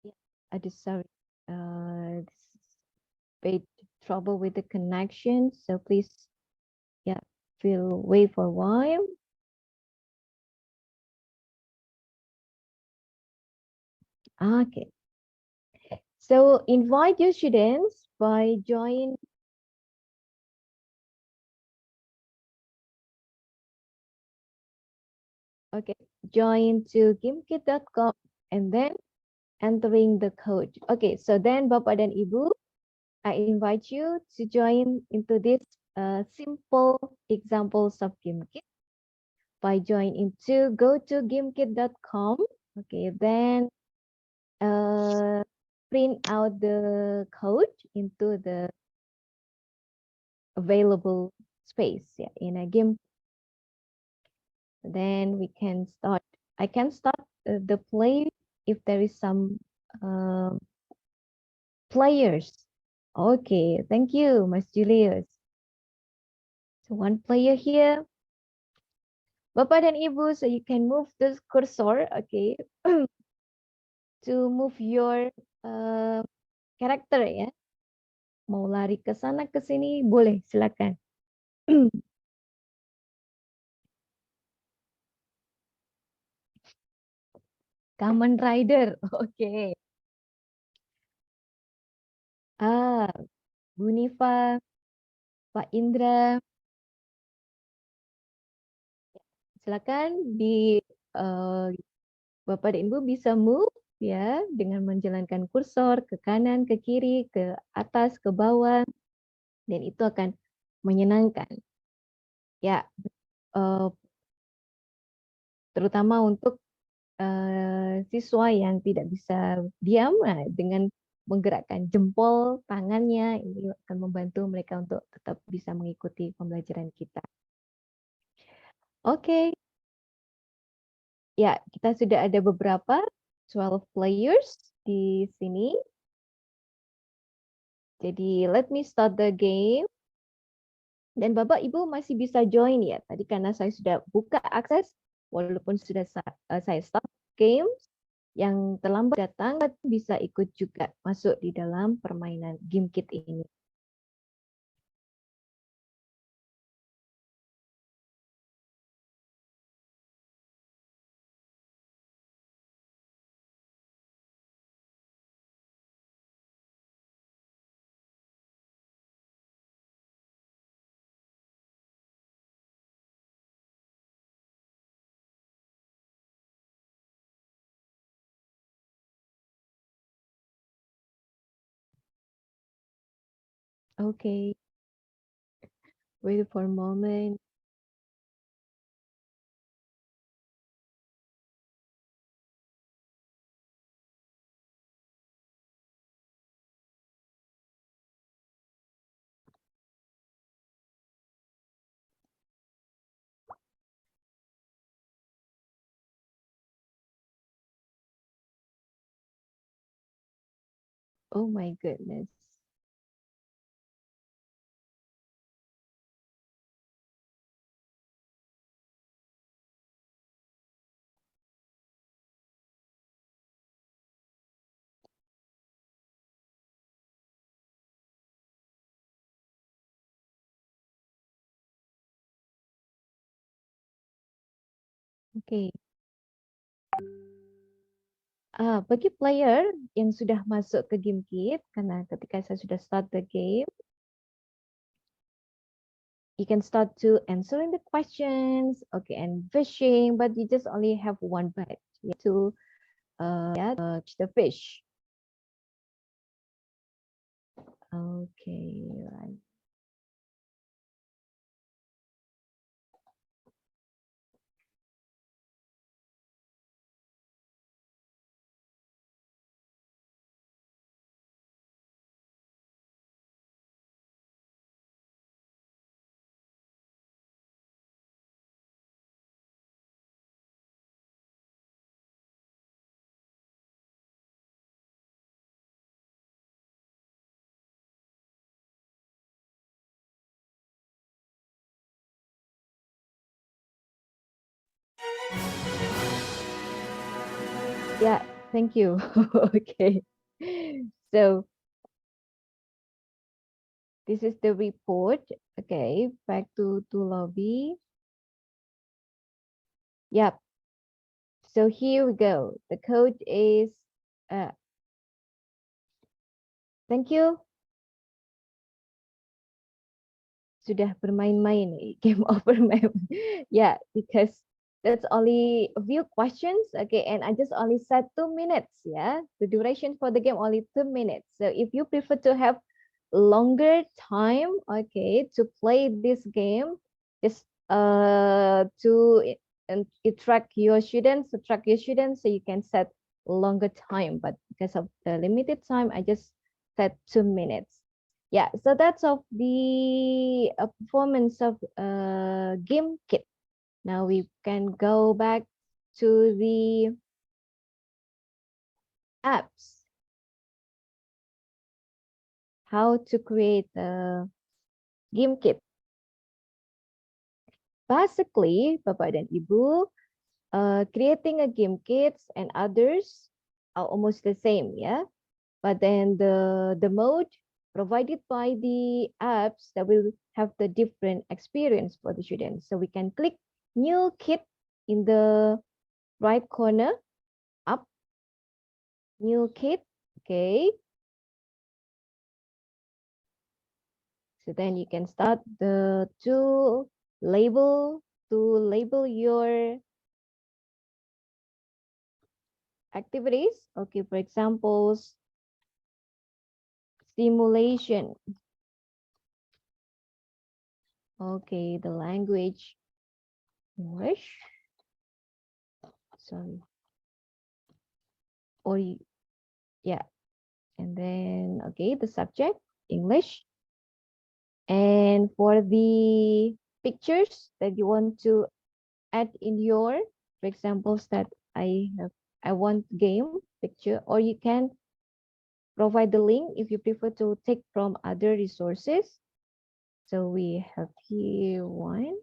Yeah, I just sorry. This is bit trouble with the connection, so please, yeah, we'll wait for a while. Okay. So invite your students by join. Okay, join to gimkit.com and then entering the code. Okay, so then Bapak dan Ibu, I invite you to join into this simple examples of GameKit by join into go to gimkit.com. Okay, then print out the code into the available space, yeah, in a game. Then we can start. I can start the play if there is some players. Okay, thank you, Mas Julius. So one player here. Bapak dan Ibu, so you can move the cursor, okay, to move your character, ya. Mau lari ke sana ke sini, boleh, silakan. Kamen Rider, oke. Bu Nifa, Pak Indra, silakan di Bapak dan Ibu bisa move ya dengan menjalankan kursor ke kanan, ke kiri, ke atas, ke bawah, dan itu akan menyenangkan. Ya, terutama untuk siswa yang tidak bisa diam, dengan menggerakkan jempol tangannya, ini akan membantu mereka untuk tetap bisa mengikuti pembelajaran kita. Oke. Ya, kita sudah ada beberapa 12 players di sini. Jadi, let me start the game. Dan Bapak Ibu masih bisa join ya. Tadi karena saya sudah buka akses, walaupun sudah saya start game, yang terlambat datang bisa ikut juga masuk di dalam permainan GameKit ini. Oke. Wait for a moment. Oh my goodness. Oke. Bagi player yang sudah masuk ke game kit, karena ketika saya sudah start the game, you can start to answering the questions, okay, and fishing, but you just only have one bite to catch the fish. Okay, right. Yeah, thank you. Okay. So this is the report. Okay, back to lobby. Yep. So here we go. The code is thank you. Sudah bermain-main game over yeah, because that's only a few questions. Okay, and I just only set 2 minutes. Yeah, the duration for the game only 2 minutes. So if you prefer to have longer time, okay, to play this game, just to attract your students, so you can set longer time. But because of the limited time, I just set 2 minutes. Yeah, so that's of the performance of game kit. Now we can go back to the apps. How to create a game kit. Basically, Bapak dan Ibu, creating a game kits and others are almost the same, yeah. But then the mode provided by the apps that will have the different experience for the students. So we can click new kit in the right corner, up, new kit, okay. So then you can start to label your activities. Okay, for example, simulation. Okay, the language, English. Sorry. Or yeah, and then okay, the subject, English. And for the pictures that you want to add in your, for examples that I want game picture, or you can provide the link if you prefer to take from other resources. So we have here one.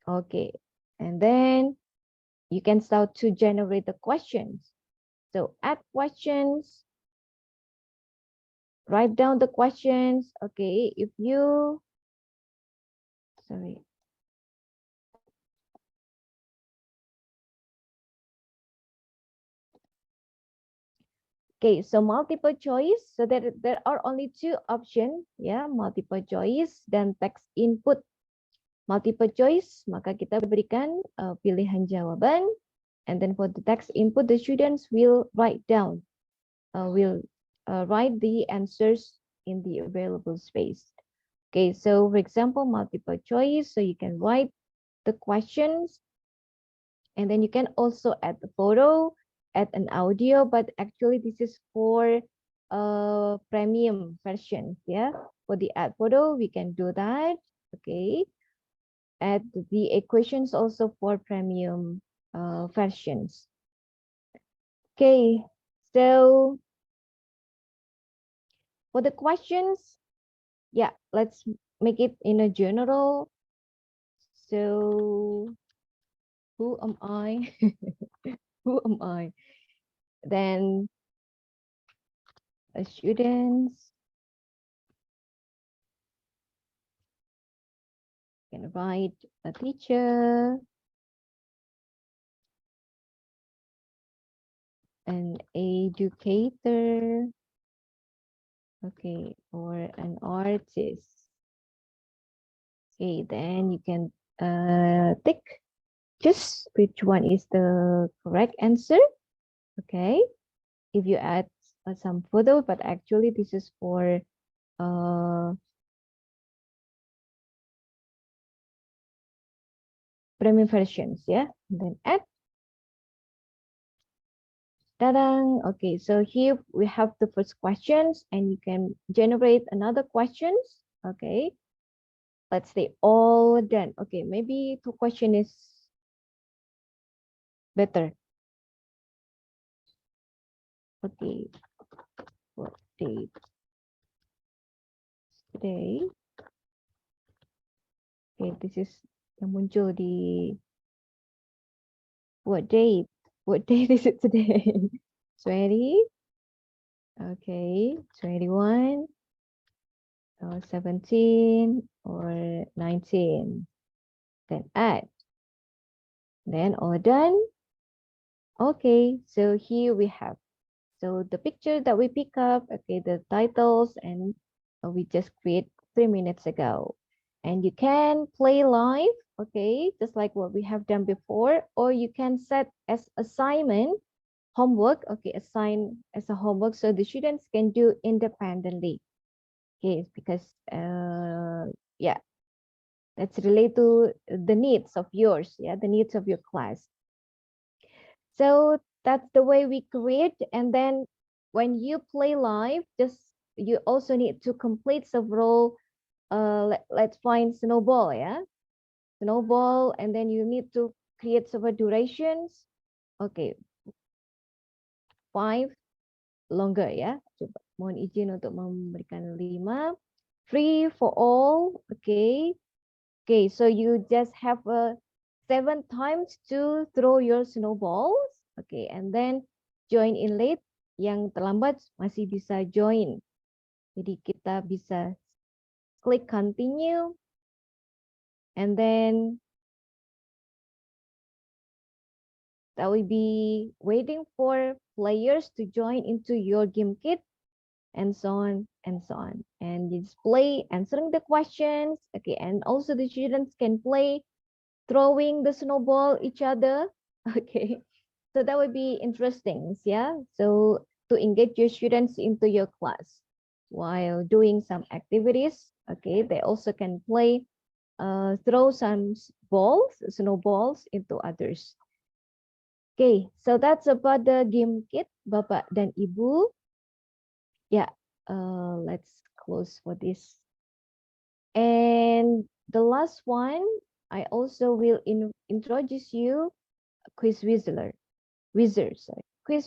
Okay, and then you can start to generate the questions. So add questions, write down the questions. Okay, if you, sorry. Okay, so multiple choice. So there are only 2 options, yeah, multiple choice dan text input. Multiple choice, maka kita berikan pilihan jawaban, and then for the text input, the students will write down, write the answers in the available space. Okay, so for example, multiple choice, so you can write the questions, and then you can also add the photo, add an audio, but actually this is for premium versions, yeah. For the add photo, we can do that, okay. Add the equations also for premium versions. Okay, so for the questions, yeah, let's make it in a general. So who am I? Who am I? Then students can write a teacher, an educator, okay, or an artist. Okay, then you can tick just which one is the correct answer. Okay, if you add some photo, but actually this is for premium versions, yeah. And then add. Ta-da! Okay, so here we have the first questions, and you can generate another questions. Okay, let's say all done. Okay, maybe two question is better. Okay, what date today? Okay, this is yang muncul di what date? What date is it today? 20. Okay, 21 or 17 or 19. Then add. Then all done. Okay, so here we have. So the picture that we pick up, okay, the titles, and we just create 3 minutes ago. And you can play live, okay, just like what we have done before, or you can set as assignment, homework, okay, assign as a homework so the students can do independently. Okay, because yeah, that's related to the needs of yours, yeah, the needs of your class. So that's the way we create. And then when you play live, just you also need to complete several let's find snowball, yeah, snowball, and then you need to create several durations. Okay, 5 longer, ya. Coba mohon izin untuk memberikan 5. Free for all. Okay. Okay, so you just have 7 times to throw your snowballs. Okay, and then join in late. Yang terlambat masih bisa join. Jadi kita bisa klik continue. And then that will be waiting for players to join into your game kit, and so on and so on. And you display answering the questions. Okay, and also the students can play throwing the snowball each other. Okay, so that would be interesting, yeah. So to engage your students into your class while doing some activities. Okay, they also can play throw some balls, snowballs into others. Okay, so that's about the game kit, Bapak dan Ibu. Yeah, let's close for this. And the last one, I also will introduce you a quiz wizard. Quiz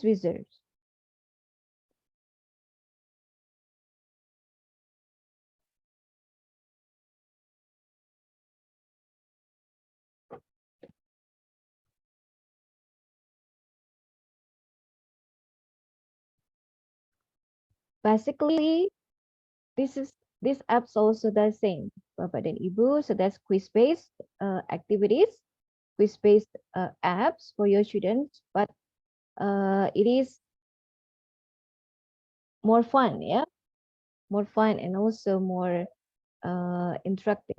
wizard. Basically, this app's also the same, Bapak dan Ibu. So that's quiz-based activities, quiz-based apps for your students, but it is more fun, yeah, more fun and also more interactive.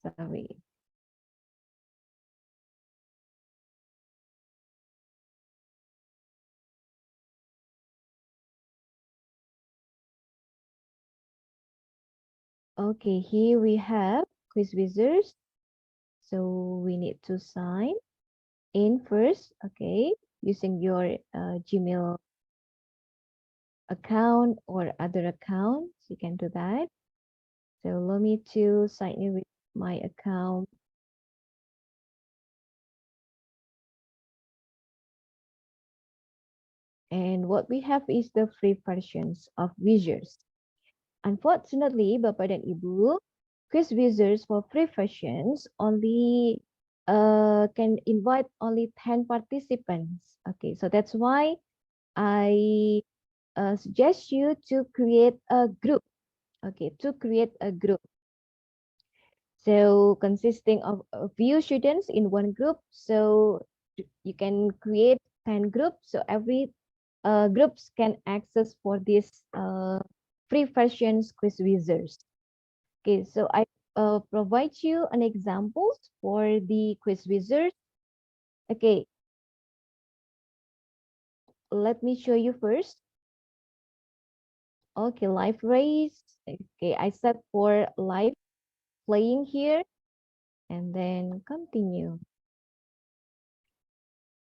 Sorry. Okay, here we have quiz wizards. So we need to sign in first, okay, using your Gmail account or other accounts. You can do that. So allow me to sign in with my account. And what we have is the free versions of Wizards. Unfortunately, Bapak dan Ibu, quiz Wizards for free versions only can invite only 10 participants. Okay, so that's why I suggest you to create a group. Okay, to create a group. So consisting of a few students in one group. So you can create 10 groups. So every groups can access for this free versions quiz wizards. Okay, so I provide you an examples for the quiz wizard. Okay, let me show you first. Okay, live race. Okay, I set for live playing here and then continue.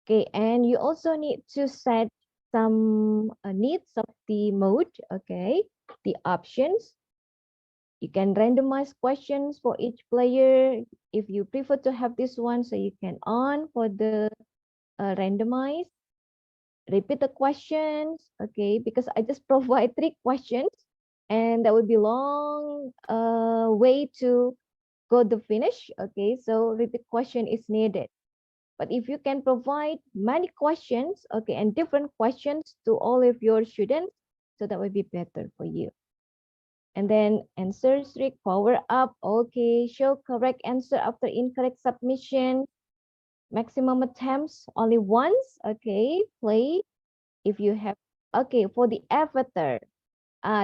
Okay, and you also need to set some needs of the mode. Okay, the options. You can randomize questions for each player. If you prefer to have this one, so you can on for the randomize. Repeat the questions, okay, because I just provide 3 questions and that would be long way to go to finish, okay, so repeat question is needed. But if you can provide many questions, okay, and different questions to all of your students, so that would be better for you. And then answer streak, power up, okay, show correct answer after incorrect submission, maximum attempts only once, okay, play. If you have, okay, for the avatar,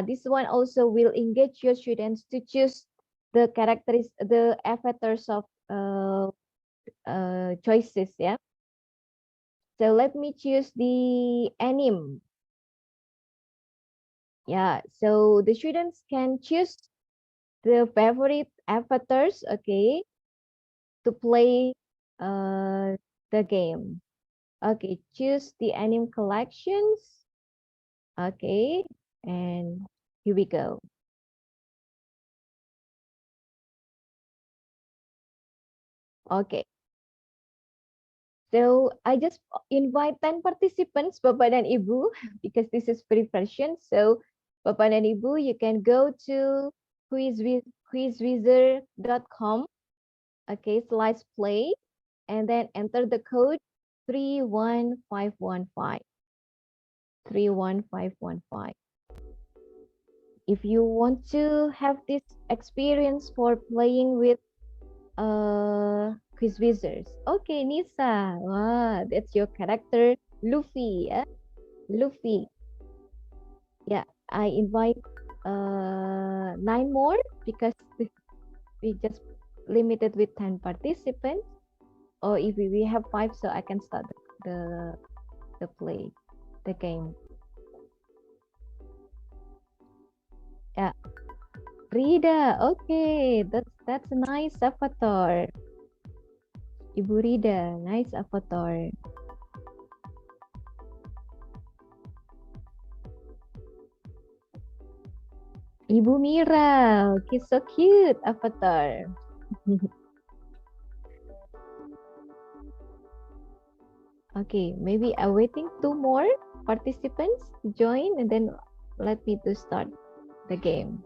this one also will engage your students to choose the characteristics, the avatars of choices, yeah. So let me choose the anime. Yeah, so the students can choose the favorite avatars, okay, to play the game. Okay, choose the anime collections. Okay, and here we go. Okay. So I just invite 10 participants, Bapak dan Ibu, because this is free version. So Bapak dan Ibu, you can go to quizwizard.com. Okay, slides play, and then enter the code 31515. 31515. If you want to have this experience for playing with quiz wizards. Okay, Nisa. Wow, that's your character, Luffy. Yeah, Luffy. Yeah, I invite 9 more because we just limited with 10 participants. Or if we have 5, so I can start the play, the game. Yeah, Rida. Okay, that's a nice avatar. Ibu Rida, nice avatar. Ibu Mira, okay, so cute avatar. Okay, maybe I'm waiting 2 more participants to join and then let me to start the game.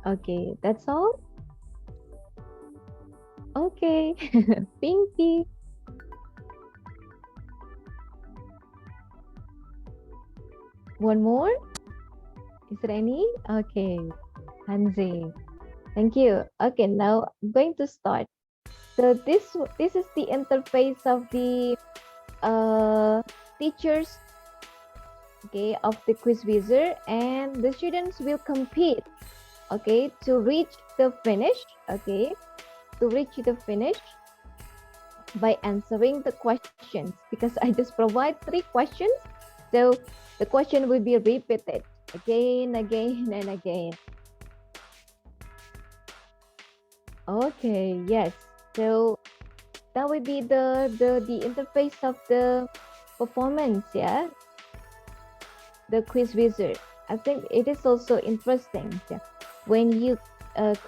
Okay, that's all. Okay, Pinky. One more? Is there any? Okay, Hanzi. Thank you. Okay, now I'm going to start. So this is the interface of the teachers, okay, of the quiz wizard, and the students will compete, okay, to reach the finish, okay, to reach the finish. by answering the questions, because I just provide 3 questions. So the question will be repeated again, again, and again. Okay, yes. So that will be the interface of the performance, yeah. The quiz wizard. I think it is also interesting, yeah. When you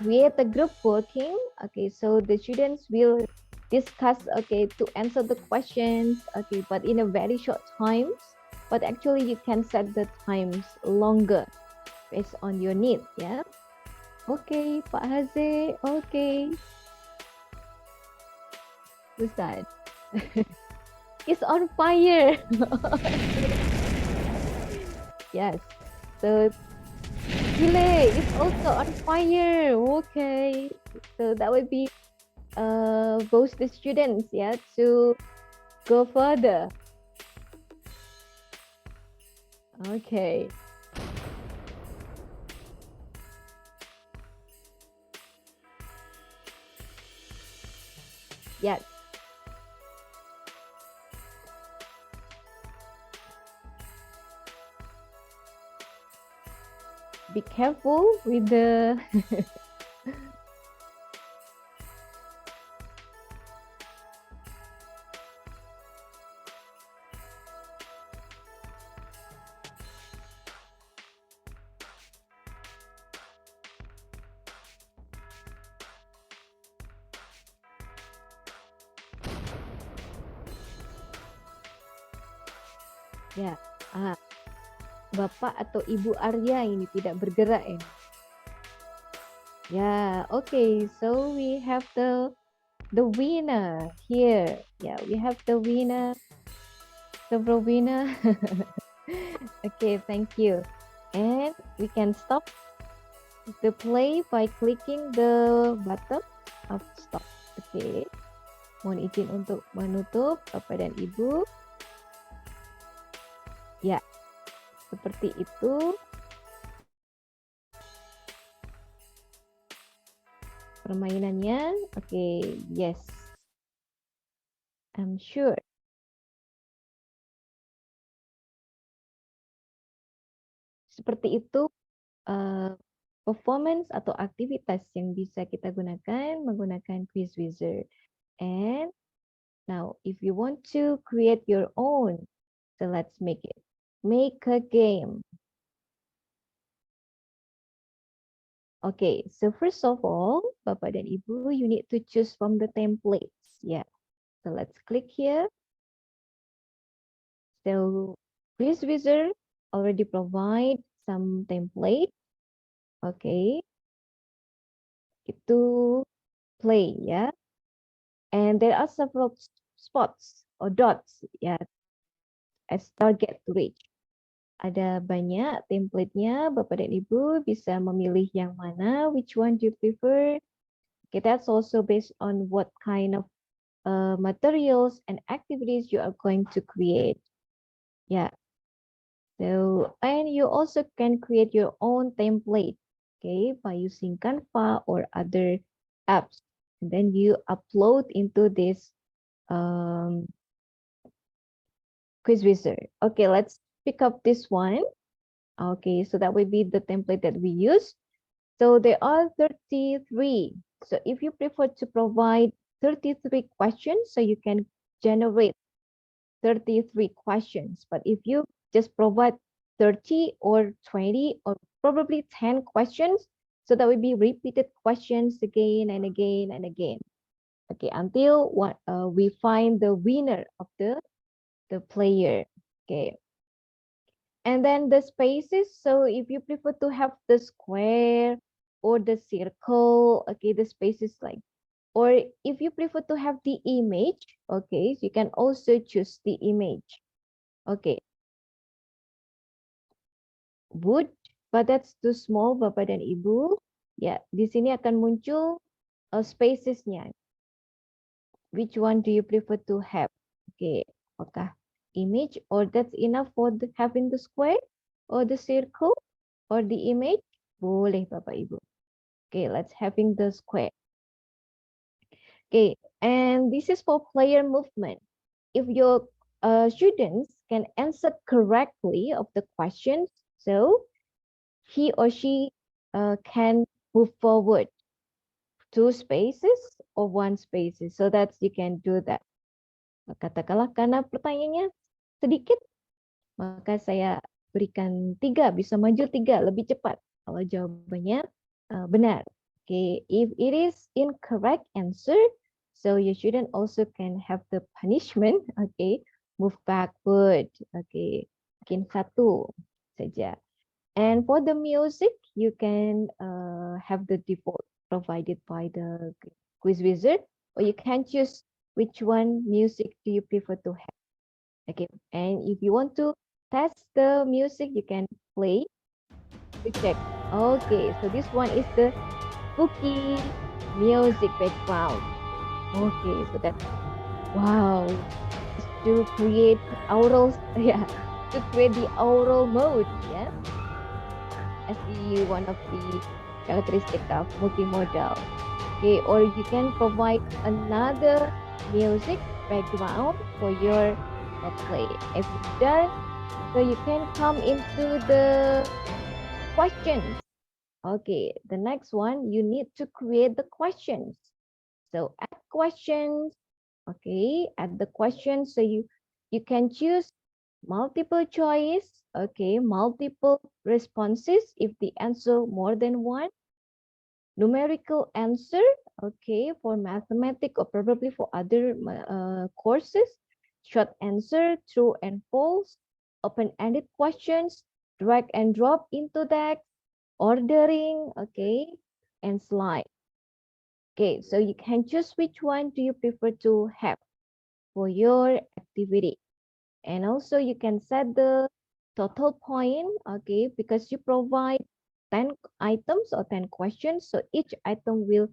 create a group working, okay, so the students will discuss, okay, to answer the questions, okay, but in a very short times, but actually you can set the times longer based on your need, yeah. Okay, Pak Haze, okay. Who's that? It's on fire. Yes, so Chile is also on fire. Okay, so that would be both the students, yeah, to go further. Okay. Yes. Be careful with the ya. Bapak atau Ibu Arya ini tidak bergerak ini. Yeah, okay. So we have the winner here. Yeah, we have the winner. The winner. Okay, thank you. And we can stop the play by clicking the button of stop. Okay. Mohon izin untuk menutup Bapak dan Ibu. Ya, seperti itu. Permainannya, okay, yes. I'm sure. Seperti itu performance atau aktivitas yang bisa kita gunakan menggunakan quiz wizard. And now, if you want to create your own, so let's make it. Make a game. Okay, so first of all, Bapak dan Ibu, you need to choose from the templates. Yeah, so let's click here. So quiz wizard already provide some template. Okay, itu play, yeah. And there are several spots or dots, yeah, as target to reach. Ada banyak template-nya, Bapak dan Ibu bisa memilih yang mana, which one do you prefer. Okay, that's also based on what kind of materials and activities you are going to create. Yeah. So, and you also can create your own template, okay, by using Canva or other apps. And then you upload into this quiz wizard. Okay, let's pick up this one. Okay, so that will be the template that we use. So there are 33. So if you prefer to provide 33 questions, so you can generate 33 questions. But if you just provide 30 or 20 or probably 10 questions, so that will be repeated questions again and again and again. Okay, until we find the winner of the player. Okay. And then the spaces, so if you prefer to have the square or the circle, okay, the spaces like, or if you prefer to have the image, okay, so you can also choose the image. Okay. Wood, but that's too small, Bapak dan Ibu. Ya, di sini akan muncul spacesnya. Which one do you prefer to have? Okay, apakah image or that's enough for having the square or the circle or the image? Boleh Bapak Ibu. Okay, let's having the square. Okay, and this is for player movement. If your students can answer correctly of the questions, so he or she can move forward 2 spaces or 1 spaces, so that you can do that. Katakanlah karena pertanyaannya sedikit, maka saya berikan 3, bisa maju 3 lebih cepat kalau jawabannya benar. Okay, if it is incorrect answer, so your student also can have the punishment. Okay, move backward. Okay, mungkin 1 saja. And for the music, you can have the default provided by the quiz wizard, or you can choose which one music do you prefer to have. Okay, and if you want to test the music, you can play to check. Okay, so this one is the spooky music background. Okay, so that's wow. To create aural, yeah, to create the aural mode, yeah, as the one of the characteristic of multimodal. Okay, or you can provide another music background for your play. If you're done, so you can come into the questions. Okay, the next one, you need to create the questions. So add questions. Okay, add the questions. So you can choose multiple choice. Okay, multiple responses if the answer more than 1. Numerical answer, okay, for mathematics or probably for other courses. Short answer, true and false. Open-ended questions, drag and drop into text, ordering, okay, and slide. Okay, so you can choose which one do you prefer to have for your activity. And also you can set the total point, okay, because you provide 10 items or 10 questions. So each item will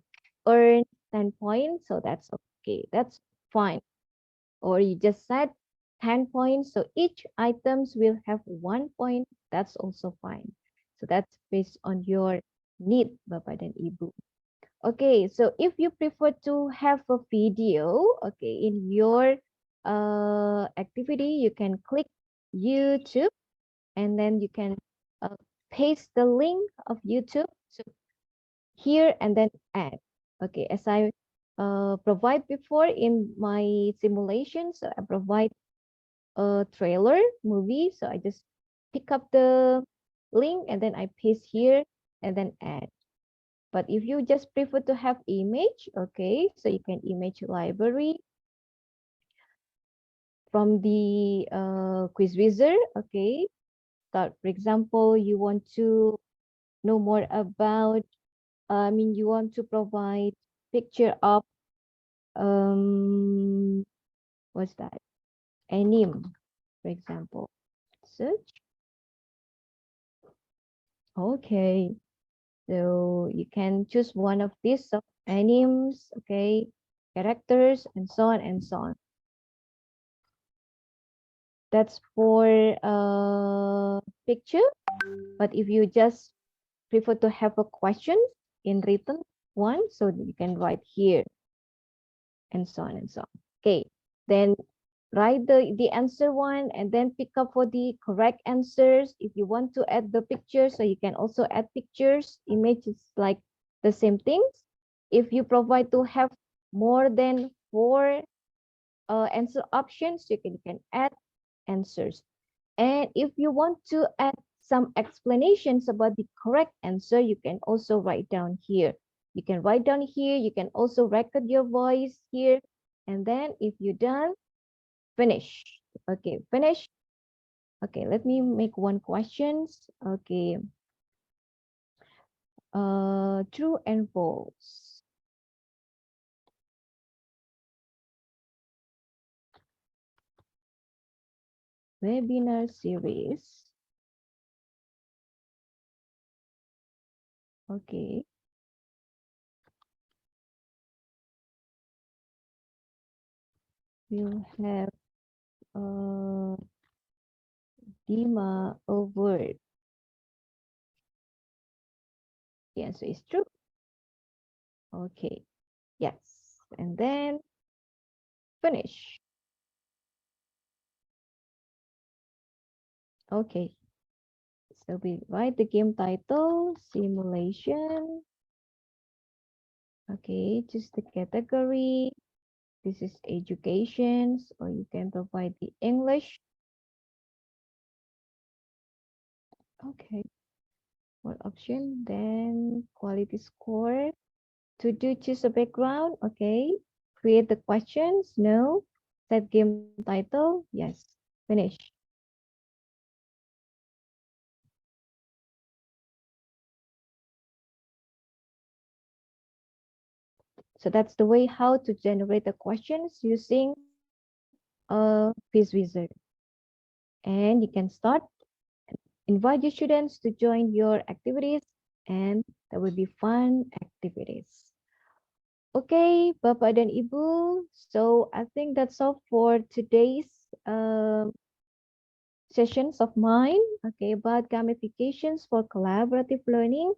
earn 10 points. So that's okay, that's fine. Or you just set 10 points. So each items will have 1 point. That's also fine. So that's based on your need, Bapak dan Ibu. Okay, so if you prefer to have a video, okay, in your activity, you can click YouTube and then you can paste the link of YouTube so here and then add. Okay, as I provide before in my simulation, so I provide a trailer movie, so I just pick up the link and then I paste here and then add. But if you just prefer to have image, okay, so you can image library from the quiz wizard, okay. So for example, you want to know more about, you want to provide picture of, what's that? Anime, for example. Search. Okay. So you can choose one of these animes, okay, characters, and so on and so on. That's for picture. But if you just prefer to have a question in written one, so you can write here, and so on and so on. Okay, then write the answer one and then pick up for the correct answers. If you want to add the pictures, so you can also add pictures, images, like the same things. If you provide to have more than 4 answer options, you can add answers. And if you want to add some explanations about the correct answer, you can also write down here. You can write down here, you can also record your voice here. And then if you're done, finish. Okay, finish. Okay, let me make one questions. Okay. True and false. Webinar series. Okay. We'll have Dima a word. The answer is true. Okay. Yes. and then finish. Okay, so we write the game title, simulation. Okay, choose the category. This is education, or you can provide the English. Okay, one option, then quality score. To do, choose a background. Okay, create the questions. No. Set game title. Yes. Finish. So that's the way how to generate the questions using a quiz wizard. And you can start, invite your students to join your activities, and there will be fun activities. Okay, Bapak dan Ibu. So I think that's all for today's sessions of mine. Okay, about gamifications for collaborative learning.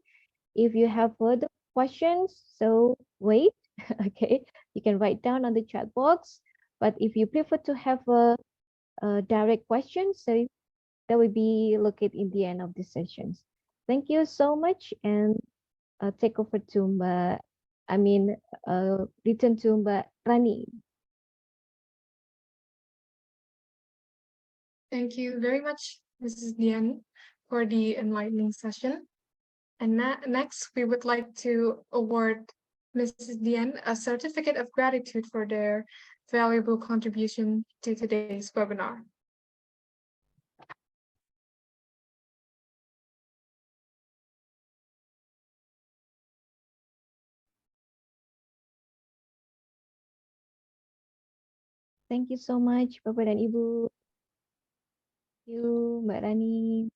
If you have further questions, so wait. Okay, you can write down on the chat box. But if you prefer to have a direct question, so that will be located in the end of the sessions. Thank you so much, and take over to return to Mbak Rani. Thank you very much, Mrs. Dian, for the enlightening session. And next, we would like to award Mrs. Dian a certificate of gratitude for their valuable contribution to today's webinar. Thank you so much, Bapak dan Ibu. Thank you, Mbak Rani.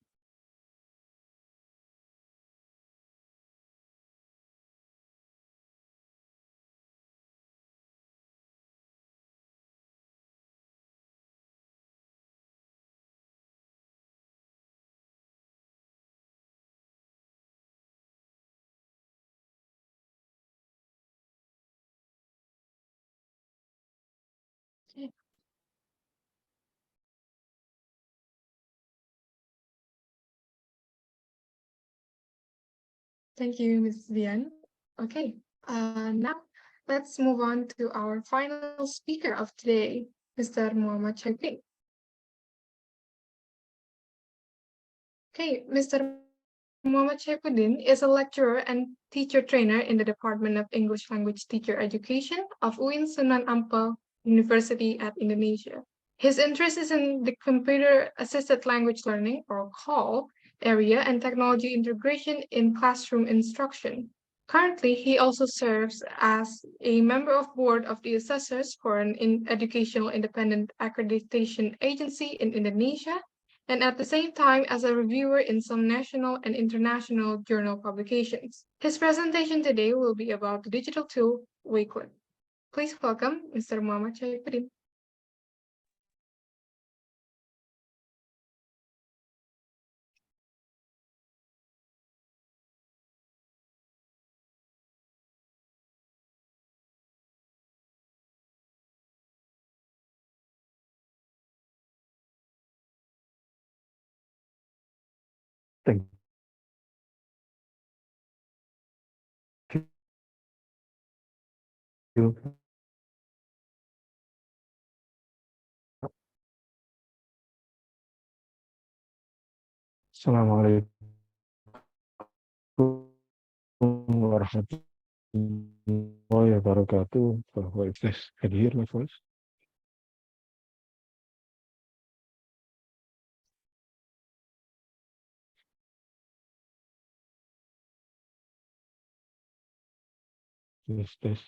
Thank you, Ms. Dian. Okay, now let's move on to our final speaker of today, Mr. Muhammad Syaifudin. Okay, Mr. Muhammad Syaifudin is a lecturer and teacher trainer in the Department of English Language Teacher Education of UIN Sunan Ampel University at Indonesia. His interest is in the computer-assisted language learning, or CALL, area and technology integration in classroom instruction. Currently, he also serves as a member of board of the assessors for an educational independent accreditation agency in Indonesia, and at the same time as a reviewer in some national and international journal publications. His presentation today will be about the digital tool Wakelet. Please welcome Mr. Muhammad Syaifudin. Thank you. Assalamualaikum warahmatullahi wabarakatuh. Can you hear my voice? Yes, test.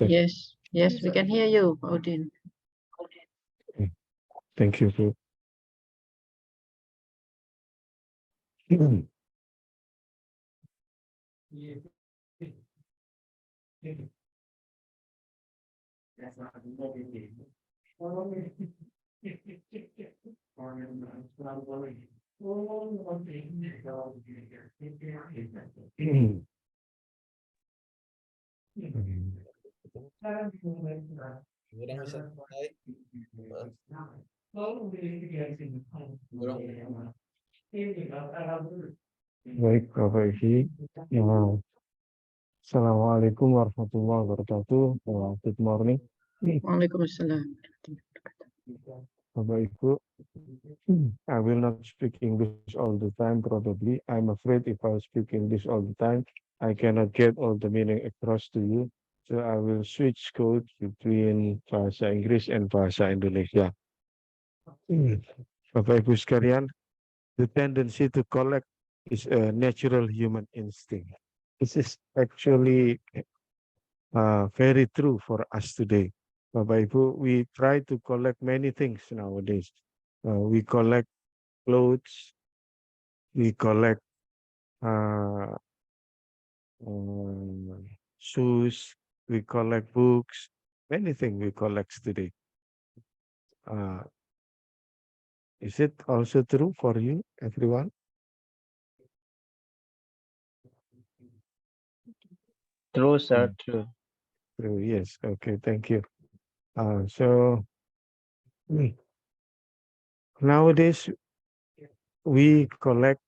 Yes, yes, we can hear you, Odin. Okay. Thank you, Bro. Kurang bisa naik. Baik, Bapak Ibu. Assalamualaikum warahmatullahi wabarakatuh. Good morning. Waalaikumsalam. Bapak Ibu, I will not speak English all the time, probably. I'm afraid if I speak English all the time, I cannot get all the meaning across to you. So I will switch code between bahasa Inggris and bahasa Indonesia. Bapak Ibu sekalian, the tendency to collect is a natural human instinct. This is actually very true for us today. Bapak Ibu, we try to collect many things nowadays. We collect clothes, we collect shoes, we collect books, many things we collect today. Is it also true for you, everyone? True, sir. True. True, yes. Okay, thank you. So nowadays we collect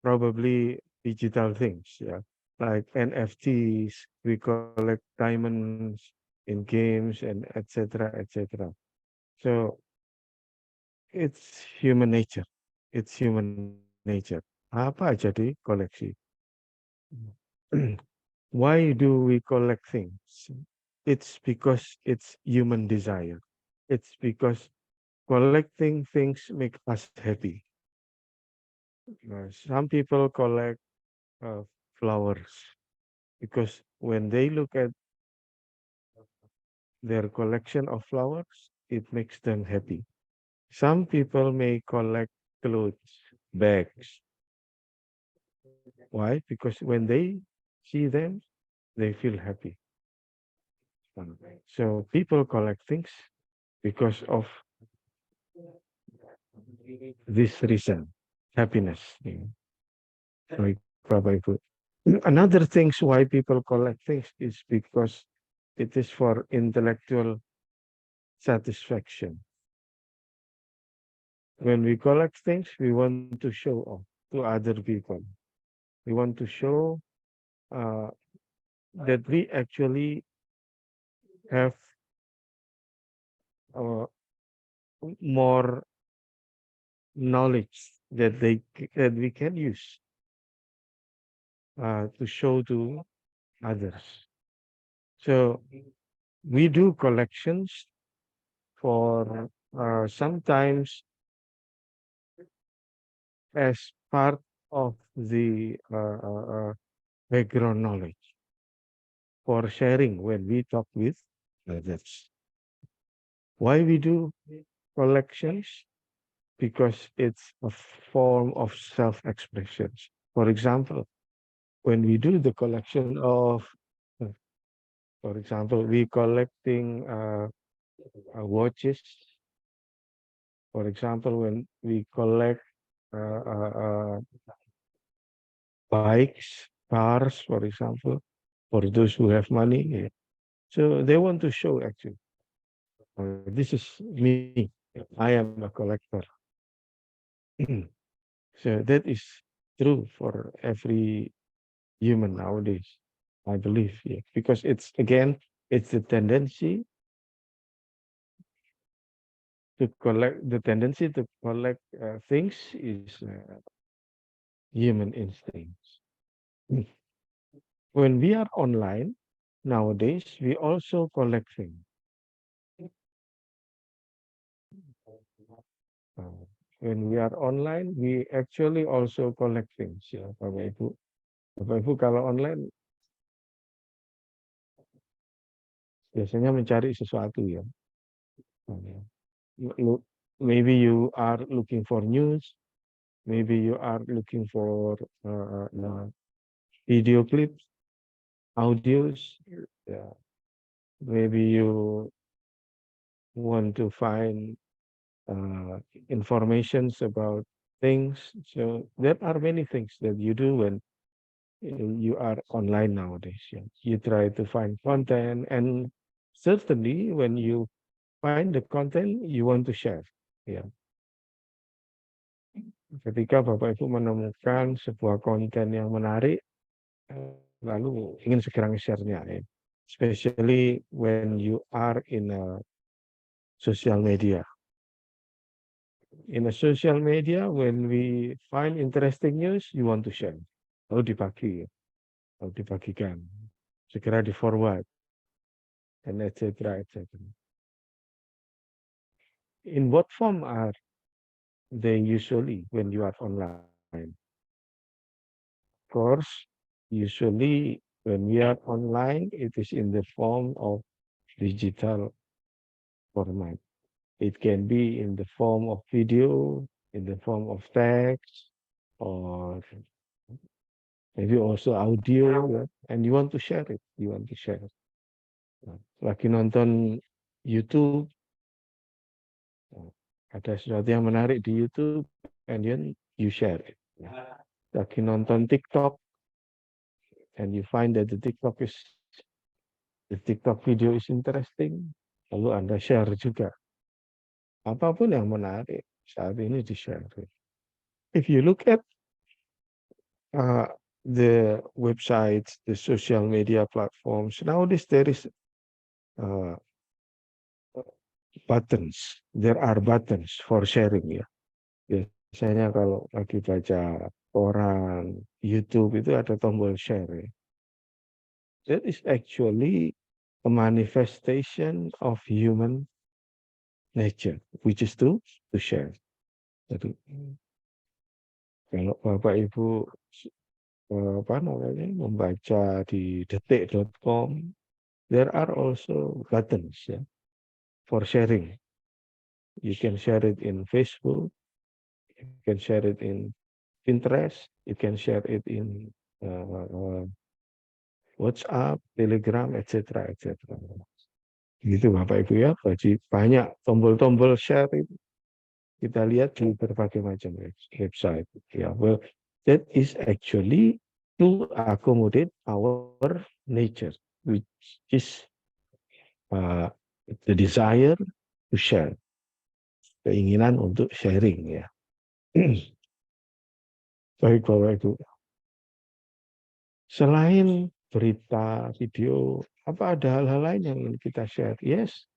probably digital things, yeah, like NFTs. We collect diamonds in games and etc. etc. So it's human nature. It's human nature. Apa aja di koleksi. Why do we collect things? It's because it's human desire. It's because collecting things make us happy. Some people collect flowers because when they look at their collection of flowers, it makes them happy. Some people may collect clothes, bags. Why? Because when they see them, they feel happy. So people collect things because of this reason, happiness. Like Bapak Ibu. Another things why people collect things is because it is for intellectual satisfaction. When we collect things, we want to show off to other people. We want to show that we actually have more knowledge that we can use to show to others. So we do collections for sometimes as part of the background knowledge for sharing when we talk with others. Why we do collections? Because it's a form of self-expression. For example, when we do the collection of, for example, we collecting watches. For example, when we collect bikes, cars, for example, for those who have money. So they want to show actually, this is me. I am a collector. So that is true for every human nowadays, I believe, yeah. Because it's again, it's the tendency to collect. The tendency to collect things is human instincts. When we are online nowadays, we also collect things. When we are online, we actually also collect things, ya, Bapak Ibu. Bapak Ibu kalau online biasanya mencari sesuatu ya. Maybe you are looking for news, maybe you are looking for video clips, audios. Yeah. Maybe you want to find informations about things. So there are many things that you do when you are online nowadays. Yeah. You try to find content, and certainly when you find the content, you want to share. Ya. Ketika Bapak Ibu menemukan sebuah konten yang menarik, lalu ingin segera nge-share-nya. Ya. Especially when you are in a social media. In a social media, when we find interesting news, you want to share. Lalu dibagi, lalu dibagikan, segera di forward, and etc. etc. In what form are they usually when you are online? Of course, usually when we are online, it is in the form of digital format. It can be in the form of video, in the form of text, or maybe also audio, ya. And you want to share it. You want to share it. Lagi nonton YouTube, ada sesuatu yang menarik di YouTube, and then you share it. Lagi nonton TikTok, and you find that the TikTok video is interesting, lalu Anda share juga. Apapun yang menarik saat ini di-share. If you look at the websites, the social media platforms, nowadays there is buttons. There are buttons for sharing, ya. Biasanya kalau lagi baca koran, YouTube itu ada tombol share. Ya. That is actually a manifestation of human nature, which is to share. Jadi, kalau Bapak Ibu membaca di detik.com, there are also buttons, ya, for sharing. You can share it in Facebook, you can share it in Pinterest, you can share it in WhatsApp, Telegram, etc. etc. Gitu Bapak Ibu ya, banyak tombol-tombol share itu kita lihat di berbagai macam website. Ya, well, that is actually to accommodate our nature, which is the desire to share, keinginan untuk sharing, ya. Baik Bapak Ibu. Selain berita, video, apa ada hal-hal lain yang ingin kita share? Yes.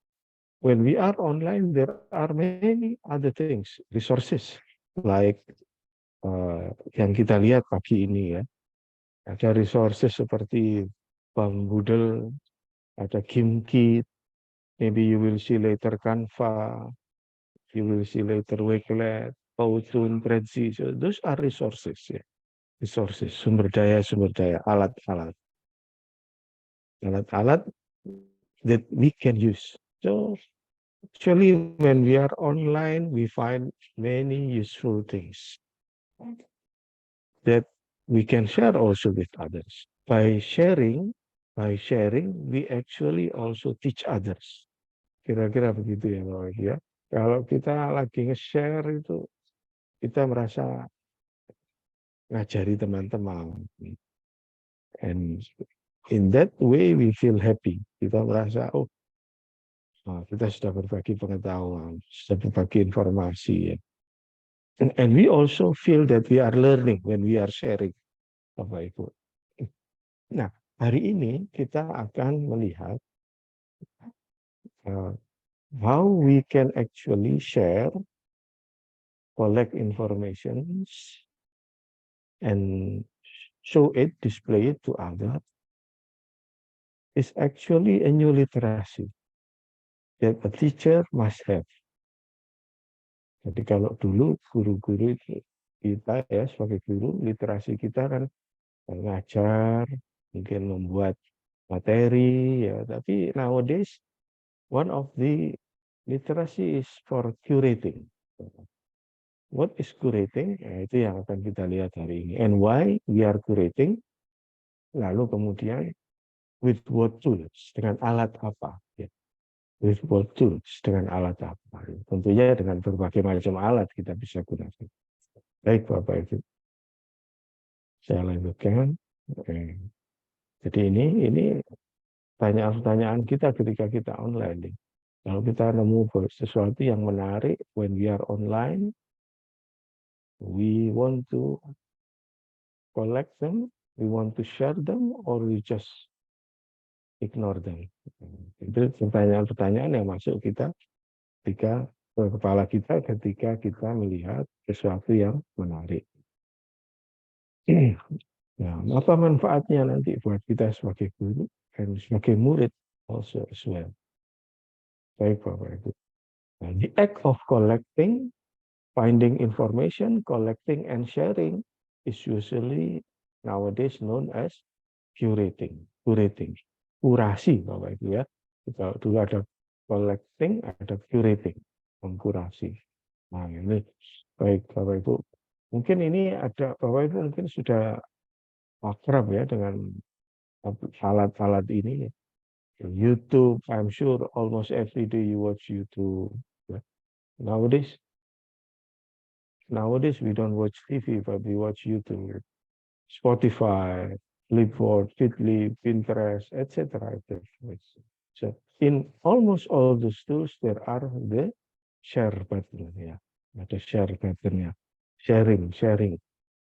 When we are online, there are many other things, resources, like yang kita lihat pagi ini, ya. Ada resources seperti Bumdoodle, ada Gimkit, maybe you will see later Canva, you will see later Wakelet, Powtoon, Prezi. So those are resources, ya. Resources, sumber daya, alat-alat. Alat-alat that we can use. So actually, when we are online, we find many useful things that we can share also with others. By sharing, we actually also teach others. Kira-kira begitu ya Bapak Ibu ya. Kalau kita lagi nge-share itu, kita merasa ngajari teman-teman. And in that way we feel happy. Kita merasa, oh, kita sudah berbagi pengetahuan, sudah berbagi informasi, ya. And we also feel that we are learning when we are sharing, Bapak Ibu. Nah, hari ini kita akan melihat how we can actually share, collect information, and show it, display it to others. Is actually a new literacy that a teacher must have. Jadi kalau dulu guru-guru kita ya sebagai guru, literasi kita kan mengajar, mungkin membuat materi, ya. Tapi nowadays one of the literacy is for curating. What is curating? Ya, itu yang akan kita lihat hari ini. And why we are curating? Lalu kemudian with what tools? Dengan alat apa? Ya. With what tools? Dengan alat apa? Tentunya dengan berbagai macam alat kita bisa gunakan. Baik Bapak Ibu. Saya lanjutkan. Oke. Jadi ini pertanyaan-pertanyaan kita ketika kita online. Kalau kita nemu sesuatu yang menarik when we are online, we want to collect them, we want to share them, or we just ignore them. Itu pertanyaan-pertanyaan yang masuk kita ketika ke kepala kita ketika kita melihat sesuatu yang menarik. Nah, apa manfaatnya nanti buat kita sebagai guru dan sebagai murid also as well. Baik Bapak Ibu. Nah, the act of collecting, finding information, collecting and sharing is usually nowadays known as curating. Kurasi Bapak Ibu ya. Kalau dulu ada collecting, ada curating, mengkurasi. Nah, ini baik Bapak Ibu. Mungkin ini ada Bapak Ibu mungkin sudah akrab ya dengan alat-alat ini. YouTube, I'm sure almost every day you watch YouTube. Nowadays we don't watch TV, but we watch YouTube, Spotify, Flipboard, Feedly, Pinterest, etc. So in almost all those tools, there are the share button. Yeah, the share button. Yeah, sharing.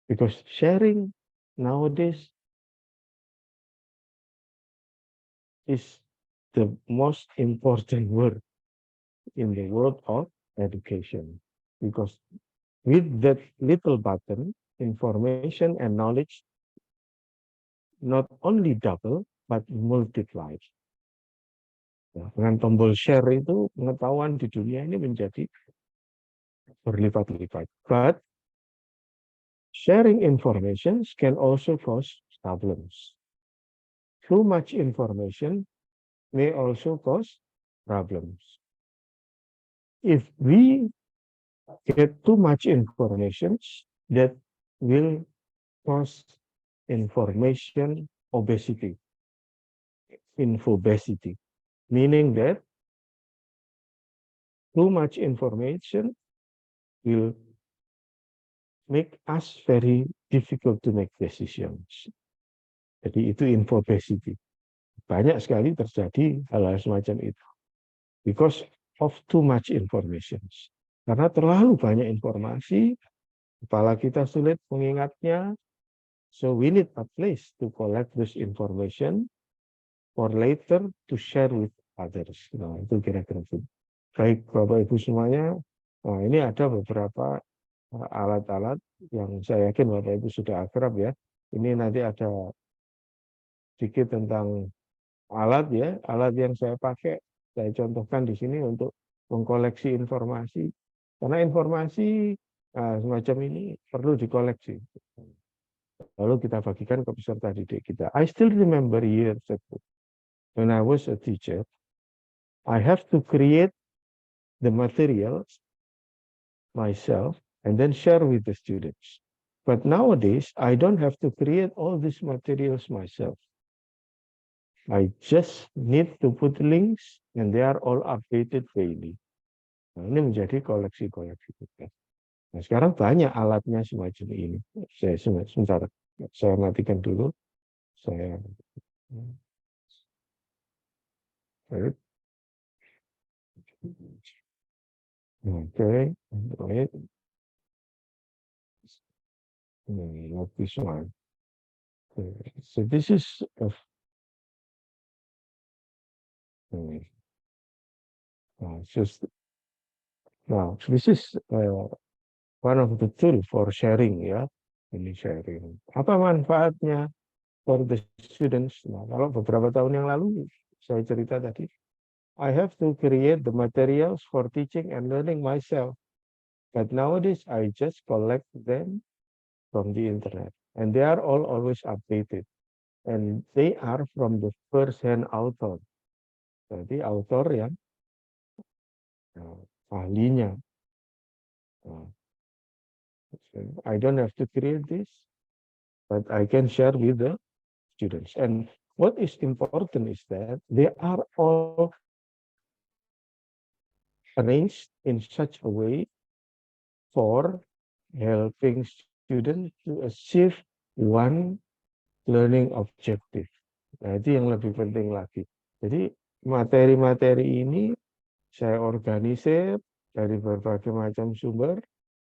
Because sharing nowadays is the most important word in the world of education. Because with that little button, information and knowledge not only double, but multiplied. Nah, dengan tombol share itu, pengetahuan di dunia ini menjadi berlipat-lipat. But sharing information can also cause problems. Too much information may also cause problems. If we get too much information, that will cause information obesity, infobesity, meaning that too much information will make us very difficult to make decisions. Jadi itu infobesity. Banyak sekali terjadi hal-hal semacam itu. Because of too much information. Karena terlalu banyak informasi, kepala kita sulit mengingatnya. So we need a place to collect this information for later to share with others. Nah, itu kira-kira itu. Baik Bapak Ibu semuanya, nah, ini ada beberapa alat-alat yang saya yakin Bapak Ibu sudah akrab ya. Ini nanti ada sedikit tentang alat ya, alat yang saya pakai, saya contohkan di sini untuk mengkoleksi informasi. Karena informasi semacam ini perlu dikoleksi. Lalu kita bagikan ke peserta didik kita. I still remember years ago, when I was a teacher, I have to create the materials myself and then share with the students. But nowadays, I don't have to create all these materials myself. I just need to put links and they are all updated daily. Nah, ini menjadi koleksi-koleksi kita. Nah, sekarang banyak alatnya semacam ini. Sebentar, saya matikan dulu. Saya okay, wait. Not this one. Okay. So this is just now. This is one of the tool for sharing ya. Ini sharing. Apa manfaatnya for the students? Nah, kalau beberapa tahun yang lalu saya cerita tadi, I have to create the materials for teaching and learning myself. But nowadays, I just collect them from the internet. And they are all always updated. And they are from the first-hand author. Jadi author yang ahlinya. I don't have to create this, but I can share with the students. And what is important is that they are all arranged in such a way for helping students to achieve one learning objective. Nah, itu yang lebih penting lagi. Jadi materi-materi ini saya organisir dari berbagai macam sumber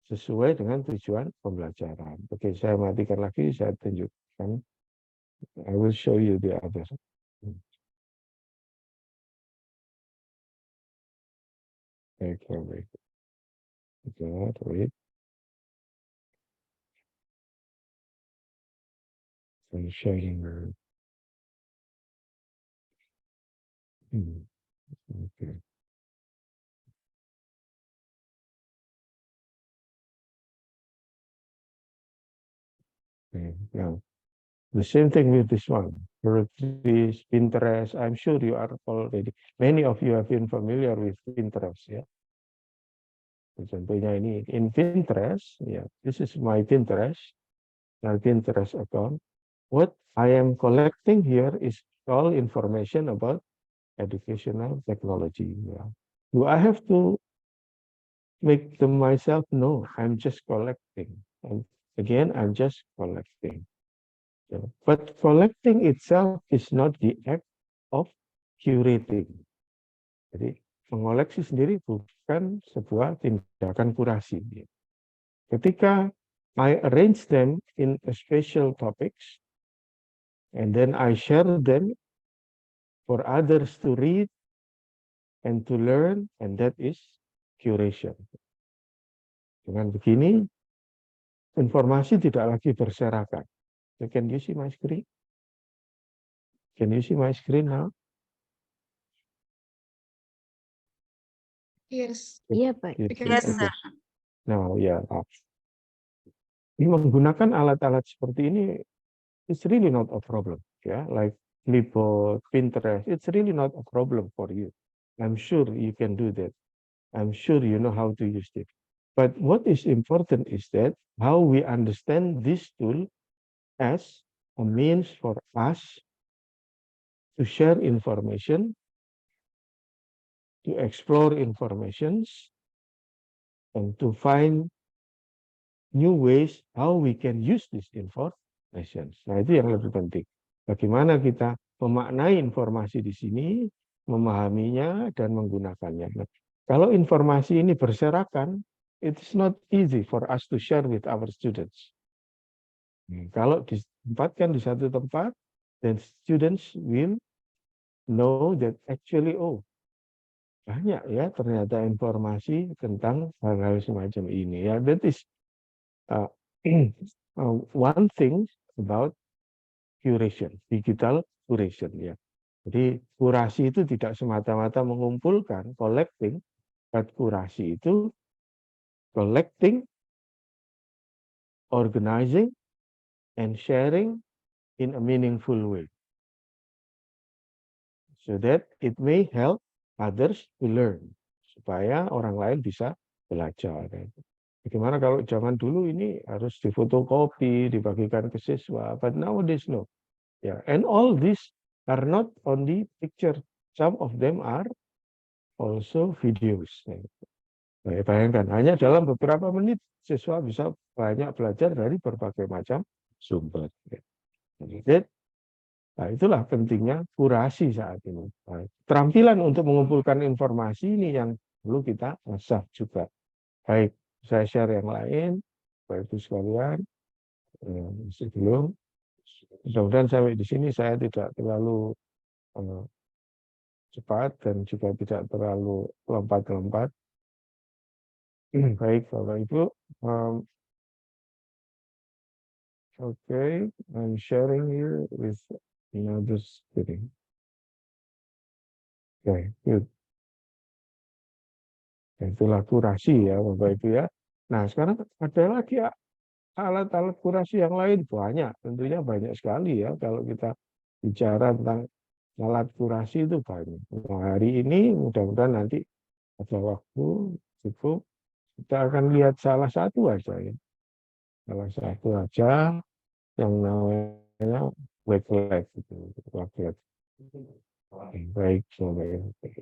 sesuai dengan tujuan pembelajaran. Oke, saya matikan lagi, saya tunjukkan. I will show you the other. Okay, wait. I'm sharing. Okay. Okay. Now, the same thing with this one. This Pinterest. I'm sure you are already. Many of you have been familiar with Pinterest, ya. Contohnya ini in Pinterest, ya. This is my Pinterest, my Pinterest account. What I am collecting here is all information about educational technology. Yeah. Do I have to make them myself? No, I'm just collecting. And again, I'm just collecting. Yeah. But collecting itself is not the act of curating. Jadi mengoleksi sendiri bukan sebuah tindakan kurasi. Ketika I arrange them in a special topics, and then I share them for others to read and to learn, and that is curation. Dengan begini, informasi tidak lagi berserakan. So can you see my screen? Can you see my screen now? Yes. Iya, Pak. Yes, sir. Now, ya. Ini menggunakan alat-alat seperti ini, it's really not a problem. Ya, like Flipboard, Pinterest, it's really not a problem for you. I'm sure you can do that. I'm sure you know how to use it. But what is important is that how we understand this tool as a means for us to share information, to explore informations, and to find new ways how we can use this information. Nah, itu yang lebih penting. Bagaimana kita memaknai informasi di sini, memahaminya, dan menggunakannya. Nah, kalau informasi ini berserakan, it's not easy for us to share with our students. Kalau ditempatkan di satu tempat, then students will know that actually, oh, banyak ya ternyata informasi tentang hal-hal semacam ini. Ya, that is one thing about curation, digital curation, ya. Jadi kurasi itu tidak semata-mata mengumpulkan, collecting, but kurasi itu collecting, organizing, and sharing in a meaningful way, so that it may help others to learn, supaya orang lain bisa belajar. Bagaimana kalau zaman dulu ini harus difotokopi, dibagikan ke siswa, but nowadays no. Yeah, and all these are not only picture, some of them are also videos. Nah, bayangkan, hanya dalam beberapa menit siswa bisa banyak belajar dari berbagai macam sumber. Nah, itulah pentingnya kurasi saat ini. Nah, keterampilan untuk mengumpulkan informasi ini yang perlu kita asah juga. Baik, saya share yang lain, Bapak Ibu sekalian, sebelum mudah-mudahan sampai di sini saya tidak terlalu cepat dan juga tidak terlalu lompat-lompat. Baik, Bapak Ibu. Okay, I'm sharing here with another screen. Okay, good. Itulah kurasi ya, Bapak Ibu ya. Nah, sekarang ada lagi alat-alat kurasi yang lain banyak, tentunya banyak sekali ya kalau kita bicara tentang alat kurasi itu banyak. Nah, hari ini mudah-mudahan nanti ada waktu cukup, kita akan lihat salah satu aja ya. Salah satu aja yang namanya Wakelet itu. Wakelet. Baik,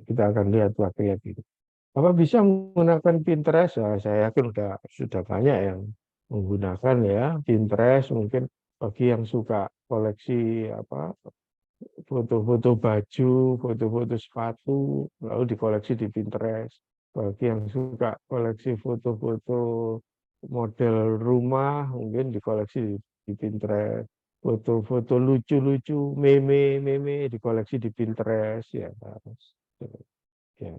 kita akan lihat Wakelet itu. Apa bisa menggunakan Pinterest? Nah, saya yakin sudah banyak yang menggunakan ya Pinterest. Mungkin bagi yang suka koleksi apa foto-foto baju, foto-foto sepatu, lalu dikoleksi di Pinterest. Bagi yang suka koleksi foto-foto model rumah, mungkin dikoleksi di Pinterest. Foto-foto lucu-lucu, meme dikoleksi di Pinterest, ya. Ya,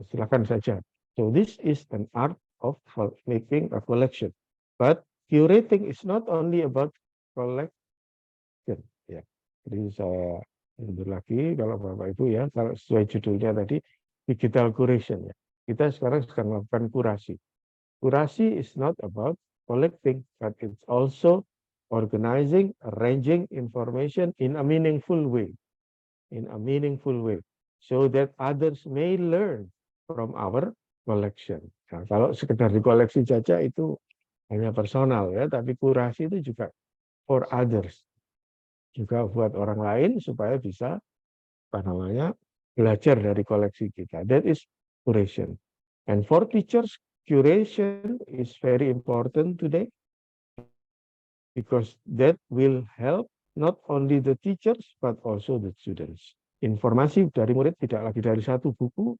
silakan saja. So this is an art of making a collection. But curating is not only about collection. Ya, jadi saya mundur lagi kalau Bapak Ibu ya, kalau sesuai judulnya tadi digital curation ya. Kita sekarang sedang melakukan kurasi. Kurasi is not about collecting, but it's also organizing, arranging information in a meaningful way. In a meaningful way. So that others may learn from our collection. Nah, kalau sekedar dikoleksi saja itu hanya personal ya, tapi kurasi itu juga for others. Juga buat orang lain supaya bisa belajar dari koleksi kita. That is curation. And for teachers, curation is very important today because that will help not only the teachers but also the students. Informasi dari murid tidak lagi dari satu buku,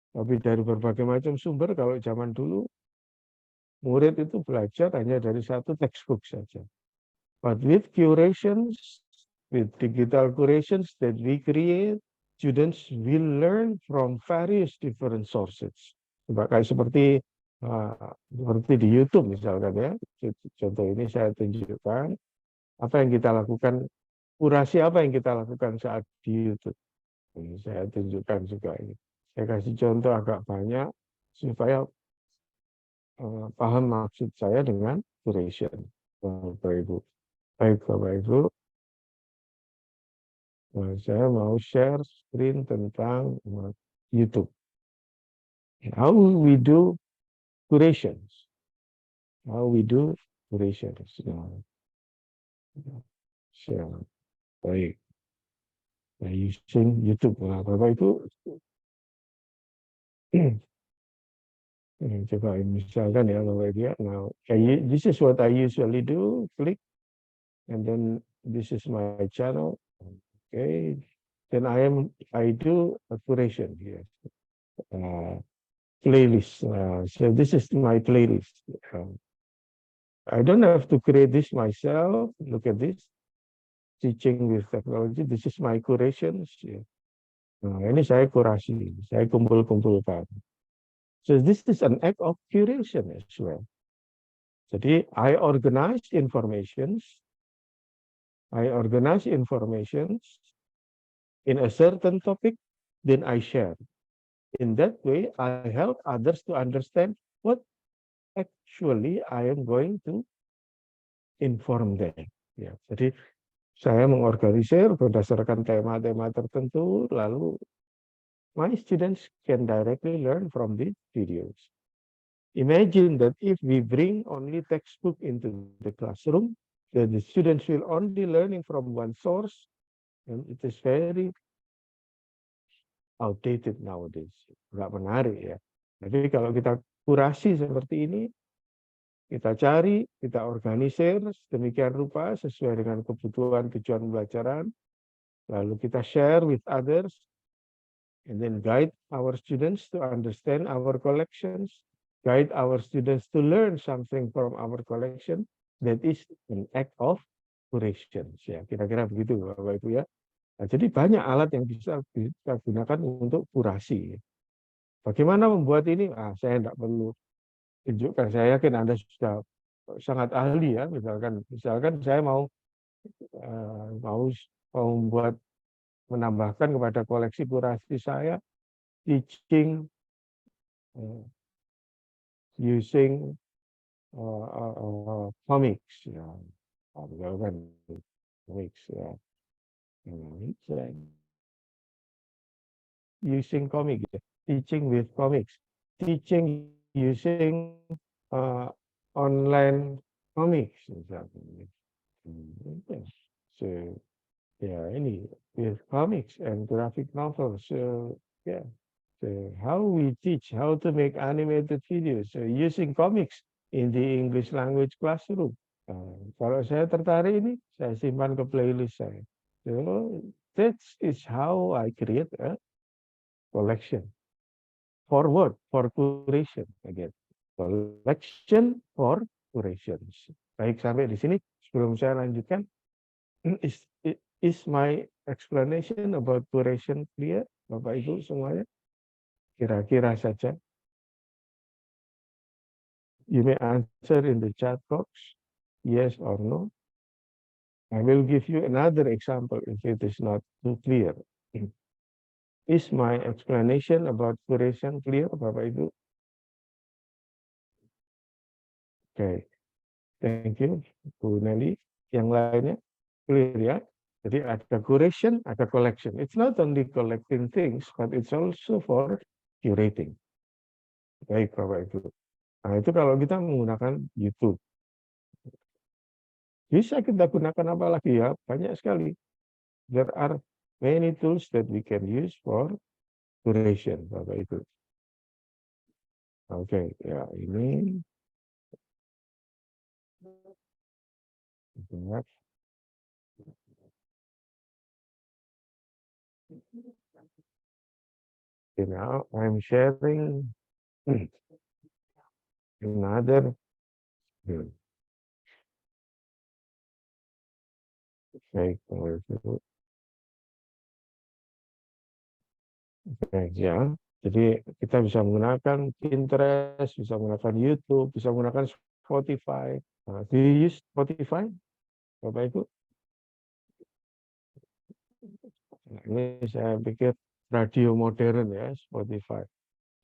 tapi dari berbagai macam sumber. Kalau zaman dulu, murid itu belajar hanya dari satu textbook saja. But with curations, with digital curations that we create, students will learn from various different sources. Kayak seperti di YouTube misalkan ya. Contoh ini saya tunjukkan apa yang kita lakukan, kurasi apa yang kita lakukan saat di YouTube. Ini saya tunjukkan juga ini. Saya kasih contoh agak banyak supaya paham maksud saya dengan curation. Bapak Ibu. Baik Bapak Ibu. Saya mau share screen tentang YouTube. How we do curations. How we do curations. Share. Baik. Using YouTube. Nah, Bapak Ibu. Coba misalkan ya Bapak Ibu ya. Now, this is what I usually do. Click. And then this is my channel. Okay. Then I do a curation here. Playlist. So this is my playlist. I don't have to create this myself. Look at this. Teaching with technology. This is my curations. Nah, ini saya kurasi. Saya kumpul-kumpulkan. So this is an act of curation as well. Jadi I organize informations in a certain topic, then I share. In that way, I help others to understand what actually I am going to inform them. Ya, jadi saya mengorganisir berdasarkan tema-tema tertentu, lalu my students can directly learn from these videos. Imagine that if we bring only textbook into the classroom, then the students will only learning from one source, and it is very outdated nowadays. Nggak menarik ya. Jadi kalau kita kurasi seperti ini, kita cari, kita organisir sedemikian rupa sesuai dengan kebutuhan tujuan pembelajaran, lalu kita share with others, and then guide our students to understand our collections, guide our students to learn something from our collection. That is an act of curation. Ya, kira-kira begitu Bapak Ibu ya. Nah, jadi banyak alat yang bisa kita gunakan untuk kurasi. Bagaimana membuat ini? Saya tidak perlu tunjukkan. Saya yakin Anda sudah sangat ahli ya. Misalkan saya mau membuat, menambahkan kepada koleksi kurasi saya teaching using comics. Ya. Misalkan comics ya. Using comics, teaching with comics, teaching using online comics. So ini with comics and graphic novels. So how we teach how to make animated videos. So using comics in the English language classroom. Kalau saya tertarik ini, saya simpan ke playlist saya. So that is how I create a collection. For curation again. Collection for curations. Baik, sampai di sini. Sebelum saya lanjutkan, is my explanation about curation clear, Bapak Ibu semuanya? Kira-kira saja. You may answer in the chat box, yes or no. I will give you another example if it is not too clear. Is my explanation about curation clear, Bapak Ibu? Okay, thank you, Bu Nelly. Yang lainnya clear ya? Jadi ada curation, ada collection. It's not only collecting things, but it's also for curating. Baik, Bapak Ibu. Nah, itu kalau kita menggunakan YouTube. Bisa kita gunakan apa lagi ya? Banyak sekali. There are many tools that we can use for curation, Bapak Ibu. Oke, ya ini. Okay, now I'm sharing another. Baik, Bapak Ibu. Oke, ya. Jadi kita bisa menggunakan Pinterest, bisa menggunakan YouTube, bisa menggunakan Spotify. Nah, do you use Spotify, Bapak Ibu? Nah, ini saya pikir radio modern ya, Spotify,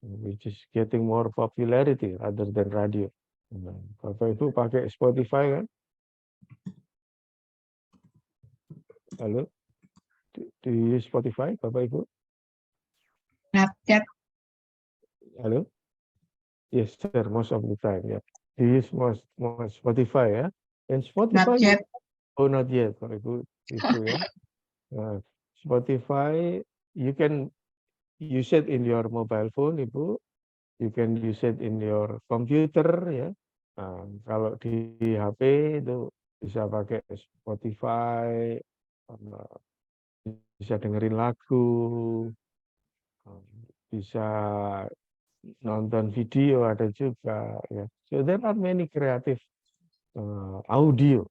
which is getting more popularity rather than radio. Nah, Bapak Ibu pakai Spotify kan? Halo, do you use Spotify, Bapak Ibu? Halo? Yes, sir, most of the time, ya. Do you use most Spotify ya? And Spotify, oh not yet, Bapak Ibu, itu ya. Spotify, you can use it in your mobile phone, Ibu. You can use it in your computer, ya. Kalau di HP itu bisa pakai Spotify, bisa dengerin lagu, bisa nonton video ada juga, ya. So there are many creative audio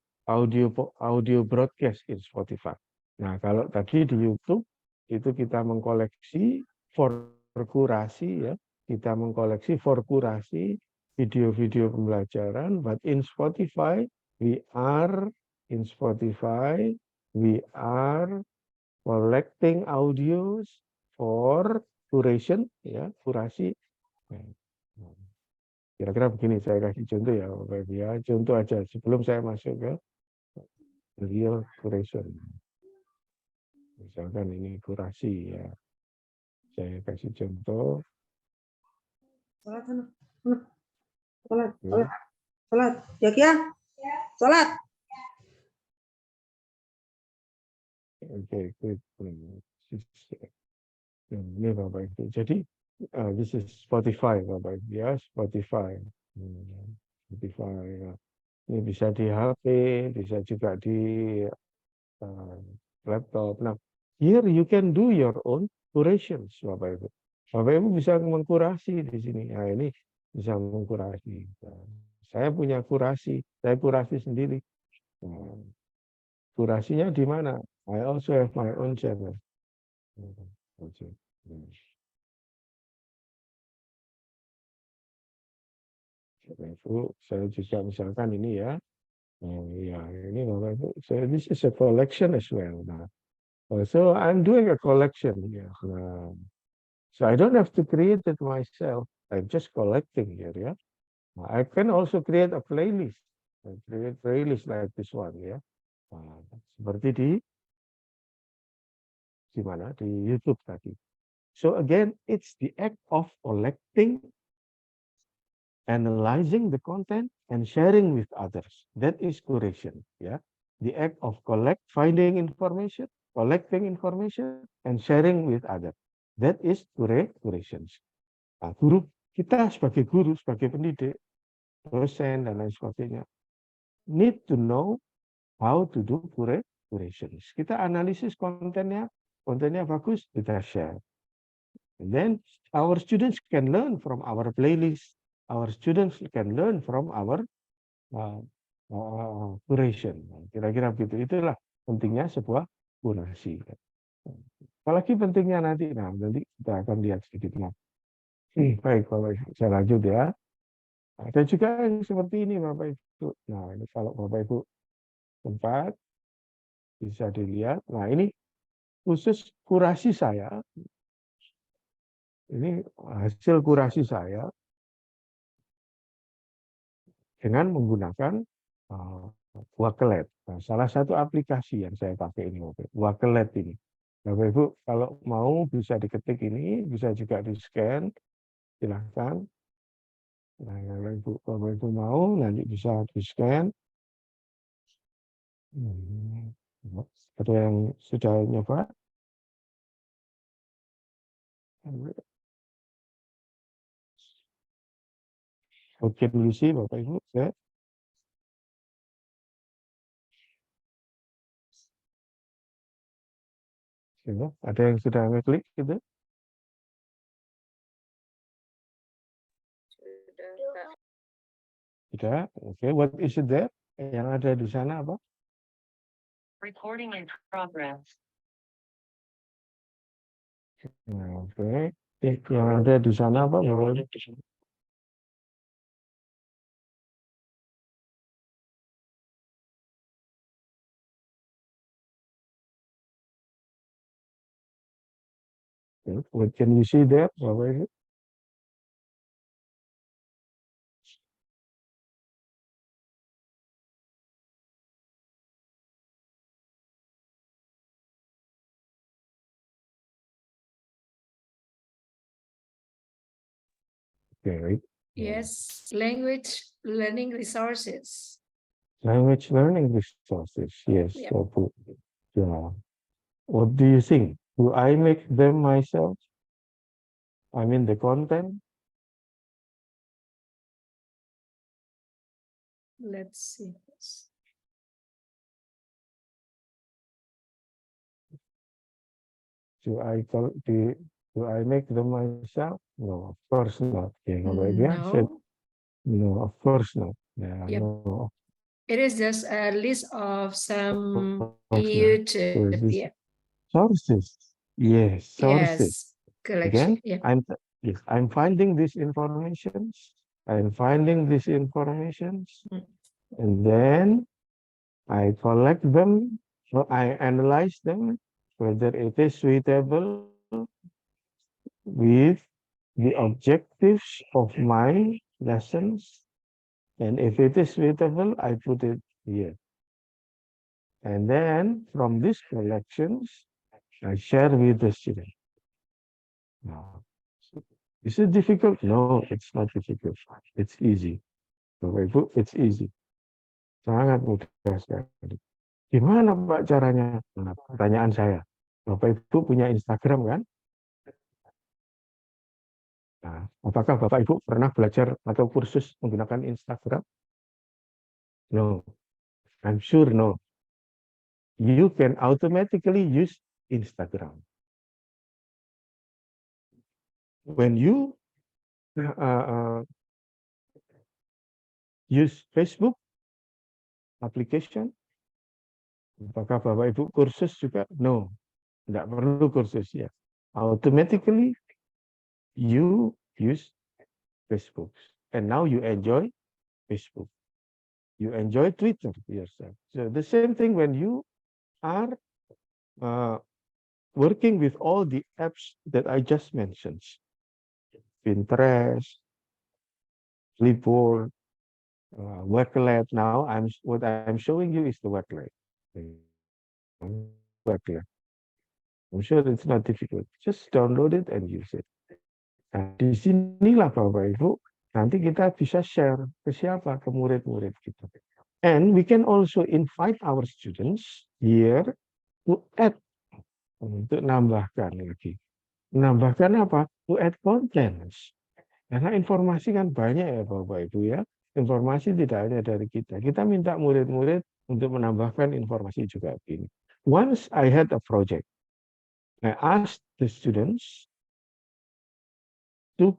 broadcast in Spotify. Nah, kalau tadi di YouTube itu kita mengkoleksi for kurasi ya, kita mengkoleksi for kurasi video-video pembelajaran, but in Spotify we are collecting audios for curation ya, kurasi. Kira-kira begini, saya kasih contoh ya Bapak Ibu ya, contoh aja sebelum saya masuk ke real curation. Misalkan ini kurasi ya, saya kasih contoh. Salat, ya, salat. Oke, good. Ini Bapak Ibu. Jadi this is Spotify Bapak Ibu ya, Spotify. Spotify ya. Ini bisa di HP, bisa juga di laptop. Nah, here you can do your own curations, Bapak Ibu. Bapak Ibu bisa mengkurasi di sini. Nah, ini bisa mengkurasi. Saya punya kurasi, saya kurasi sendiri. Kurasinya di mana? I also have my own channel. Ibu, saya juga misalkan ini ya. Ya, ini Bapak Ibu. So this is a collection as well. Nah, so I'm doing a collection here. So I don't have to create it myself. I'm just collecting here, ya. I can also create a playlist. I create playlist like this one, ya. Seperti di mana? Di YouTube tadi. So again, it's the act of collecting, analyzing the content, and sharing with others. That is curation, ya. The act of finding information, collecting information, and sharing with others. That is curation. Nah, kita sebagai guru, sebagai pendidik, dosen, dan lain sebagainya, need to know how to do curations. Kita analisis kontennya bagus, kita share. And then our students can learn from our playlist. Our students can learn from our curation. Kira-kira begitu. Itulah pentingnya sebuah kurasi. Apalagi pentingnya nanti kita akan lihat sedikit. Baik, Bapak Ibu, saya lanjut ya. Ada juga yang seperti ini, Bapak Ibu. Nah, ini kalau Bapak Ibu sempat bisa dilihat. Nah, ini khusus kurasi saya. Ini hasil kurasi saya dengan menggunakan Wakelet. Nah, salah satu aplikasi yang saya pakai ini, Wakelet ini. Bapak Ibu, kalau mau bisa diketik ini, bisa juga di-scan, silahkan. Nah, Bapak Ibu mau, nanti bisa di-scan. Ada yang sudah nyoba? Oke, dulu sih Bapak Ibu. Ya. Ada yang sudah ngeklik gitu? Tidak. Oke, what is it there? Yang ada di sana apa? Recording in progress. Nah, oke. Yang ada di sana apa? What can you see there? Bapak Ibu? Okay. Yes, language learning resources. Language learning resources. Yes. Yep. So, yeah. What do you think? Do I make them myself? I mean the content? Let's see. Do I make them myself? No, of course not. Yeah, No. No, of course not. Yeah, Yep. no. It is just a list of some course not. YouTube. So this Yeah. sources. Yes, sources. Yes. Collection. Again, Yeah. I'm finding these informations. I'm finding these informations, and then I collect them. So I analyze them, whether it is suitable with the objectives of my lessons, and if it is suitable, I put it here. And then from these collections, I share with the student. Now, is it difficult? No, it's not difficult. It's easy. Bapak Ibu, it's easy. Sangat mudah sekali. Gimana Pak caranya? Nah, pertanyaan saya. Bapak Ibu punya Instagram kan? Nah, apakah Bapak Ibu pernah belajar atau kursus menggunakan Instagram? No. I'm sure no. You can automatically use Instagram. When you use Facebook application, apakah Bapak Ibu kursus juga? No, tidak perlu kursus ya. Automatically you use Facebook, and now you enjoy Facebook. You enjoy Twitter yourself. So the same thing when you are working with all the apps that I just mentioned. Pinterest, Flipboard, Wakelet. Now what I'm showing you is the Wakelet. Wakelet. I'm sure it's not difficult. Just download it and use it. Nah, di sinilah Bapak Ibu, nanti kita bisa share ke siapa? Ke murid-murid kita. And we can also invite our students here to add, untuk nambahkan lagi. Menambahkan apa? To add contents. Karena informasi kan banyak ya Bapak Ibu ya. informasi tidak hanya dari kita. Kita minta murid-murid untuk menambahkan informasi juga begini. Once I had a project, I asked the students to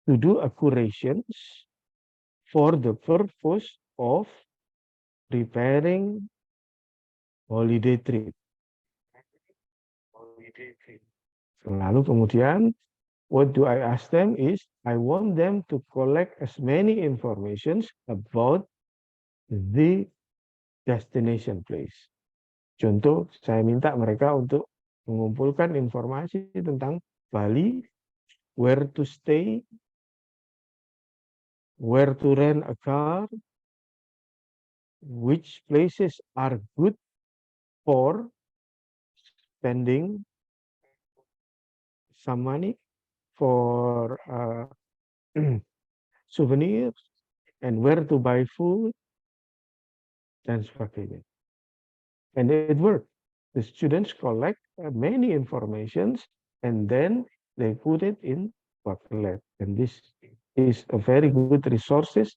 do a curations for the purpose of preparing holiday trip. Lalu kemudian, what do I ask them is, I want them to collect as many informations about the destination place. Contoh, saya minta mereka untuk mengumpulkan informasi tentang Bali, where to stay, where to rent a car, which places are good for spending some money for souvenirs, and where to buy food, dan sebagainya. And it worked. The students collect many informations and then they put it in Wakelet. And this is a very good resources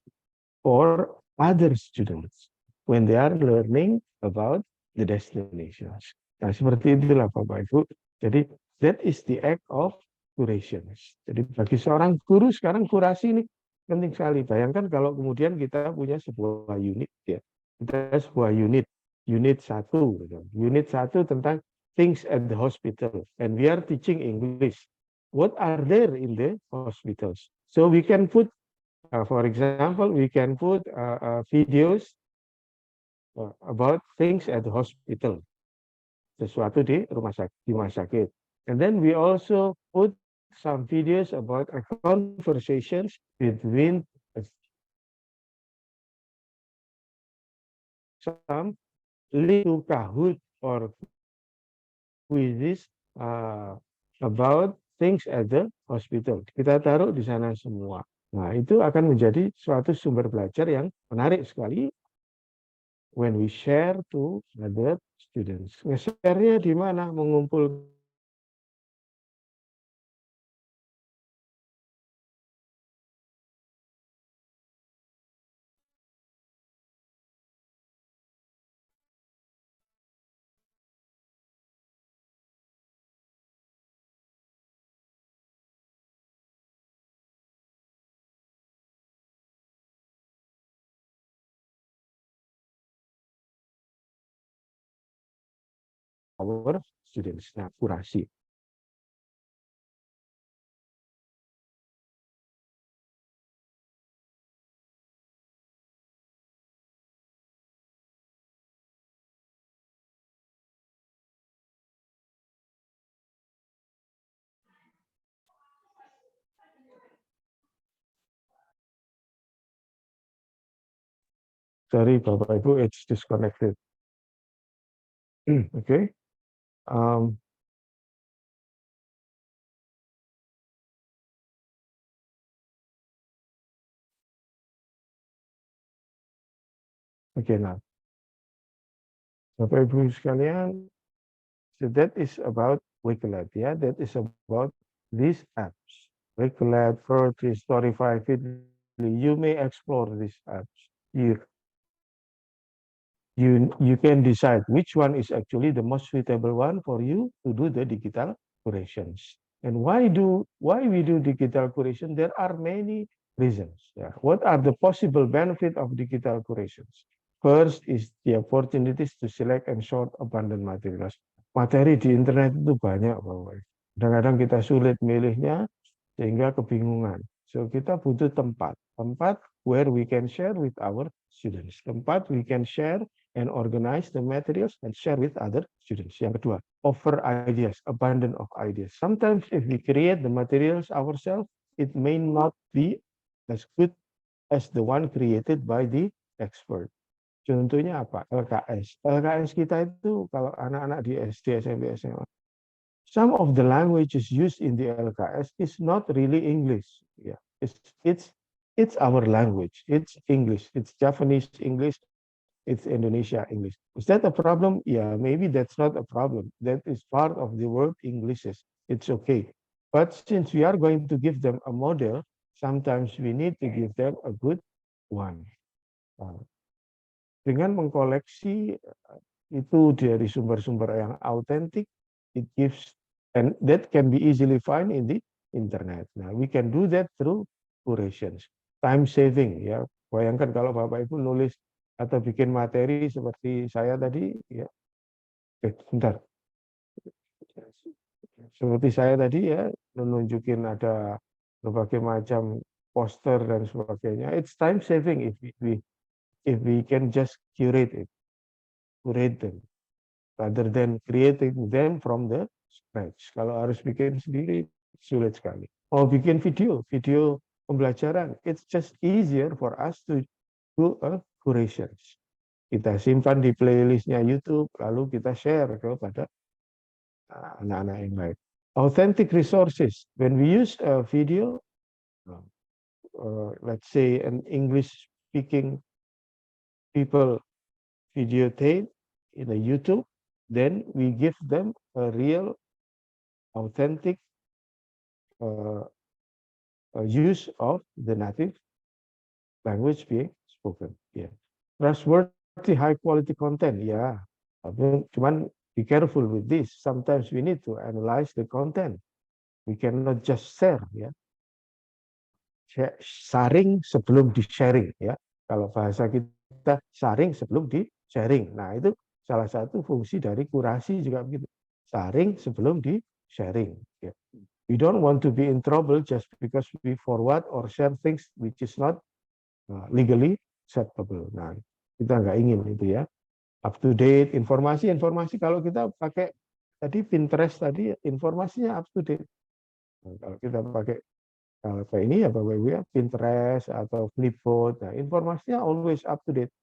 for other students when they are learning about the destinations. Nah, seperti itulah Bapak Ibu. Jadi that is the act of curation. Jadi bagi seorang guru sekarang kurasi ini penting sekali. Bayangkan kalau kemudian kita punya sebuah unit ya. Kita sebuah unit 1. Unit 1 tentang things at the hospital and we are teaching English. What are there in the hospitals? So we can put for example, we can put videos about things at the hospital. Sesuatu di rumah sakit. And then we also put some videos about conversations between some little Kahoot or quizzes about things at the hospital. Kita taruh di sana semua. Nah, itu akan menjadi suatu sumber belajar yang menarik sekali when we share to other students. Nge-share-nya di mana? Mengumpul our students. Nah, kurasi. Sorry, Bapak Ibu, it's disconnected. Okay. Okay, now. Bapak Ibu sekalian, so that is about Wakelet, yeah. That is about these apps. Wakelet, Poetry, Storyfy, Feedly. You may explore these apps. You can decide which one is actually the most suitable one for you to do the digital curations. And why we do digital curation? There are many reasons. Yeah. What are the possible benefit of digital curations? First is the opportunities to select and sort abundant materials. Materi di internet itu banyak, Bapak. Kadang-kadang kita sulit milihnya sehingga kebingungan. So kita butuh tempat where we can share with our students. Tempat we can share and organize the materials and share with other students. Yang kedua, offer ideas, abundance of ideas. Sometimes if we create the materials ourselves, it may not be as good as the one created by the expert. Contohnya apa? LKS. LKS kita itu kalau anak-anak di SD, SMP, SMA. Some of the languages used in the LKS is not really English. Yeah, it's our language. It's English. It's Japanese English. It's Indonesia English. Is that a problem? Yeah, maybe that's not a problem. That is part of the world Englishes. It's okay. But since we are going to give them a model, sometimes we need to give them a good one. Dengan mengkoleksi itu dari sumber-sumber yang autentik, it gives, and that can be easily found in the internet. Nah, we can do that through curations. Time saving, ya. Bayangkan kalau Bapak Ibu nulis atau bikin materi seperti saya tadi, ya. Bentar. Seperti saya tadi ya, menunjukin ada berbagai macam poster dan sebagainya. It's time saving if we can just curate them, rather than creating them from the scratch. Kalau harus bikin sendiri sulit sekali. Oh, bikin video pembelajaran, it's just easier for us to do a curations. Kita simpan di playlistnya YouTube, lalu kita share kepada anak-anak yang lain. Authentic resources. When we use a video, let's say an English-speaking people videotape in a YouTube, then we give them a real, authentic use of the native language being spoken. Yeah. Trustworthy, high-quality content. Yeah. Cuman be careful with this. Sometimes we need to analyze the content. We cannot just share, ya. Saring sebelum di-sharing, ya. Kalau bahasa kita saring sebelum di-sharing. Nah, itu salah satu fungsi dari kurasi juga begitu. Saring sebelum di-sharing. Ya. We don't want to be in trouble just because we forward or share things which is not legally acceptable. Nah, kita nggak ingin itu ya. Up to date informasi kalau kita pakai tadi Pinterest tadi informasinya up to date. Nah, kalau kita pakai kayak ini ya Bapak Ibu ya, Pinterest atau Flipboard, nah informasinya always up to date.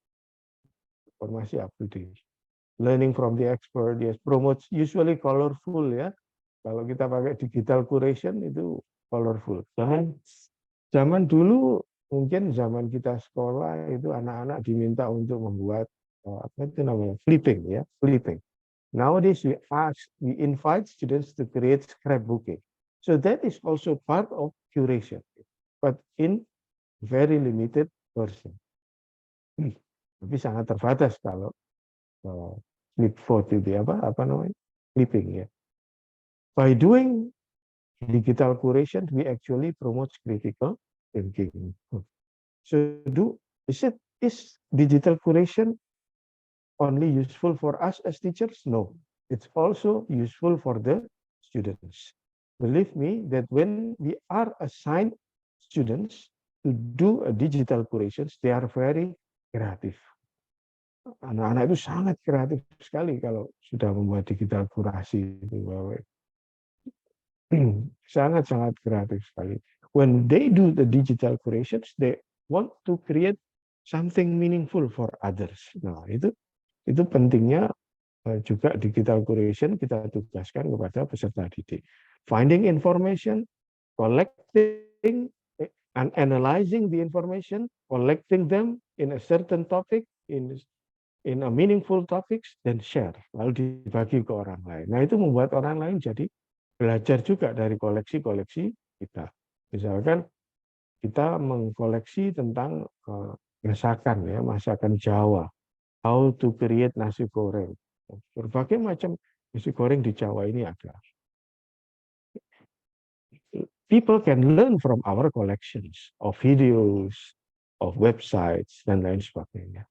Informasi up to date. Learning from the expert, yes, promotes usually colorful ya. Kalau kita pakai digital curation itu colorful. Zaman dulu mungkin zaman kita sekolah itu anak-anak diminta untuk membuat apa itu namanya flipping ya, flipping. Nowadays we invite students to create scrapbooking. So that is also part of curation, but in very limited version. Tapi sangat terbatas kalau flipboard itu apa namanya flipping ya. By doing digital curation, we actually promote critical thinking. So is digital curation only useful for us as teachers? No, it's also useful for the students. Believe me that when we are assigned students to do a digital curations, they are very creative. Anak-anak itu sangat kreatif sekali kalau sudah membuat digital kurasi itu. Sangat-sangat kreatif sekali. When they do the digital curations, they want to create something meaningful for others. Nah, itu pentingnya juga digital curation kita tugaskan kepada peserta didik. Finding information, collecting and analyzing the information, collecting them in a certain topic, in a meaningful topics, then share. Lalu dibagi ke orang lain. Nah, itu membuat orang lain jadi belajar juga dari koleksi-koleksi kita. Misalkan kita mengkoleksi tentang masakan ya, masakan Jawa. How to create nasi goreng. Berbagai macam nasi goreng di Jawa ini ada. People can learn from our collections of videos, of websites, dan lain sebagainya.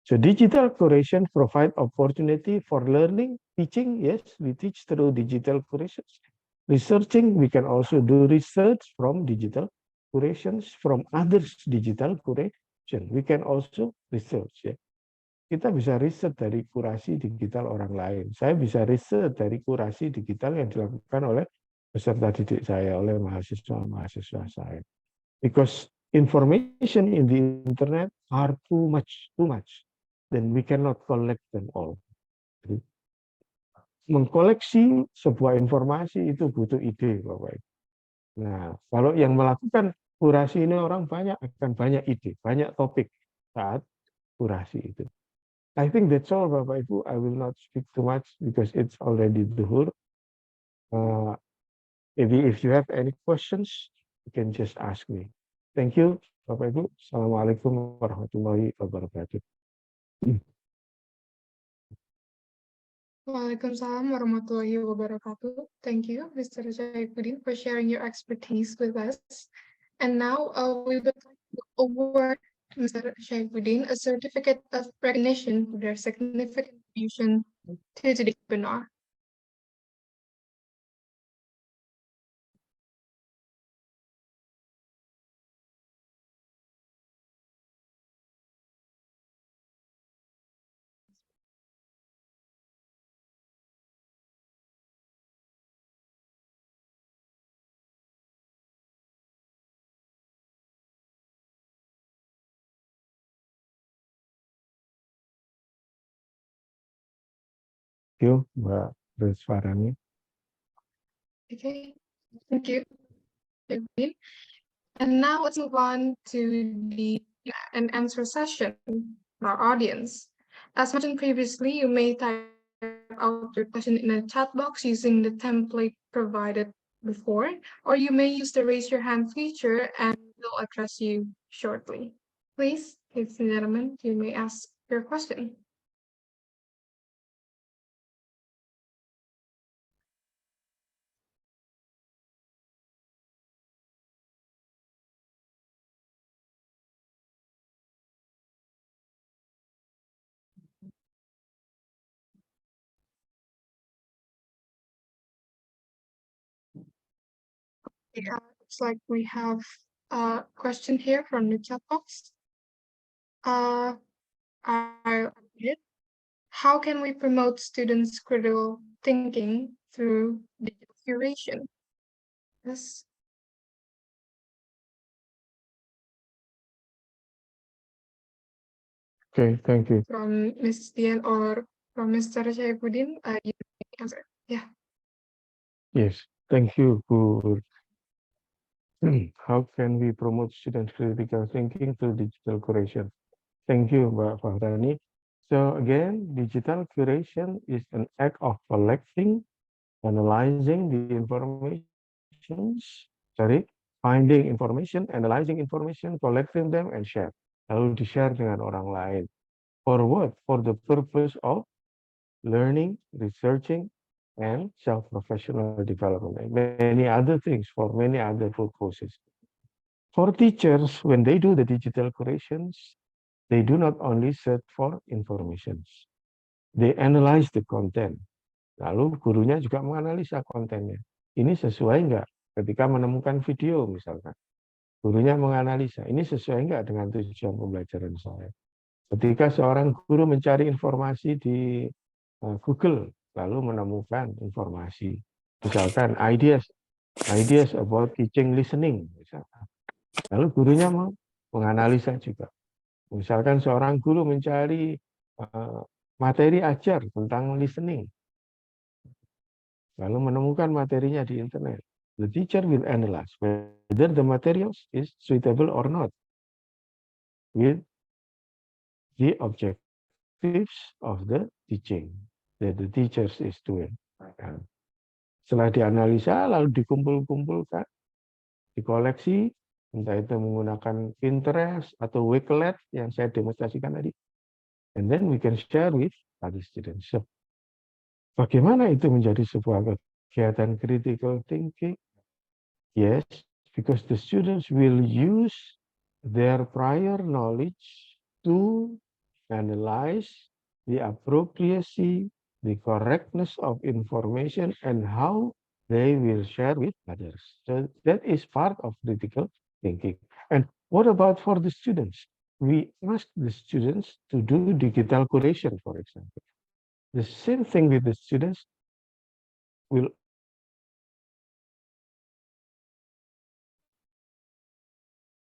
So digital curation provide opportunity for learning, teaching. Yes, we teach through digital curations. Researching, we can also do research from digital curations, from others digital curation. We can also research. Ya. Kita bisa riset dari kurasi digital orang lain. Saya bisa riset dari kurasi digital yang dilakukan oleh peserta didik saya, oleh mahasiswa-mahasiswa saya. Because information in the internet are too much. Then we cannot collect them all. Mengkoleksi sebuah informasi itu butuh ide, Bapak Ibu. Nah, kalau yang melakukan kurasi ini orang banyak, akan banyak ide, banyak topik saat kurasi itu. I think that's all, Bapak Ibu. I will not speak too much because it's already zuhur. Maybe if you have any questions, you can just ask me. Thank you, Bapak Ibu. Assalamualaikum warahmatullahi wabarakatuh. Waalaikumsalam warahmatullahi wabarakatuh. Thank you, Mr. Syaifudin, for sharing your expertise with us. And now we would like to award Mr. Syaifudin a certificate of recognition for their significant contribution to today's webinar. Thank you, Mbak Resvarani. Okay, thank you, Syaifudin. And now let's move on to the and answer session for our audience. As mentioned previously, you may type out your question in a chat box using the template provided before, or you may use the raise your hand feature and we'll address you shortly. Please, ladies and gentlemen, you may ask your question. Yeah, looks like we have a question here from the chat box. I'll read it. How can we promote students' critical thinking through digital curation? Yes. Okay, thank you. From Ms. Dian or from Mr. Syaifudin, you may answer. Yeah. Yes, thank you for how can we promote student critical thinking through digital curation? Thank you, Mbak Fahrani. So again, digital curation is an act of collecting, analyzing the finding information, analyzing information, collecting them, and share. Lalu di-share dengan orang lain. For what? For the purpose of learning, researching, and self-professional development, and many other things for many other purposes. For teachers, when they do the digital curations, they do not only search for information. They analyze the content. Lalu gurunya juga menganalisa kontennya. Ini sesuai nggak? Ketika menemukan video misalkan. Gurunya menganalisa, ini sesuai nggak dengan tujuan pembelajaran saya? Ketika seorang guru mencari informasi di Google, lalu menemukan informasi. Misalkan ideas about teaching listening. Misalkan. Lalu gurunya menganalisa juga. Misalkan seorang guru mencari materi ajar tentang listening, lalu menemukan materinya di internet. The teacher will analyze whether the materials is suitable or not with the objectives of the teaching that the teachers is doing. Setelah dianalisa, lalu dikumpul-kumpulkan, dikoleksi, entah itu menggunakan Pinterest atau Wakelet yang saya demonstrasikan tadi. And then we can share with other students. So, bagaimana itu menjadi sebuah kegiatan critical thinking? Yes, because the students will use their prior knowledge to analyze the appropriacy, the correctness of information, and how they will share with others. So that is part of critical thinking. And what about for the students? We ask the students to do digital curation, for example. The same thing with the students will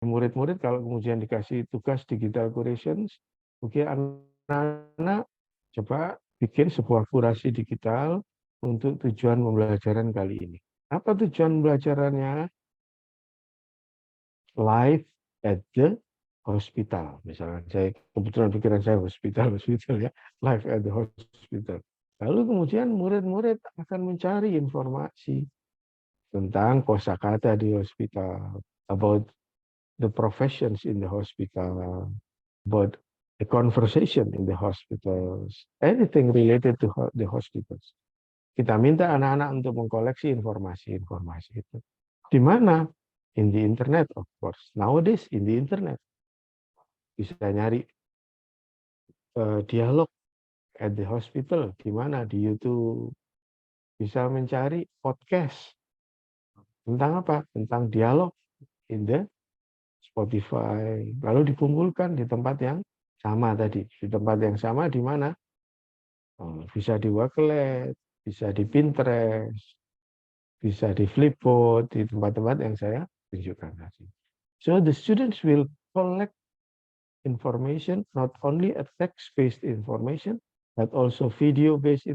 murid-murid kalau kemudian dikasih tugas digital curations, oke, anak-anak coba bikin sebuah kurasi digital untuk tujuan pembelajaran kali ini. Apa tujuan pembelajarannya? Live at the hospital. Misalnya saya kebetulan pikiran saya hospital ya, live at the hospital. Lalu kemudian murid-murid akan mencari informasi. tentang kosakata di hospital, about the professions in the hospital, about the conversation in the hospitals, anything related to the hospitals. Kita minta anak-anak untuk mengkoleksi informasi-informasi itu. Di mana? In the internet, of course. Nowadays, in the internet. Bisa nyari dialog at the hospital. Di mana? Di YouTube. Bisa mencari podcast. Tentang apa? Tentang dialog in the Spotify. Lalu dikumpulkan di tempat yang sama tadi. Di tempat yang sama di mana? Bisa di Wakelet, bisa di Pinterest, bisa di Flipboard, di tempat-tempat yang saya tunjukkan tadi. So the students will collect information, not only a text-based information, but also video-based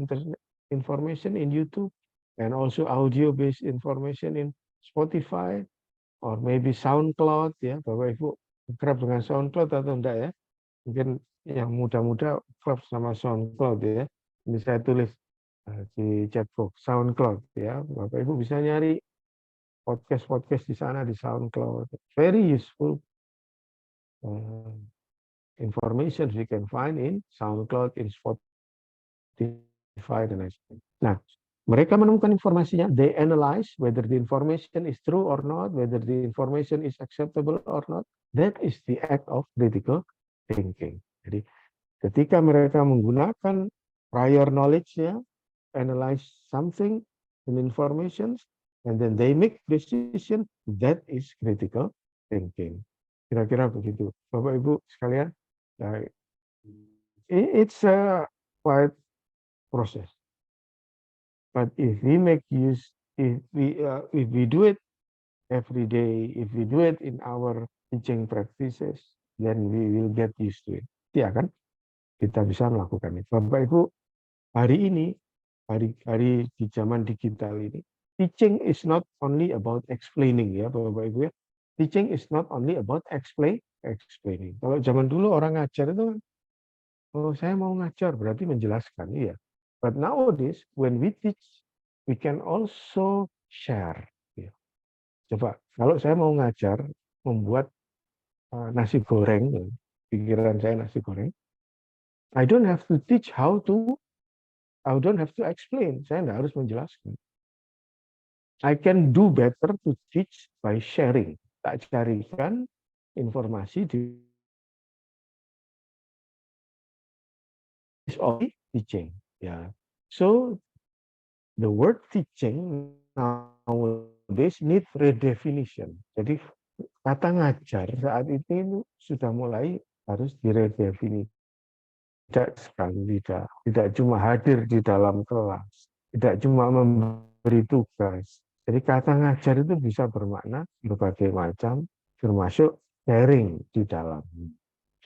information in YouTube, and also audio-based information in Spotify, or maybe SoundCloud, ya, Bapak Ibu kerap dengan SoundCloud atau enggak ya? Mungkin yang muda-muda kerap sama SoundCloud ya. Ini saya tulis di chat box SoundCloud ya. Bapak Ibu bisa nyari podcast di sana di SoundCloud. Very useful information we can find in SoundCloud, in Spotify dan lain sebagainya. Nah, mereka menemukan informasinya, they analyze whether the information is true or not, whether the information is acceptable or not. That is the act of critical thinking. Jadi ketika mereka menggunakan prior knowledge-nya, analyze something in information, and then they make decision, that is critical thinking. Kira-kira begitu. Bapak Ibu sekalian, it's a quite process. But if we make use, if we do it every day, if we do it in our teaching practices, then we will get used to it. Ya kan? Kita bisa melakukan itu. Bapak Ibu, hari ini, hari di zaman digital ini, teaching is not only about explaining ya Bapak Ibu ya. Teaching is not only about explaining. Kalau zaman dulu orang ngajar itu, oh saya mau ngajar berarti menjelaskan, iya. But nowadays, when we teach, we can also share. Ya. Coba, kalau saya mau ngajar, membuat nasi goreng, pikiran saya nasi goreng, I don't have to teach I don't have to explain. Saya nggak harus menjelaskan. I can do better to teach by sharing. Tak carikan informasi di only teaching. Ya. So the word teaching nowadays need redefinition. Jadi kata ngajar saat ini sudah mulai harus diredefinisi. Tidak cuma hadir di dalam kelas, tidak cuma memberi tugas. Jadi kata ngajar itu bisa bermakna berbagai macam, termasuk sharing di dalam.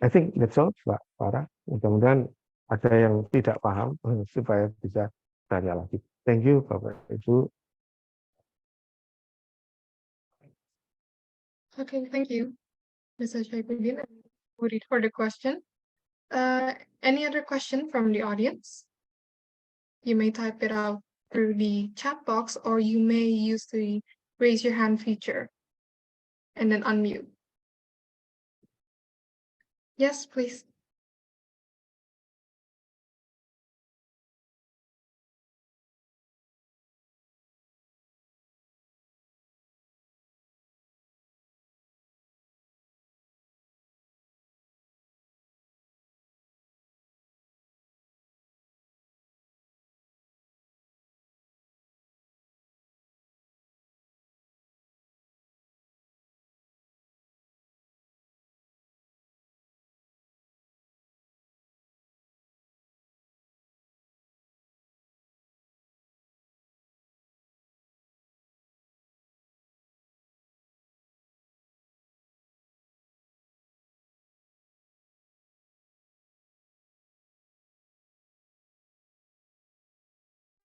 I think that's all, Pak Farah. Mudah-mudahan ada yang tidak paham supaya bisa tanya lagi. Thank you, Bapak Ibu. Okay, thank you, Mr. Syaifudin. We'll read for the question. Any other question from the audience? You may type it out through the chat box, or you may use the raise your hand feature and then unmute. Yes, please.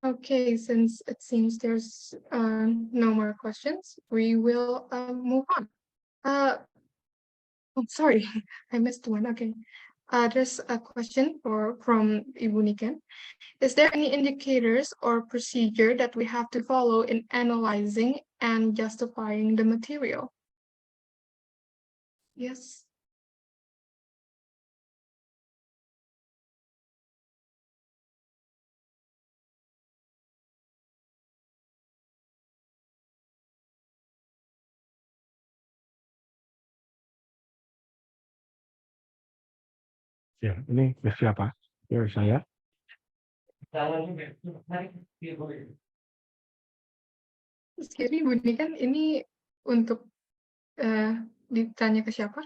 Okay, since it seems there's no more questions, we will move on. Oh, sorry, I missed one. Okay, there's a question from Ibu Niken. Is there any indicators or procedure that we have to follow in analyzing and justifying the material. Yes. Ya, ini ke siapa? Ya, saya. Jadi Budi kan ini untuk ditanya ke siapa?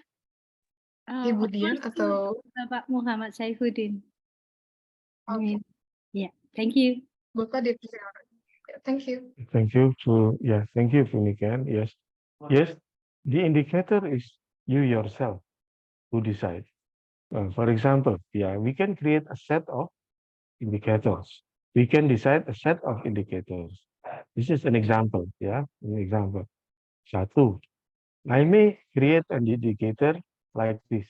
Ibu Dian atau Bapak Mokhammad Syaifudin. Okay. Yeah, thank you. Bapak Deputi. Thank you. Thank you to thank you Funikan. Yes. Yes, the indicator is you yourself who decide. For example, we can create a set of indicators. We can decide a set of indicators. This is an example, an example. Satu, I may create an indicator like this.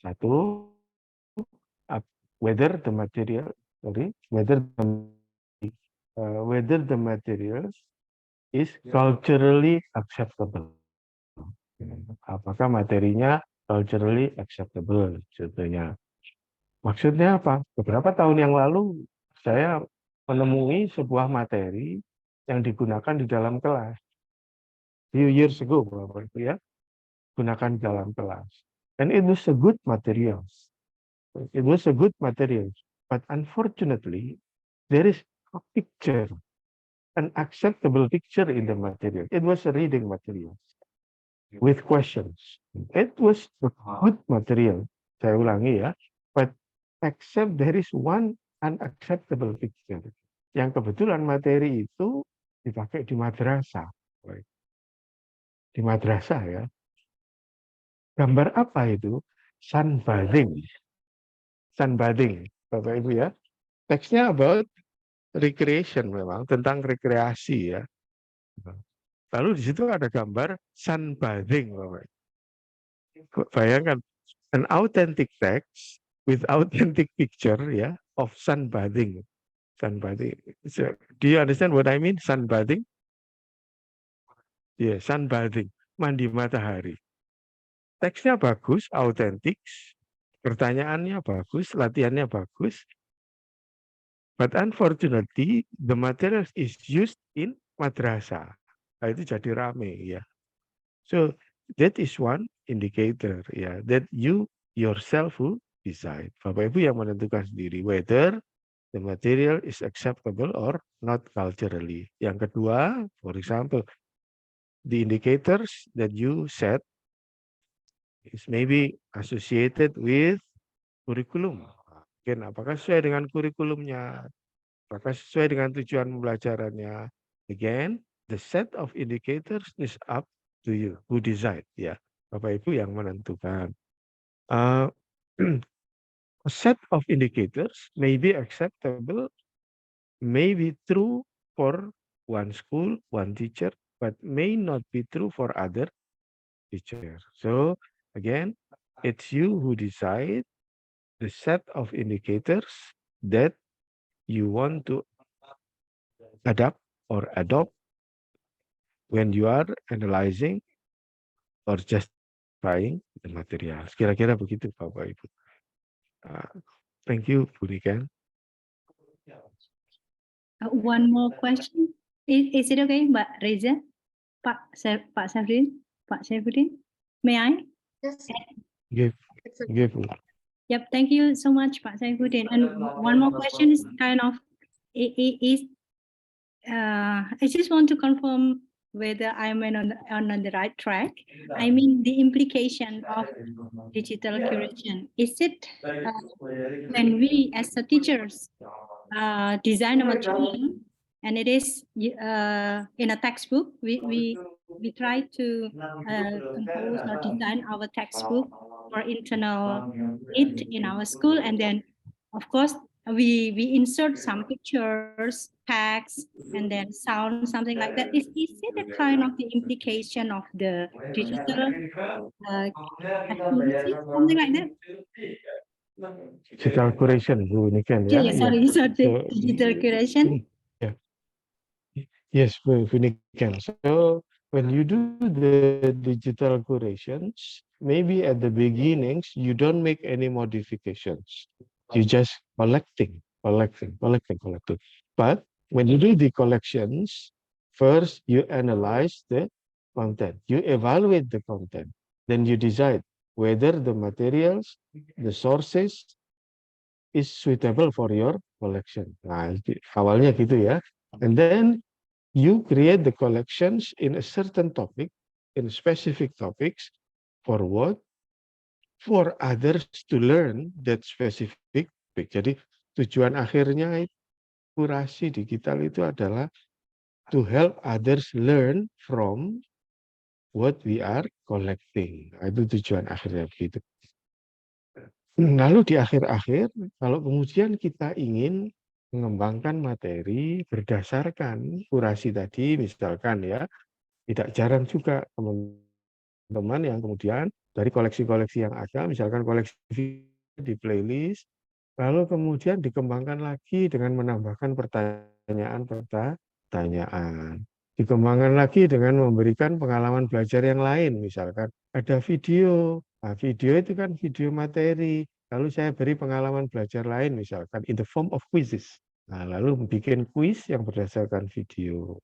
Satu, whether the material, whether the materials is culturally acceptable. Apakah materinya culturally acceptable, contohnya. Maksudnya apa? Beberapa tahun yang lalu saya menemui sebuah materi yang digunakan di dalam kelas. Few years ago, Bapak Ibu, gunakan di dalam kelas. And it was a good materials. It was a good material. But unfortunately, there is a picture, an acceptable picture in the material. It was a reading material with questions. It was a good material. Saya ulangi ya. But except there is one unacceptable picture. Yang kebetulan materi itu dipakai di madrasah. Di madrasah ya. Gambar apa itu? Sunbathing. Sunbathing, Bapak Ibu ya. Teksnya about recreation memang, tentang rekreasi ya. Lalu di situ ada gambar sunbathing, Bapak. Bayangkan, an authentic text with authentic picture of sunbathing. Sunbathing. So, do you understand what I mean? Sunbathing? Yeah, sunbathing, mandi matahari. Teksnya bagus, authentic, pertanyaannya bagus, latihannya bagus. But unfortunately, the material is used in madrasah. Nah, itu jadi rame ya. So that is one indicator that you yourself who decide. Bapak Ibu yang menentukan sendiri whether the material is acceptable or not culturally. Yang kedua, for example, the indicators that you set is maybe associated with kurikulum. Mungkin apakah sesuai dengan kurikulumnya? Apakah sesuai dengan tujuan pembelajarannya? Again, the set of indicators is up to you who decide. Bapak Ibu yang menentukan. A set of indicators may be acceptable, may be true for one school, one teacher, but may not be true for other teachers. So again, it's you who decide the set of indicators that you want to adapt or adopt when you are analyzing or justifying the materials. Kira-kira begitu Bapak Ibu. Thank you, Bu Niken. One more question. Is it okay, Mbak Reza? Pak Syaifudin? May I? Yes. Give. Yep, thank you so much, Pak Syaifudin. And one more question is kind of, I just want to confirm whether I'm on the right track. I mean, the implication of digital curation. Is it when we as the teachers design a material and it is in a textbook, we try to compose or design our textbook for internal need in our school, and then of course we insert some pictures, text, and then sound, something like that. Is it a kind of the implication of the digital activity, something like that? Digital curation, Bu Niken Sorry, digital curation. Yes, we can. So when you do the digital curations, maybe at the beginnings, you don't make any modifications. You just collecting. But when you do the collections, first you analyze the content, you evaluate the content, then you decide whether the materials, the sources is suitable for your collection. Nah, awalnya gitu ya. And then you create the collections in a certain topic, in specific topics, for what? For others to learn that specific topic. Jadi tujuan akhirnya kurasi digital itu adalah to help others learn from what we are collecting. Nah, itu tujuan akhirnya begitu. Lalu di akhir-akhir, kalau kemudian kita ingin mengembangkan materi berdasarkan kurasi tadi, misalkan ya, tidak jarang juga teman-teman yang kemudian dari koleksi-koleksi yang ada, misalkan koleksi di playlist, lalu kemudian dikembangkan lagi dengan menambahkan pertanyaan-pertanyaan. Dikembangkan lagi dengan memberikan pengalaman belajar yang lain, misalkan ada video. Nah, video itu kan video materi. Lalu saya beri pengalaman belajar lain, misalkan in the form of quizzes. Nah, lalu bikin quiz yang berdasarkan video.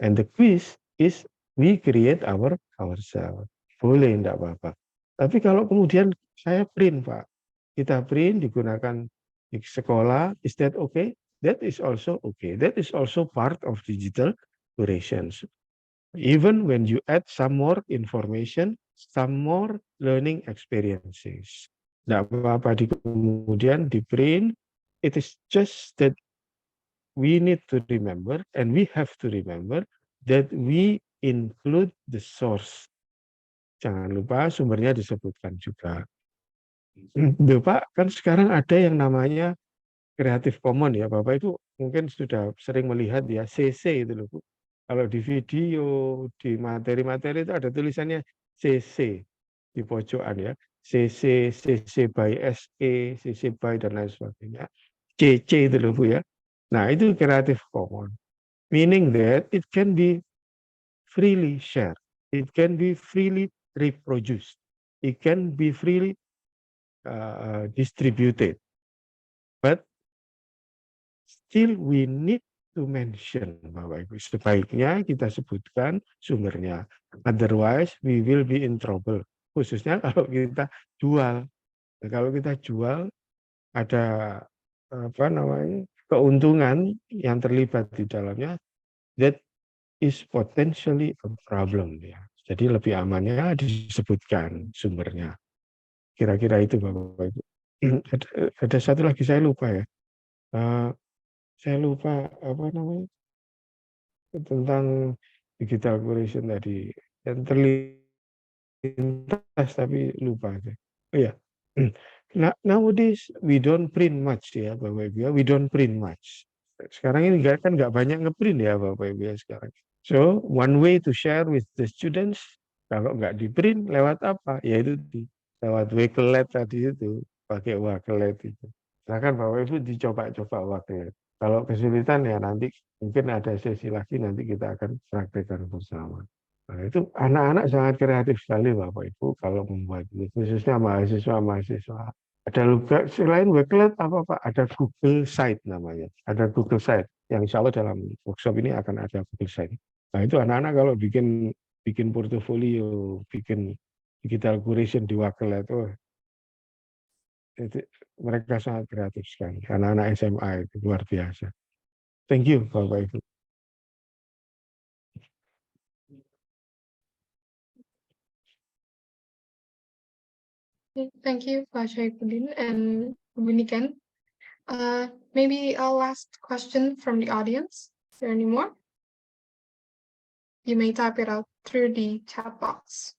And the quiz is we create ourselves. Boleh, enggak apa-apa. Tapi kalau kemudian saya print, Pak. Kita print digunakan di sekolah, is that okay? That is also okay. That is also part of digital curations. Even when you add some more information, some more learning experiences. Tidak apa-apa kemudian di print, it is just that we need to remember and we have to remember that we include the source. Jangan lupa sumbernya disebutkan juga. Bapak, kan sekarang ada yang namanya Creative Commons ya, Bapak itu mungkin sudah sering melihat ya, CC itu loh, Bu. Kalau di video, di materi-materi itu ada tulisannya CC di pojokan ya. CC, CC by SE, CC by dan lain sebagainya. CC itu loh, Bu ya. Nah, itu Creative Commons. Meaning that it can be freely shared. It can be freely reproduced. It can be freely distributed. But still we need to mention, Bapak Ibu. Sebaiknya kita sebutkan sumbernya. Otherwise we will be in trouble. Khususnya kalau kita jual. Nah, kalau kita jual ada apa namanya keuntungan yang terlibat di dalamnya, that is potentially a problem ya. Jadi lebih amannya disebutkan sumbernya. Kira-kira itu Bapak Ibu. Ada satu lagi saya lupa ya. Saya lupa apa namanya tentang digital curation tadi yang terlintas tapi lupa aja. Oh ya, nowadays we don't print much ya Bapak Ibu ya. We don't print much. Sekarang ini nggak banyak ngeprint ya Bapak Ibu ya sekarang. So one way to share with the students kalau nggak di print lewat apa? Yaitu lewat Wakelet tadi itu pakai Wakelet itu. Silakan Bapak Ibu dicoba-coba Wakelet. Kalau kesulitan ya nanti mungkin ada sesi lagi nanti kita akan praktekkan bersama. Nah, itu anak-anak sangat kreatif sekali Bapak Ibu kalau membuat itu, khususnya mahasiswa-mahasiswa. Ada juga selain Wakelet apa Pak? Ada Google Site namanya. Ada Google Site yang insya Allah dalam workshop ini akan ada Google Site. Nah itu anak-anak kalau bikin portofolio, bikin digital curation di Wakelet, itu mereka sangat kreatif sekali. Anak-anak SMA itu luar biasa. Thank you, Bapak Ibu. Thank you, Pak Syaifudin and Bunikan. Maybe a last question from the audience. Is there any more? You may type it out through the chat box.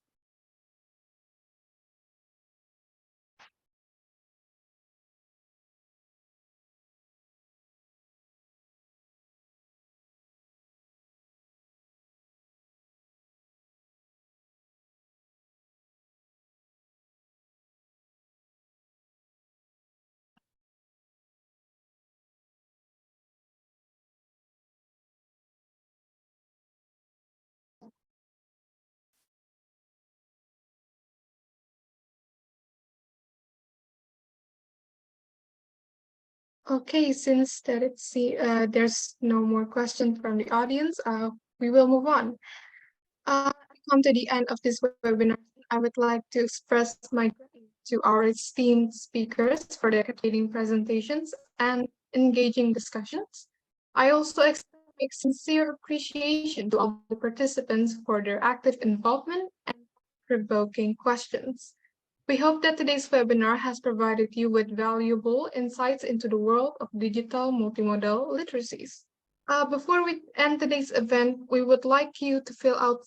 Okay, since that there's no more questions from the audience, we will move on. Come to the end of this webinar. I would like to express my gratitude to our esteemed speakers for their captivating presentations and engaging discussions. I also extend my sincere appreciation to all the participants for their active involvement and provoking questions. We hope that today's webinar has provided you with valuable insights into the world of digital multimodal literacies. Before we end today's event, we would like you to fill out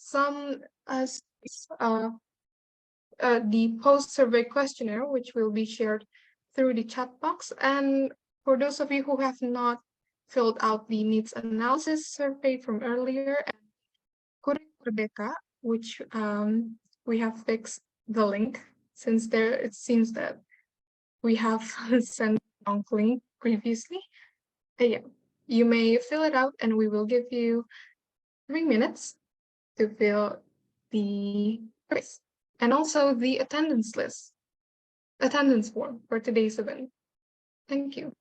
the post-survey questionnaire, which will be shared through the chat box. And for those of you who have not filled out the needs analysis survey from earlier, and Merdeka, which we have fixed the link, since it seems that we have sent the wrong link previously. Yeah, you may fill it out and we will give you 3 minutes to fill the quiz and also the attendance form for today's event. Thank you.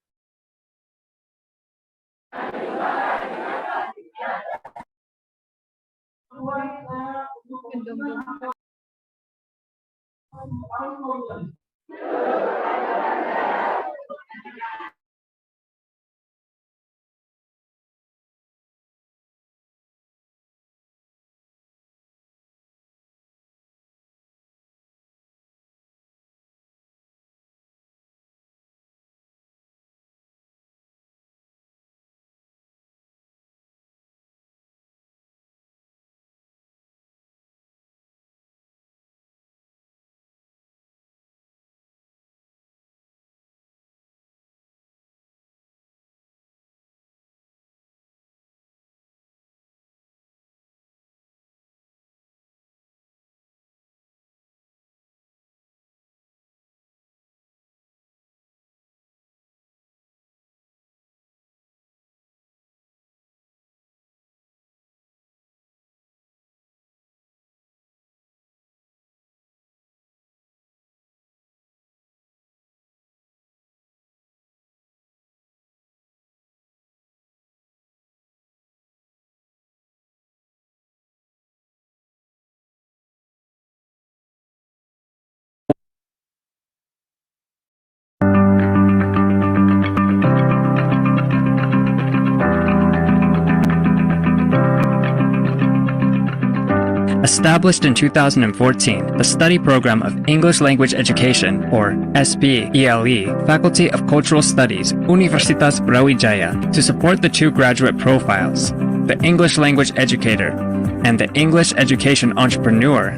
Established in 2014, the study program of English Language Education, or S.Pd, Faculty of Cultural Studies, Universitas Brawijaya, to support the two graduate profiles, the English Language Educator and the English Education Entrepreneur.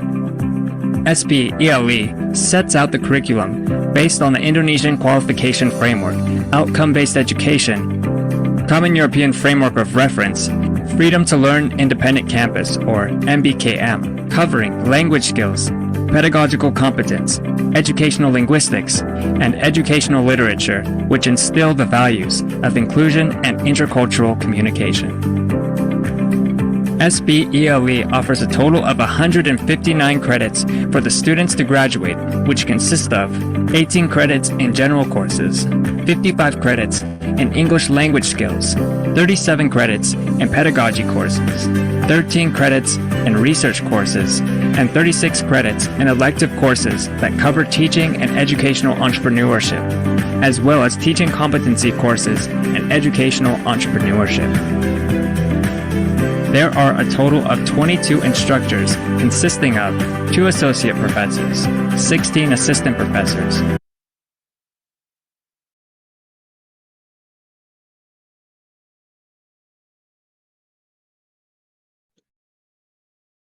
S.Pd sets out the curriculum based on the Indonesian Qualification Framework, Outcome-Based Education, Common European Framework of Reference, Freedom to Learn Independent Campus, or MBKM, covering language skills, pedagogical competence, educational linguistics, and educational literature, which instill the values of inclusion and intercultural communication. S.Pd offers a total of 159 credits for the students to graduate, which consist of 18 credits in general courses, 55 credits in English language skills, 37 credits in pedagogy courses, 13 credits in research courses, and 36 credits in elective courses that cover teaching and educational entrepreneurship, as well as teaching competency courses and educational entrepreneurship. There are a total of 22 instructors consisting of 2 associate professors, 16 assistant professors,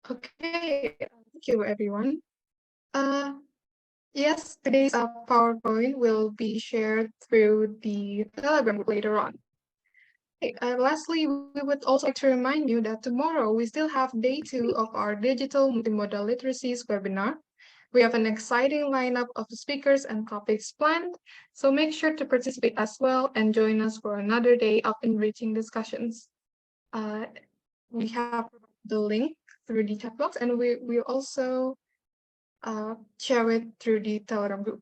Okay, thank you, everyone. Yes, today's PowerPoint will be shared through the Telegram group later on. Lastly, we would also like to remind you that tomorrow we still have day 2 of our Digital Multimodal Literacies webinar. We have an exciting lineup of speakers and topics planned, so make sure to participate as well and join us for another day of enriching discussions. We have the link through the chat box, and we also share it through the Telegram group.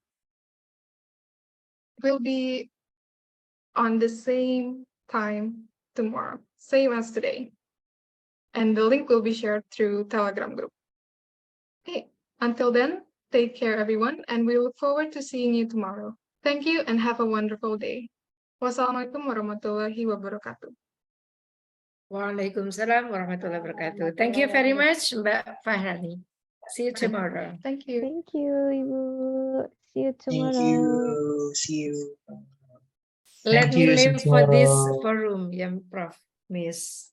We'll be on the same time tomorrow, same as today. And the link will be shared through Telegram group. Okay, until then, take care everyone, and we look forward to seeing you tomorrow. Thank you and have a wonderful day. Wassalamualaikum warahmatullahi wabarakatuh. Waalaikumsalam warahmatullahi wabarakatuh. Thank you very much, Mbak Fahrani. See you tomorrow. Thank you. Thank you, Ibu. See you tomorrow. Thank you. See you. Let Thank me you. leave for this forum, yeah, Prof. Miss.